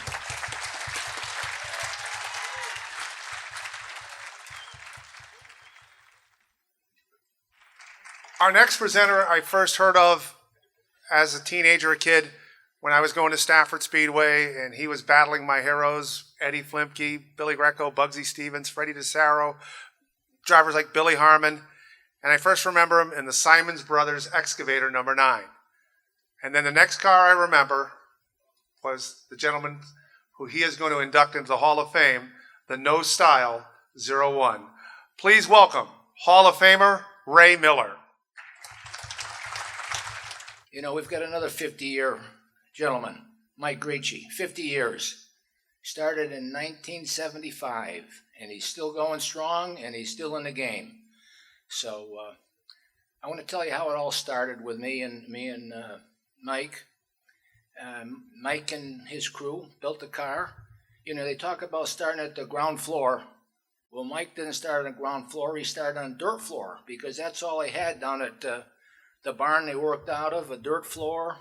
Our next presenter I first heard of as a teenager, a kid, when I was going to Stafford Speedway, and he was battling my heroes, Eddie Flimke, Billy Greco, Bugsy Stevens, Freddie DeSaro, drivers like Billy Harmon. And I first remember him in the Simons Brothers Excavator number 9. And then the next car I remember was the gentleman who he is going to induct into the Hall of Fame, the No Style 01. Please welcome Hall of Famer Ray Miller. You know, we've got another 50-year gentleman, Mike Richi, 50 years. Started in 1975, and he's still going strong, and he's still in the game. So I want to tell you how it all started with me and Mike. Mike and his crew built the car. You know, they talk about starting at the ground floor. Well, Mike didn't start on the ground floor. He started on the dirt floor because that's all they had down at the barn they worked out of, a dirt floor.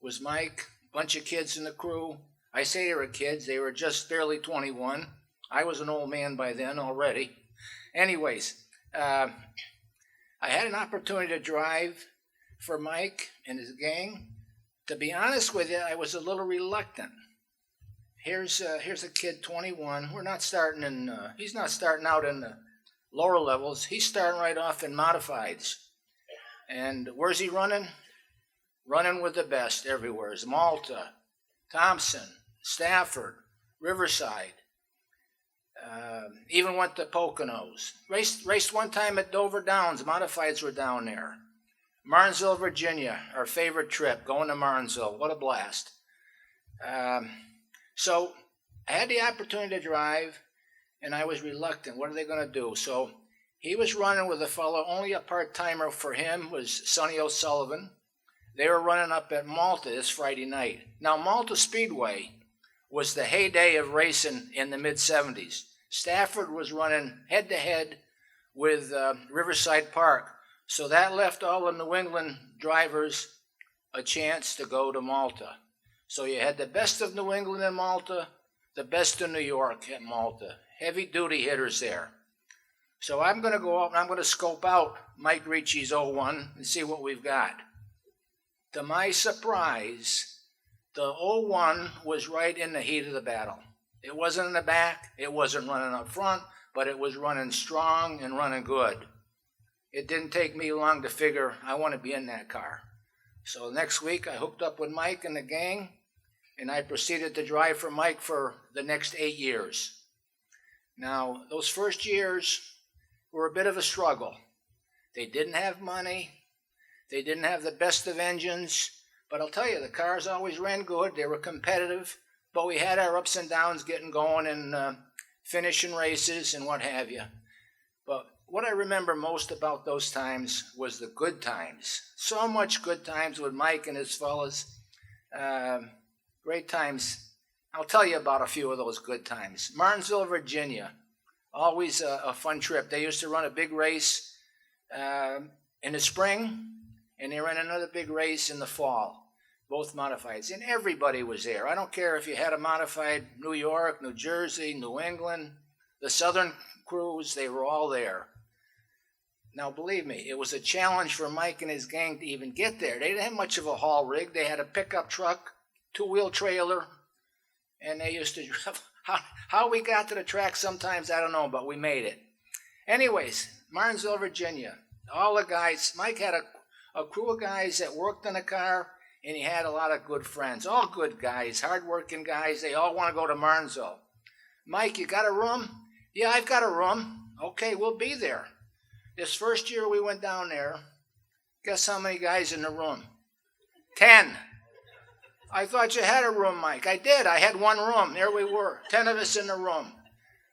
Was Mike, a bunch of kids in the crew. I say they were kids. They were just barely 21. I was an old man by then already. Anyways, I had an opportunity to drive for Mike and his gang. To be honest with you, I was a little reluctant. Here's a kid, 21. We're not starting in. He's not starting out in the lower levels. He's starting right off in modifieds. And where's he running? Running with the best everywhere. It's Malta, Thompson, Stafford, Riverside. Even went to Poconos. Raced one time at Dover Downs. Modifieds were down there. Martinsville, Virginia, our favorite trip, going to Martinsville. What a blast. So I had the opportunity to drive, and I was reluctant. What are they going to do? So he was running with a fellow, only a part-timer for him was Sonny O'Sullivan. They were running up at Malta this Friday night. Now, Malta Speedway was the heyday of racing in the mid-'70s. Stafford was running head-to-head with Riverside Park. So that left all the New England drivers a chance to go to Malta. So you had the best of New England in Malta, the best of New York at Malta. Heavy duty hitters there. So I'm going to go up and I'm going to scope out Mike Richi's 01 and see what we've got. To my surprise, the 01 was right in the heat of the battle. It wasn't in the back, it wasn't running up front, but it was running strong and running good. It didn't take me long to figure I want to be in that car. So next week I hooked up with Mike and the gang, and I proceeded to drive for Mike for the next 8 years. Now, those first years were a bit of a struggle. They didn't have money. They didn't have the best of engines. But I'll tell you, the cars always ran good. They were competitive. But we had our ups and downs getting going and finishing races and what have you. But what I remember most about those times was the good times. So much good times with Mike and his fellas. Great times. I'll tell you about a few of those good times. Martinsville, Virginia. Always a fun trip. They used to run a big race in the spring, and they ran another big race in the fall. Both modifieds. And everybody was there. I don't care if you had a modified New York, New Jersey, New England, the Southern crews, they were all there. Now, believe me, it was a challenge for Mike and his gang to even get there. They didn't have much of a haul rig. They had a pickup truck, two-wheel trailer, and they used to drive. How we got to the track sometimes, I don't know, but we made it. Anyways, Martinsville, Virginia. All the guys, Mike had a crew of guys that worked in the car, and he had a lot of good friends. All good guys, hard-working guys. They all want to go to Martinsville. Mike, you got a room? Yeah, I've got a room. Okay, we'll be there. This first year we went down there, guess how many guys in the room? 10. I thought you had a room, Mike. I did. I had one room. There we were, 10 of us in the room.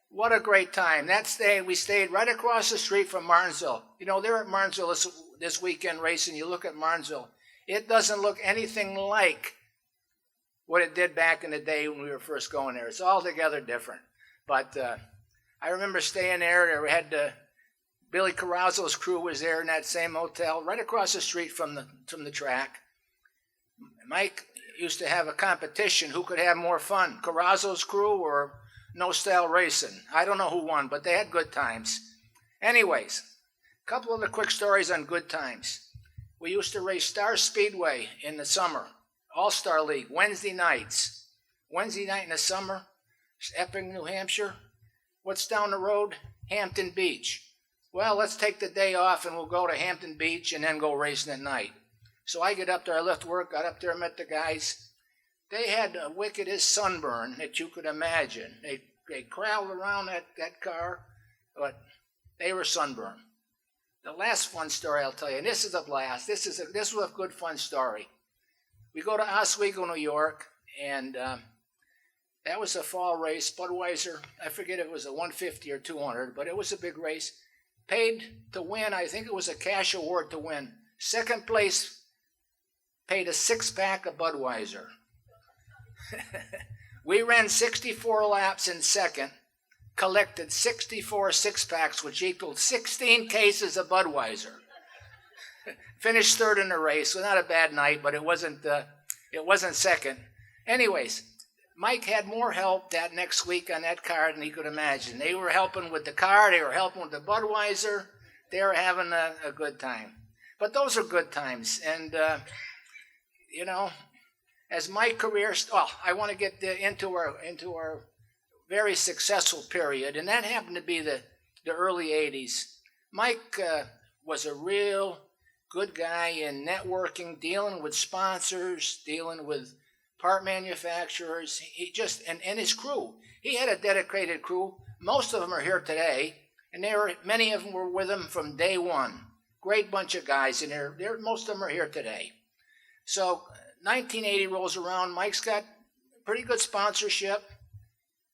What a great time. That day we stayed right across the street from Martinsville. You know, they're at Martinsville this weekend racing. You look at Martinsville. It doesn't look anything like what it did back in the day when we were first going there. It's altogether different. But I remember staying there. We had Billy Carrazzo's crew was there in that same hotel, right across the street from the track. Mike used to have a competition who could have more fun, Carrazzo's crew or No Style Racing. I don't know who won, but they had good times. Anyways, a couple of the quick stories on good times. We used to race Star Speedway in the summer, All-Star League, Wednesday nights. Wednesday night in the summer, Epping, New Hampshire. What's down the road? Hampton Beach. Well, let's take the day off and we'll go to Hampton Beach and then go racing at night. So I get up there, I left work, got up there, met the guys. They had the wickedest sunburn that you could imagine. They crowded around that car, but they were sunburned. The last fun story I'll tell you, and this is a blast. This was a good fun story. We go to Oswego, New York, and that was a fall race. Budweiser, I forget if it was a 150 or 200, but it was a big race. Paid to win, I think it was a cash award to win. Second place paid a 6-pack of Budweiser. We ran 64 laps in second, collected 64 6-packs, which equaled 16 cases of Budweiser. Finished third in the race. So not a bad night, but it wasn't second. Anyways, Mike had more help that next week on that car than he could imagine. They were helping with the car. They were helping with the Budweiser. They were having a good time. But those are good times. And, you know, as my career, I want to get into our very successful period, and that happened to be the early 80s. Mike was a real good guy in networking, dealing with sponsors, dealing with part manufacturers. He just, and his crew. He had a dedicated crew. Most of them are here today, and many of them were with him from day one. Great bunch of guys, and most of them are here today. So 1980 rolls around. Mike's got pretty good sponsorship.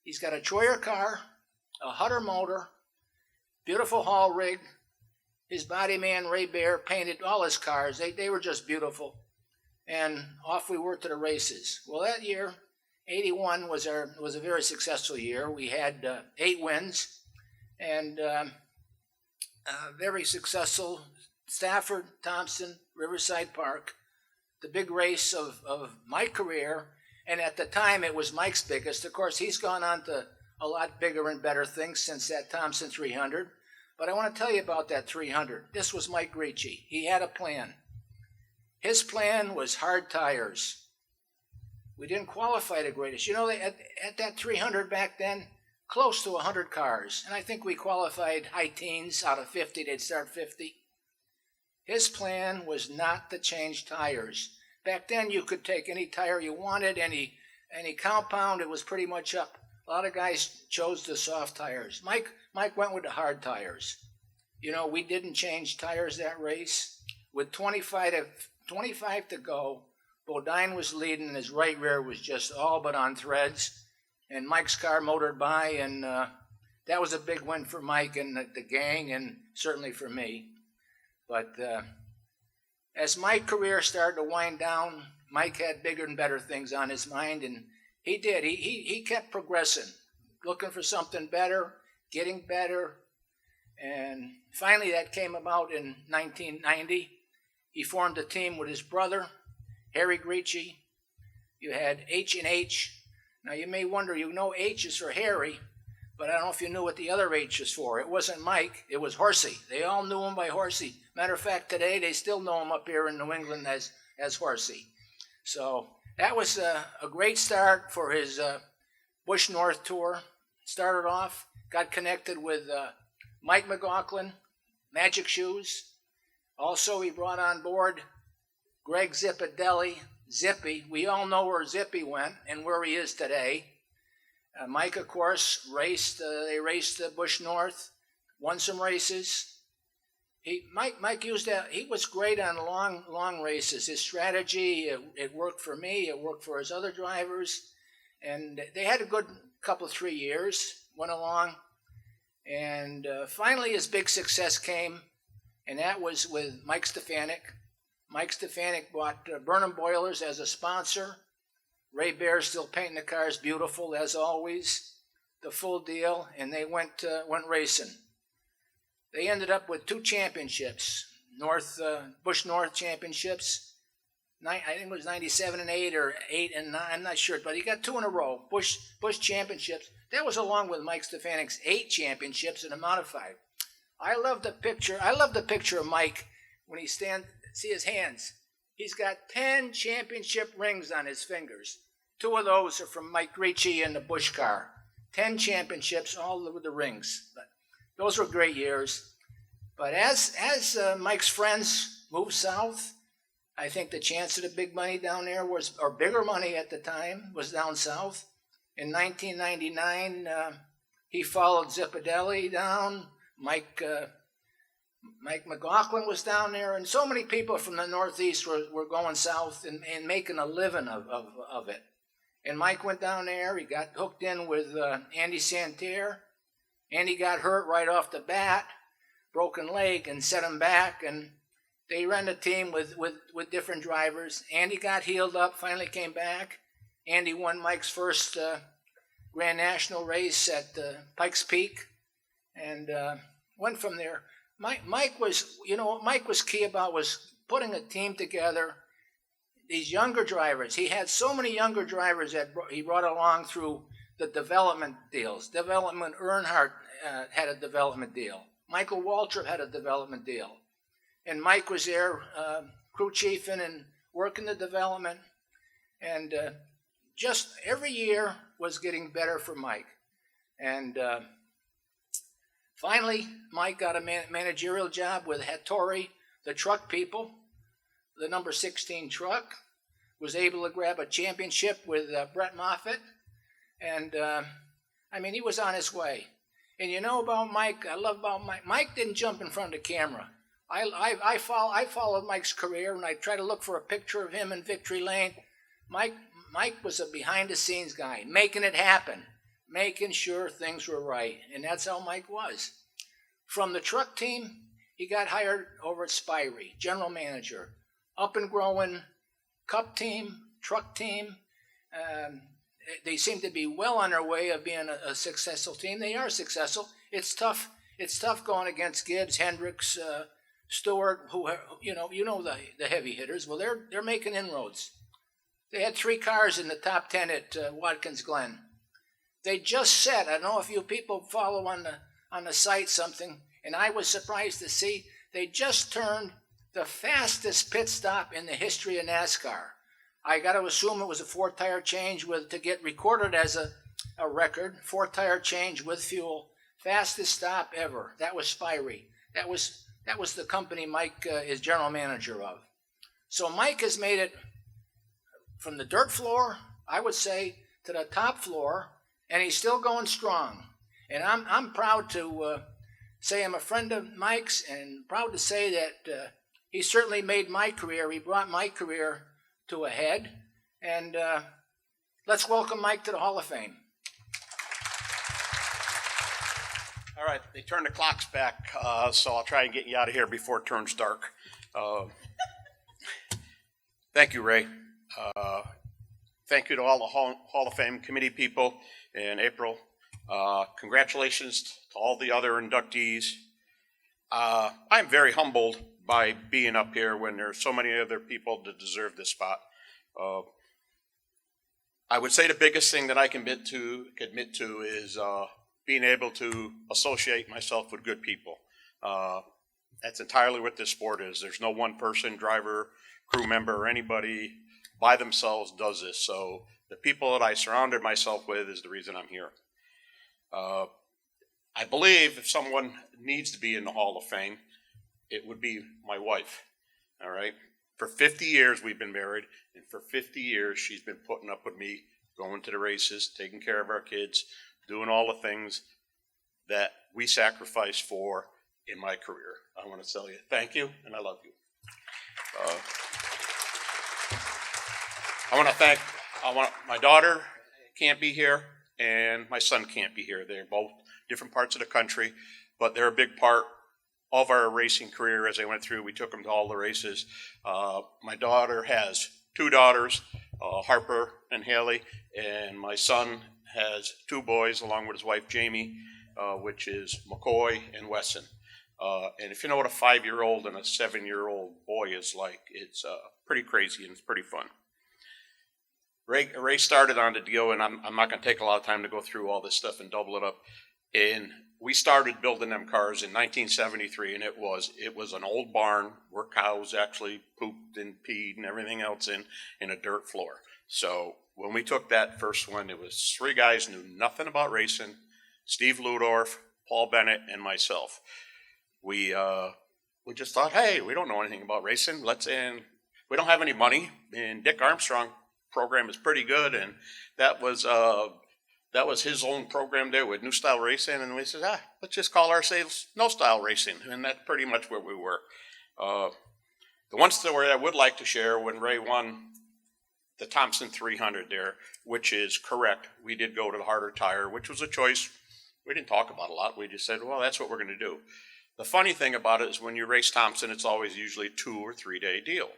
He's got a Troyer car, a Hutter motor, beautiful haul rig. His body man, Ray Bear, painted all his cars. They were just beautiful. And off we were to the races. Well, that year, 81 was a very successful year. We had 8 wins and very successful. Stafford, Thompson, Riverside Park. The big race of my career And at the time, it was Mike's biggest. Of course, he's gone on to a lot bigger and better things since that Thompson 300. But I want to tell you about that 300. This was Mike Richi. He had a plan. His plan was hard tires. We didn't qualify the greatest. You know, at that 300 back then, close to 100 cars. And I think we qualified high teens out of 50. They'd start 50. His plan was not to change tires. Back then, you could take any tire you wanted, any compound. It was pretty much up. A lot of guys chose the soft tires. Mike went with the hard tires. You know, we didn't change tires that race. With 25 to go, Bodine was leading, and his right rear was just all but on threads. And Mike's car motored by, and that was a big win for Mike and the gang, and certainly for me. But as my career started to wind down, Mike had bigger and better things on his mind, and he did. He kept progressing, looking for something better, getting better. And finally that came about in 1990. He formed a team with his brother, Harry Richi. You had H&H. Now you may wonder, you know H is for Harry, but I don't know if you knew what the other H is for. It wasn't Mike, it was Horsey. They all knew him by Horsey. Matter of fact, today they still know him up here in New England as Horsey. So that was a great start for his Bush North tour. Started off, got connected with Mike McLaughlin, Magic Shoes. Also, he brought on board Greg Zipadelli, Zippy. We all know where Zippy went and where he is today. Mike, of course, raced. They raced Bush North, won some races. Mike used that. He was great on long races. His strategy, it worked for me. It worked for his other drivers, and they had a good couple 3 years. Went along, and finally his big success came, and that was with Mike Stefanik. Mike Stefanik bought Burnham Boilers as a sponsor. Ray Bear still painting the cars beautiful as always, the full deal, and they went racing. They ended up with 2 championships, Bush North championships. I think it was 97 and 8 or 8 and 9. I'm not sure, but he got 2 in a row. Bush championships. That was along with Mike Stefanik's 8 championships in a modified. I love the picture. I love the picture of Mike when he stands. See his hands. He's got 10 championship rings on his fingers. 2 of those are from Mike Richi and the Bush car. 10 championships, all with the rings. But those were great years. But as Mike's friends moved south, I think the chance of the big money down there was, or bigger money at the time, was down south. In 1999, he followed Zipadelli down. Mike McLaughlin was down there, and so many people from the Northeast were going south and making a living of it. And Mike went down there. He got hooked in with Andy Santerre. Andy got hurt right off the bat, broken leg, and set him back. And they ran a team with different drivers. Andy got healed up, finally came back. Andy won Mike's first Grand National race at Pikes Peak, and went from there. Mike was, you know, what Mike was key about was putting a team together. These younger drivers, he had so many younger drivers that he brought along through the development deals. Earnhardt had a development deal. Michael Waltrip had a development deal. And Mike was there, crew chiefing and working the development. And just every year was getting better for Mike. And finally, Mike got a managerial job with Hattori, the truck people. The number 16 truck, was able to grab a championship with Brett Moffitt. And, I mean, he was on his way. And you know about Mike, I love about Mike, Mike didn't jump in front of the camera. I followed Mike's career, and I try to look for a picture of him in Victory Lane. Mike was a behind-the-scenes guy, making it happen, making sure things were right. And that's how Mike was. From the truck team, he got hired over at Spirey, general manager. Up and growing cup team, truck team. They seem to be well on their way of being a successful team. They are successful. It's tough. It's tough going against Gibbs, Hendricks, Stewart, who you know the heavy hitters. Well, they're making inroads. They had 3 cars in the top 10 at Watkins Glen. They just set, I don't know if you people follow on the site something, and I was surprised to see they just turned the fastest pit stop in the history of NASCAR. I got to assume it was a 4-tire change to get recorded as a record, 4-tire change with fuel, fastest stop ever. That was Spirey. That was the company Mike is general manager of. So Mike has made it from the dirt floor, I would say, to the top floor, and he's still going strong. And I'm proud to say I'm a friend of Mike's, and proud to say that he certainly made my career, he brought my career to a head. And let's welcome Mike to the Hall of Fame. All right, they turned the clocks back, so I'll try and get you out of here before it turns dark. Thank you, Ray. Thank you to all the Hall of Fame committee people in April. Congratulations to all the other inductees. I'm very humbled by being up here when there's so many other people that deserve this spot. I would say the biggest thing that I can admit to is being able to associate myself with good people. That's entirely what this sport is. There's no one person, driver, crew member, or anybody by themselves does this. So the people that I surrounded myself with is the reason I'm here. I believe if someone needs to be in the Hall of Fame, it would be my wife. All right. For 50 years we've been married, and for 50 years she's been putting up with me, going to the races, taking care of our kids, doing all the things that we sacrificed for in my career. I want to tell you thank you, and I love you. My daughter can't be here, and my son can't be here. They're both different parts of the country, but they're a big part of our racing career. As I went through, we took them to all the races. My daughter has 2 daughters, Harper and Haley, and my son has 2 boys along with his wife Jamie, which is McCoy and Wesson. And if you know what a 5-year-old and a 7-year-old boy is like, it's pretty crazy and it's pretty fun. Ray started on the deal, and I'm not going to take a lot of time to go through all this stuff and double it up. And we started building them cars in 1973, and it was an old barn where cows actually pooped and peed and everything else in a dirt floor. So when we took that first one, it was 3 guys knew nothing about racing: Steve Ludorf, Paul Bennett, and myself. We just thought, hey, we don't know anything about racing. We don't have any money, and Dick Armstrong program is pretty good, and that was his own program there with New Style Racing, and we said, let's just call ourselves No Style Racing, and that's pretty much where we were. The one story I would like to share, when Ray won the Thompson 300 there, which is correct, we did go to the harder tire, which was a choice we didn't talk about a lot. We just said, well, that's what we're going to do. The funny thing about it is when you race Thompson, it's always usually a 2 or 3 day deal.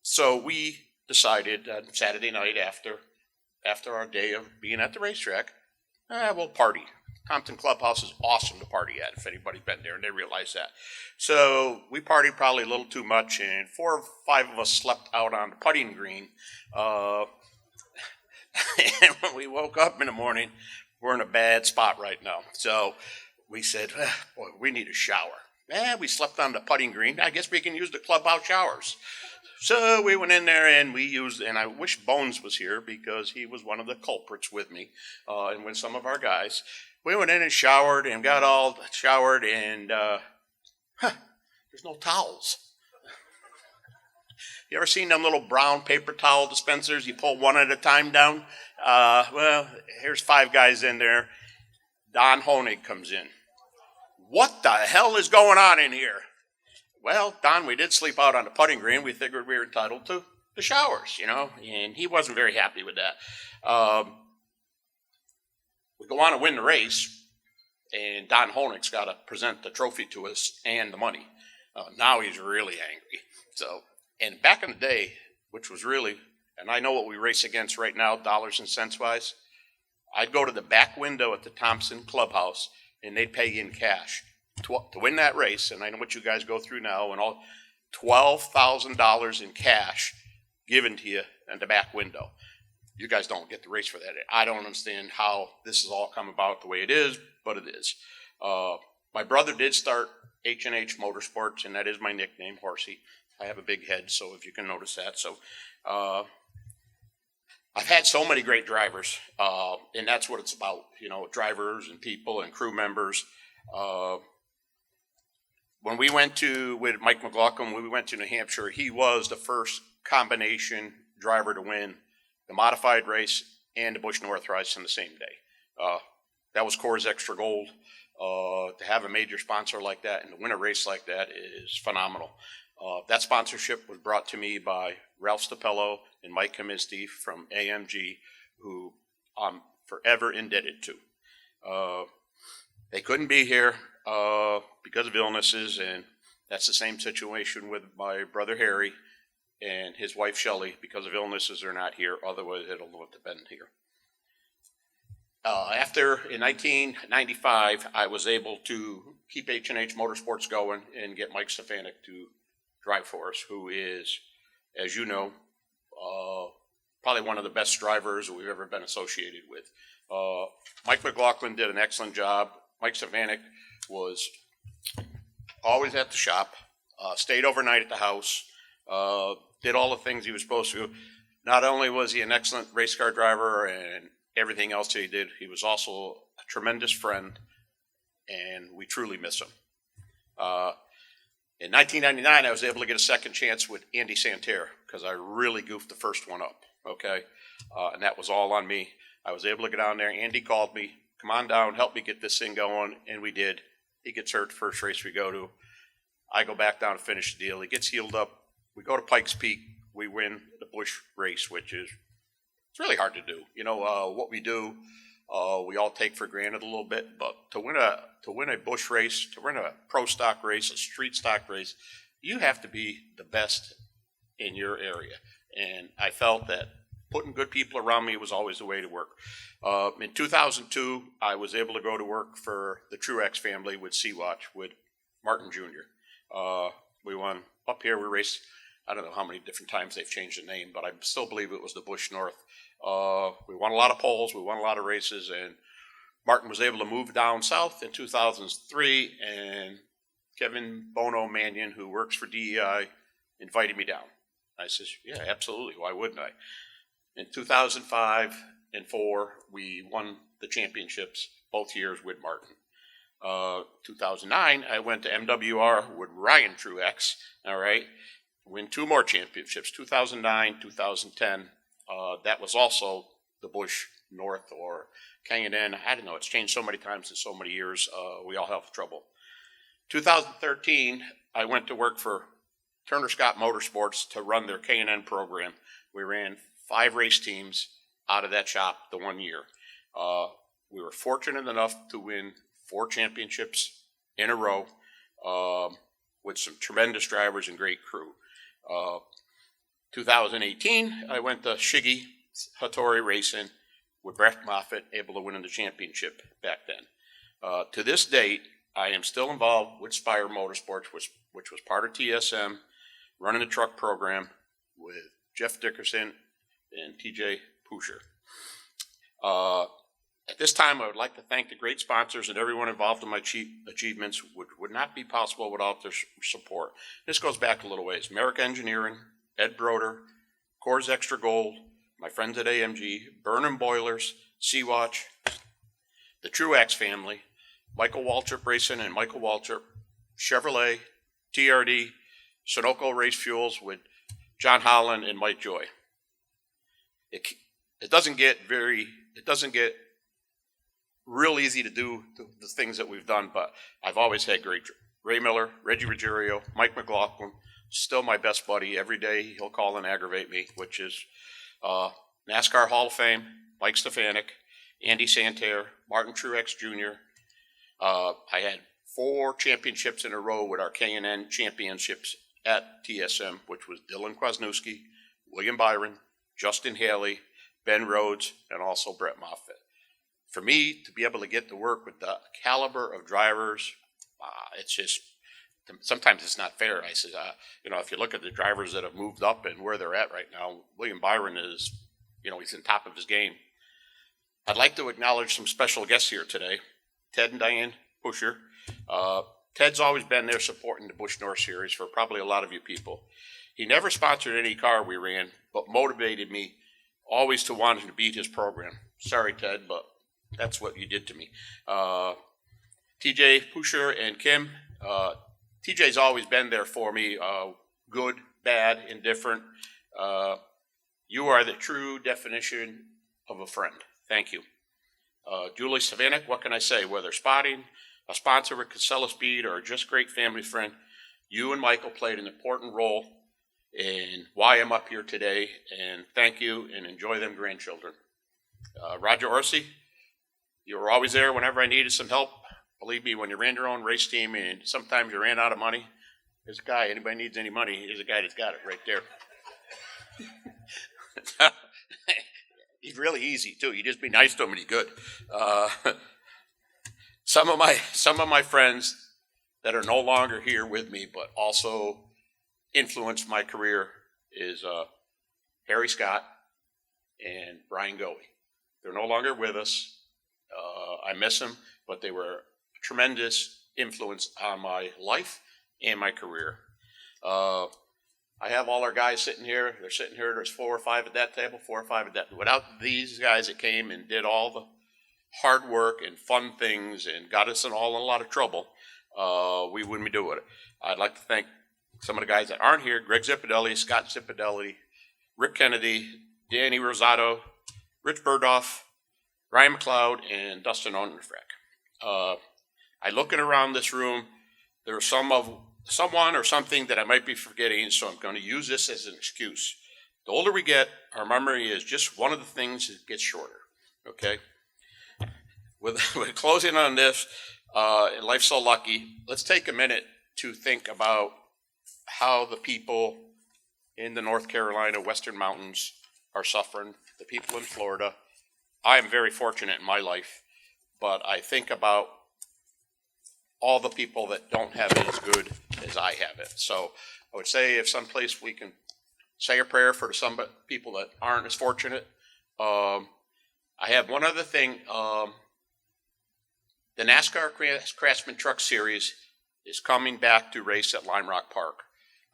So we decided Saturday night after our day of being at the racetrack, we'll party. Compton Clubhouse is awesome to party at, if anybody's been there, and they realize that. So we partied probably a little too much, and 4 or 5 of us slept out on the putting green. And when we woke up in the morning, we're in a bad spot right now. So we said, boy, we need a shower. We slept on the putting green. I guess we can use the clubhouse showers. So we went in there and we used, and I wish Bones was here because he was one of the culprits with me and with some of our guys. We went in and showered and got all showered, and there's no towels. You ever seen them little brown paper towel dispensers? You pull one at a time down. Well, here's 5 guys in there. Don Honig comes in. What the hell is going on in here? Well, Don, we did sleep out on the putting green. We figured we were entitled to the showers, and he wasn't very happy with that. We go on to win the race, and Don Honig's got to present the trophy to us and the money. Now he's really angry. So, and back in the day, which was really, and I know what we race against right now, dollars and cents wise, I'd go to the back window at the Thompson Clubhouse, and they'd pay you in cash to win that race. And I know what you guys go through now, and all $12,000 in cash given to you in the back window. You guys don't get the race for that. I don't understand how this has all come about the way it is, but it is. My brother did start H&H Motorsports, and that is my nickname, Horsey. I have a big head, so if you can notice that. So I've had so many great drivers, and that's what it's about, you know, drivers and people and crew members. When we went to, with Mike McLaughlin, when we went to New Hampshire, he was the first combination driver to win the modified race and the Busch North race on the same day. That was Coors Extra Gold. To have a major sponsor like that and to win a race like that is phenomenal. That sponsorship was brought to me by Ralph Stapello and Mike Kaminsky from AMG, who I'm forever indebted to. They couldn't be here because of illnesses, and that's the same situation with my brother Harry and his wife Shelley. Because of illnesses, they're not here. Otherwise, it'll have been here. After, in 1995, I was able to keep H&H Motorsports going and get Mike Stefanik to drive for us, who is, as you know, probably one of the best drivers we've ever been associated with. Mike McLaughlin did an excellent job. Mike Stefanik was always at the shop, stayed overnight at the house, did all the things he was supposed to. Not only was he an excellent race car driver and everything else he did, he was also a tremendous friend, and we truly miss him. In 1999, I was able to get a second chance with Andy Santerre because I really goofed the first one up, okay? And that was all on me. I was able to get down there. Andy called me, come on down, help me get this thing going, and we did. He gets hurt the first race we go to. I go back down to finish the deal. He gets healed up. We go to Pikes Peak. We win the Busch race, which is it's really hard to do. You know, what we do, we all take for granted a little bit, but to win a Busch race, to win a pro stock race, a street stock race, you have to be the best in your area. And I felt that putting good people around me was always the way to work. In 2002, I was able to go to work for the Truex family with Sea-Watch with Martin Jr. We won up here. We raced, I don't know how many different times they've changed the name, but I still believe it was the Busch North. We won a lot of poles, we won a lot of races, and Martin was able to move down south in 2003, and Kevin Bono Mannion, who works for DEI, invited me down. I says, yeah, absolutely, why wouldn't I? In 2005 and 4, we won the championships both years with Martin. 2009, I went to MWR with Ryan Truex, all right, win 2 more championships, 2009, 2010. That was also the Busch North or K&N. I don't know, it's changed so many times in so many years. We all have trouble. 2013, I went to work for Turner Scott Motorsports to run their K&N program. We ran 5 race teams out of that shop the 1 year. We were fortunate enough to win 4 championships in a row with some tremendous drivers and great crew. 2018, I went to Shiggy Hattori Racing with Brett Moffitt, able to win in the championship back then. To this date, I am still involved with Spire Motorsports, which was part of TSM, running the truck program with Jeff Dickerson and TJ Bouchard. At this time, I would like to thank the great sponsors and everyone involved in my achievements, which would not be possible without their support. This goes back a little ways. Merrick Engineering, Ed Broder, Coors Extra Gold, my friends at AMG, Burnham Boilers, Sea-Watch, the Truex family, Michael Waltrip Racing and Michael Waltrip, Chevrolet, TRD, Sunoco Race Fuels with John Holland and Mike Joy. It doesn't get real easy to do the things that we've done, but I've always had great. Ray Miller, Reggie Ruggiero, Mike McLaughlin, still my best buddy. Every day he'll call and aggravate me, which is NASCAR Hall of Fame, Mike Stefanik, Andy Santerre, Martin Truex Jr. I had 4 championships in a row with our K&N championships at TSM, which was Dylan Kwasniewski, William Byron, Justin Haley, Ben Rhodes, and also Brett Moffitt. For me to be able to get to work with the caliber of drivers, it's just sometimes it's not fair. I said, if you look at the drivers that have moved up and where they're at right now, William Byron is, he's in top of his game. I'd like to acknowledge some special guests here today. Ted and Diane Bouchard. Ted's always been there supporting the Busch North Series for probably a lot of you people. He never sponsored any car we ran, but motivated me always to wanting to beat his program. Sorry, Ted, but that's what you did to me. TJ Bouchard and Kim. TJ's always been there for me, good, bad, indifferent. You are the true definition of a friend. Thank you. Julie Savanek, what can I say? Whether spotting, a sponsor with Casella Speed, or just great family friend, you and Michael played an important role in why I'm up here today, and thank you, and enjoy them grandchildren. Roger Orsi, you were always there whenever I needed some help. Believe me, when you ran your own race team and sometimes you ran out of money, there's a guy, anybody needs any money, here's a guy that's got it right there. He's really easy too. You just be nice to him and he's good. Some of my friends that are no longer here with me, but also influenced my career, is Harry Scott and Brian Goey. They're no longer with us. I miss them, but they were a tremendous influence on my life and my career. I have all our guys sitting here. They're sitting here. There's 4 or 5 at that table, 4 or 5 at that. Without these guys that came and did all the hard work and fun things and got us in a lot of trouble, we wouldn't be doing it. I'd like to thank some of the guys that aren't here: Greg Zippodelli, Scott Zippodelli, Rick Kennedy, Danny Rosato, Rich Burdoff, Ryan McLeod, and Dustin Onenfrack. I looking around this room, there's someone or something that I might be forgetting, so I'm going to use this as an excuse. The older we get, our memory is just one of the things that gets shorter, okay? With closing on this, and Life's So Lucky, let's take a minute to think about how the people in the North Carolina Western Mountains are suffering, the people in Florida. I am very fortunate in my life, but I think about all the people that don't have it as good as I have it. So I would say if someplace we can say a prayer for some people that aren't as fortunate. I have one other thing. The NASCAR Craftsman Truck Series is coming back to race at Lime Rock Park.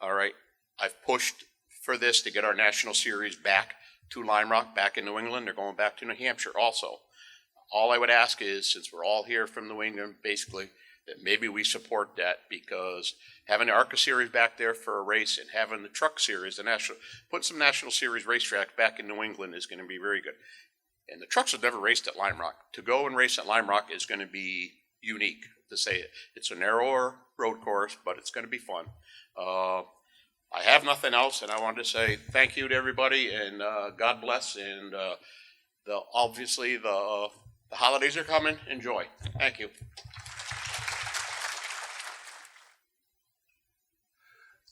All right. I've pushed for this to get our national series back to Lime Rock, back in New England. They're going back to New Hampshire also. All I would ask is, since we're all here from New England, basically, that maybe we support that, because having the ARCA series back there for a race and having the truck series, put some national series racetrack back in New England is going to be very good. And the trucks have never raced at Lime Rock. To go and race at Lime Rock is going to be unique, to say it. It's a narrower road course, but it's going to be fun. I have nothing else, and I wanted to say thank you to everybody, and God bless. And obviously the holidays are coming. Enjoy. Thank you.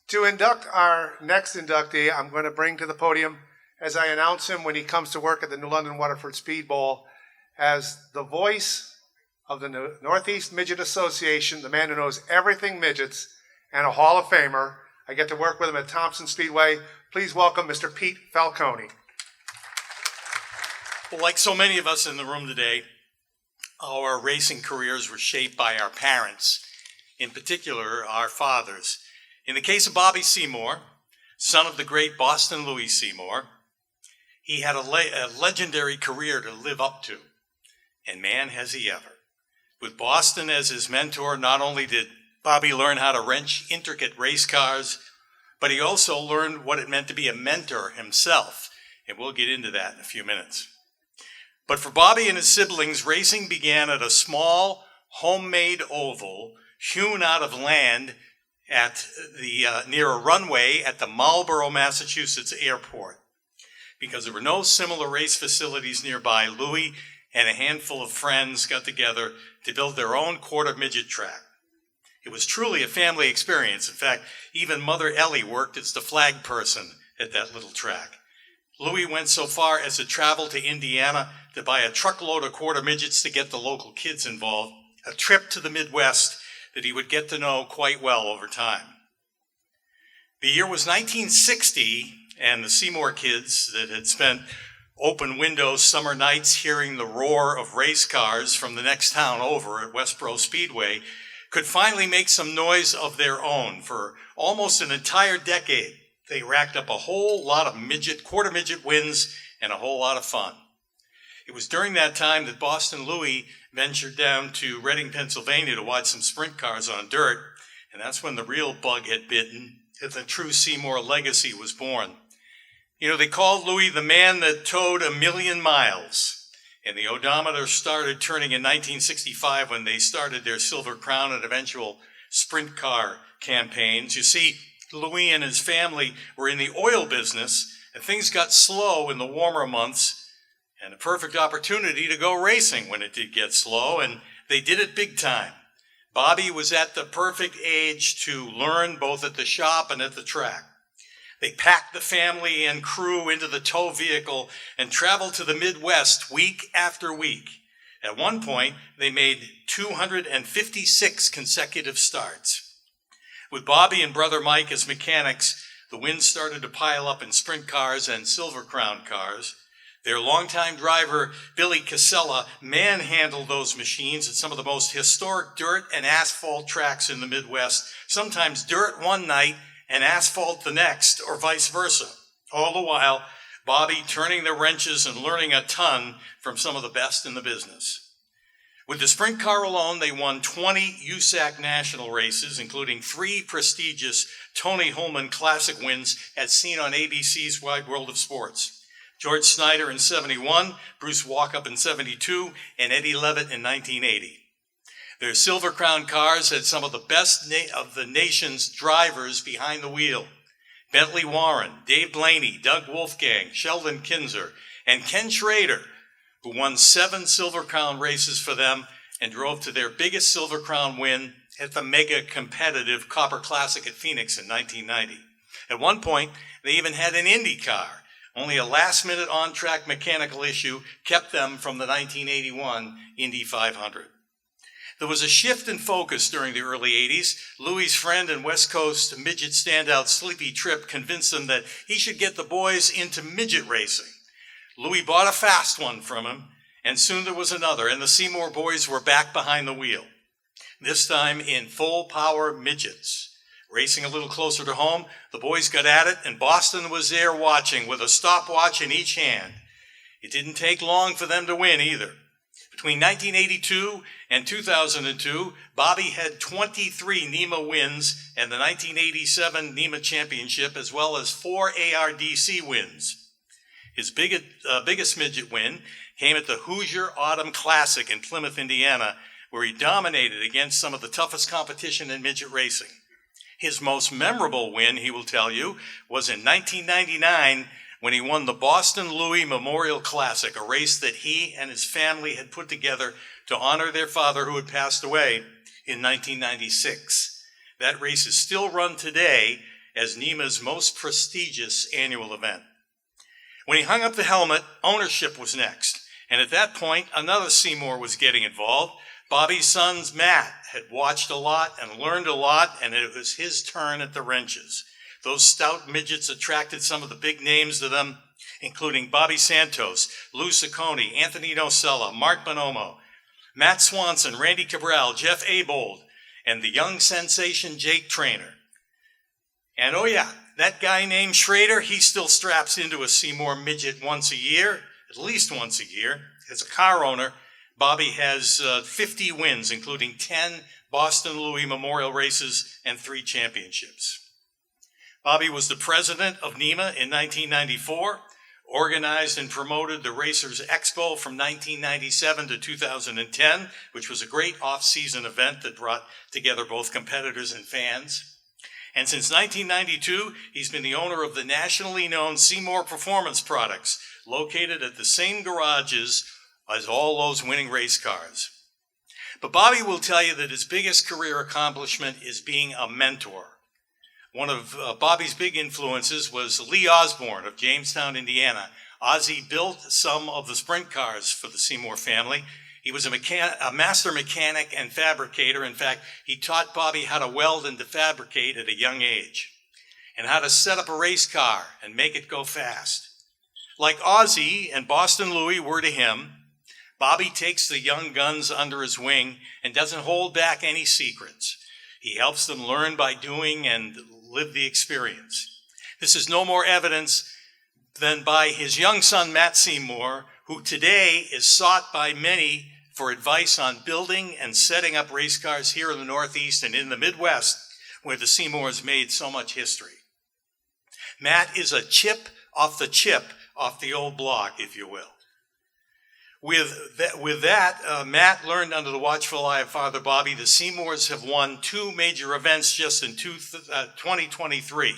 To induct our next inductee, I'm going to bring to the podium, as I announce him when he comes to work at the New London Waterford Speed Bowl, as the voice of the Northeast Midget Association, the man who knows everything midgets, and a Hall of Famer. I get to work with him at Thompson Speedway. Please welcome Mr. Pete Falcone. Well, like so many of us in the room today, our racing careers were shaped by our parents, in particular, our fathers. In the case of Bobby Seymour, son of the great Boston Louis Seymour, he had a legendary career to live up to, and man, has he ever. With Boston as his mentor, not only did Bobby learn how to wrench intricate race cars, but he also learned what it meant to be a mentor himself, and we'll get into that in a few minutes. But for Bobby and his siblings, racing began at a small, homemade oval hewn out of land at near a runway at the Marlborough, Massachusetts airport. Because there were no similar race facilities nearby, Louis and a handful of friends got together to build their own quarter midget track. It was truly a family experience. In fact, even Mother Ellie worked as the flag person at that little track. Louis went so far as to travel to Indiana to buy a truckload of quarter midgets to get the local kids involved, a trip to the Midwest that he would get to know quite well over time. The year was 1960, and the Seymour kids that had spent open window summer nights hearing the roar of race cars from the next town over at Westboro Speedway could finally make some noise of their own. For almost an entire decade, they racked up a whole lot of quarter midget wins and a whole lot of fun. It was during that time that Boston Louie ventured down to Reading, Pennsylvania to watch some sprint cars on dirt, and that's when the real bug had bitten, that the true Seymour legacy was born. You know, they called Louie the man that towed 1,000,000 miles, and the odometer started turning in 1965 when they started their Silver Crown and eventual sprint car campaigns. You see, Louie and his family were in the oil business, and things got slow in the warmer months, and a perfect opportunity to go racing when it did get slow, and they did it big time. Bobby was at the perfect age to learn both at the shop and at the track. They packed the family and crew into the tow vehicle and traveled to the Midwest week after week. At one point, they made 256 consecutive starts. With Bobby and brother Mike as mechanics, the wins started to pile up in sprint cars and Silver Crown cars. Their longtime driver, Billy Casella, manhandled those machines at some of the most historic dirt and asphalt tracks in the Midwest, sometimes dirt one night and asphalt the next, or vice versa. All the while, Bobby turning the wrenches and learning a ton from some of the best in the business. With the sprint car alone, they won 20 USAC national races, including 3 prestigious Tony Holman Classic wins as seen on ABC's Wide World of Sports. George Snyder in 71, Bruce Walkup in 72, and Eddie Levitt in 1980. Their Silver Crown cars had some of the best of the nation's drivers behind the wheel. Bentley Warren, Dave Blaney, Doug Wolfgang, Sheldon Kinzer, and Ken Schrader, who won 7 Silver Crown races for them and drove to their biggest Silver Crown win at the mega competitive Copper Classic at Phoenix in 1990. At one point, they even had an Indy car. Only a last-minute on-track mechanical issue kept them from the 1981 Indy 500. There was a shift in focus during the early 80s. Louie's friend and West Coast midget standout Sleepy Tripp convinced him that he should get the boys into midget racing. Louie bought a fast one from him, and soon there was another, and the Seymour boys were back behind the wheel, this time in full-power midgets. Racing a little closer to home, the boys got at it, and Boston was there watching with a stopwatch in each hand. It didn't take long for them to win either. Between 1982 and 2002, Bobby had 23 NEMA wins and the 1987 NEMA Championship, as well as 4 ARDC wins. His biggest midget win came at the Hoosier Autumn Classic in Plymouth, Indiana, where he dominated against some of the toughest competition in midget racing. His most memorable win, he will tell you, was in 1999 when he won the Boston Louie Memorial Classic, a race that he and his family had put together to honor their father who had passed away in 1996. That race is still run today as NEMA's most prestigious annual event. When he hung up the helmet, ownership was next, and at that point, another Seymour was getting involved. Bobby's son, Matt, had watched a lot and learned a lot, and it was his turn at the wrenches. Those stout midgets attracted some of the big names to them, including Bobby Santos, Lou Ciccone, Anthony Nocella, Mark Bonomo, Matt Swanson, Randy Cabral, Jeff Abold, and the young sensation Jake Trainer. And oh yeah, that guy named Schrader, he still straps into a Seymour midget once a year, at least once a year. As a car owner, Bobby has 50 wins, including 10 Boston Louie Memorial races and 3 championships. Bobby was the president of NEMA in 1994, organized and promoted the Racers Expo from 1997 to 2010, which was a great off-season event that brought together both competitors and fans. And since 1992, he's been the owner of the nationally known Seymour Performance Products, located at the same garages as all those winning race cars. But Bobby will tell you that his biggest career accomplishment is being a mentor. One of Bobby's big influences was Lee Osborne of Jamestown, Indiana. Ozzie built some of the sprint cars for the Seymour family. He was a master mechanic and fabricator. In fact, he taught Bobby how to weld and to fabricate at a young age, and how to set up a race car and make it go fast. Like Ozzie and Boston Louie were to him, Bobby takes the young guns under his wing and doesn't hold back any secrets. He helps them learn by doing and live the experience. This is no more evidence than by his young son, Matt Seymour, who today is sought by many for advice on building and setting up race cars here in the Northeast and in the Midwest, where the Seymours made so much history. Matt is a chip off the old block, if you will. With that, Matt learned under the watchful eye of Father Bobby, the Seymours have won 2 major events just in 2023,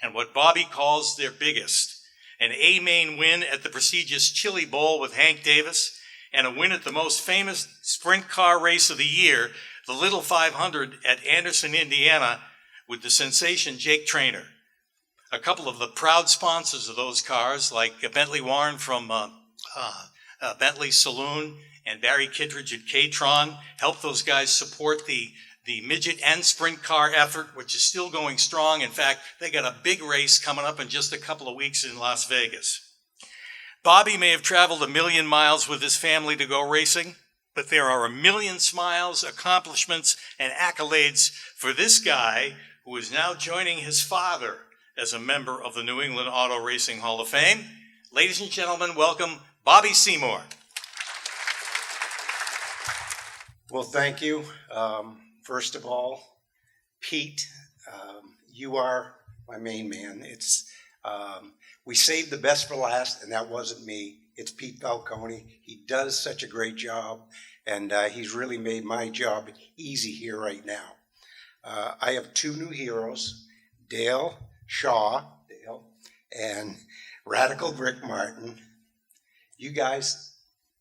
and what Bobby calls their biggest. An A-main win at the prestigious Chili Bowl with Hank Davis, and a win at the most famous sprint car race of the year, the Little 500 at Anderson, Indiana, with the sensation Jake Trainer. A couple of the proud sponsors of those cars, like Bentley Warren from Bentley Saloon and Barry Kittredge at K-Tron, helped those guys support the midget and sprint car effort, which is still going strong. In fact, they got a big race coming up in just a couple of weeks in Las Vegas. Bobby may have traveled 1 million miles with his family to go racing, but there are 1 million smiles, accomplishments, and accolades for this guy who is now joining his father as a member of the New England Auto Racing Hall of Fame. Ladies and gentlemen, welcome Bobby Seymour. Well, thank you. First of all, Pete, you are my main man. We saved the best for last, and that wasn't me. It's Pete Falcone. He does such a great job, and he's really made my job easy here right now. I have 2 new heroes, Dale Shaw, and Radical Rick Martin. You guys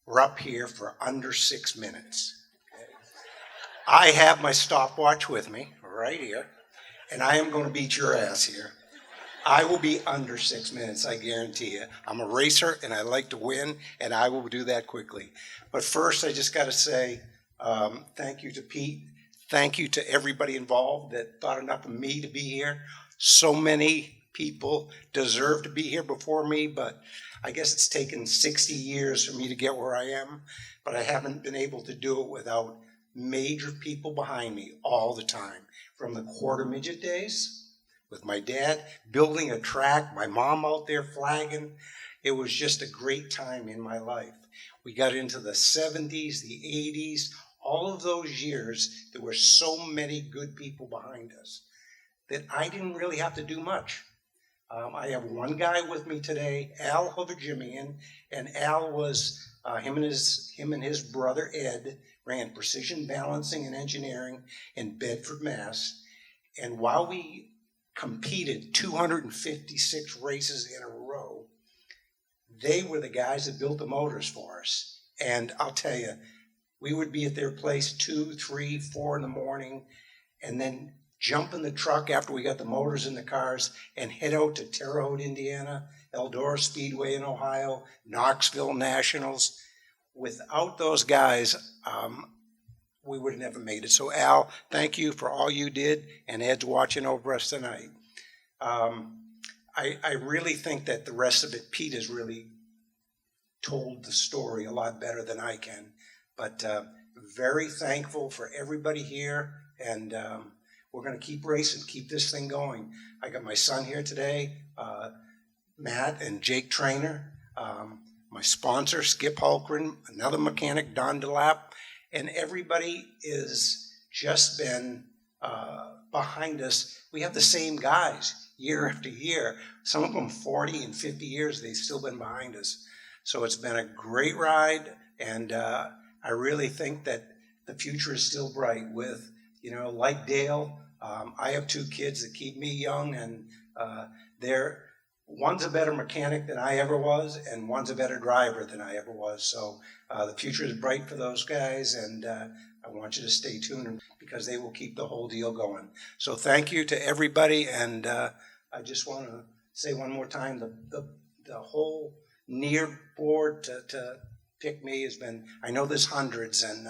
were up here for under 6 minutes. I have my stopwatch with me right here, and I am going to beat your ass here. I will be under 6 minutes, I guarantee you. I'm a racer, and I like to win, and I will do that quickly. But first, I just got to say thank you to Pete. Thank you to everybody involved that thought enough of me to be here. So many people deserve to be here before me, but I guess it's taken 60 years for me to get where I am, but I haven't been able to do it without major people behind me all the time. From the quarter midget days with my dad, building a track, my mom out there flagging. It was just a great time in my life. We got into the 70s, the 80s, all of those years. There were so many good people behind us that I didn't really have to do much. I have one guy with me today, Al Hovajimian, and Al was, him and his brother Ed ran precision balancing and engineering in Bedford, Mass. And while we competed 256 races in a row, they were the guys that built the motors for us. And I'll tell you, we would be at their place 2, 3, 4 in the morning, and then jump in the truck after we got the motors in the cars and head out to Terre Haute, Indiana, Eldora Speedway in Ohio, Knoxville Nationals. Without those guys, we would have never made it. So Al, thank you for all you did, and Ed's watching over us tonight. I really think that the rest of it, Pete has really told the story a lot better than I can, but very thankful for everybody here, and we're going to keep racing, keep this thing going. I got my son here today, Matt and Jake Trainer, my sponsor, Skip Hulkren, another mechanic, Don DeLapp, and everybody is just been behind us. We have the same guys year after year. Some of them 40 and 50 years, they've still been behind us. So it's been a great ride, and I really think that the future is still bright with, like Dale, I have 2 kids that keep me young, and one's a better mechanic than I ever was, and one's a better driver than I ever was. So the future is bright for those guys, and I want you to stay tuned because they will keep the whole deal going. So thank you to everybody, and I just want to say one more time, the whole near board to pick me has been, I know there's hundreds, and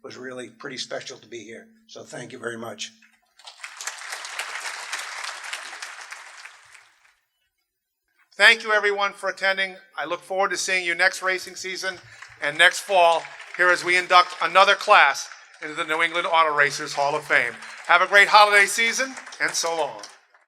was really pretty special to be here. So thank you very much. Thank you, everyone, for attending. I look forward to seeing you next racing season and next fall here as we induct another class into the New England Auto Racers Hall of Fame. Have a great holiday season, and so long.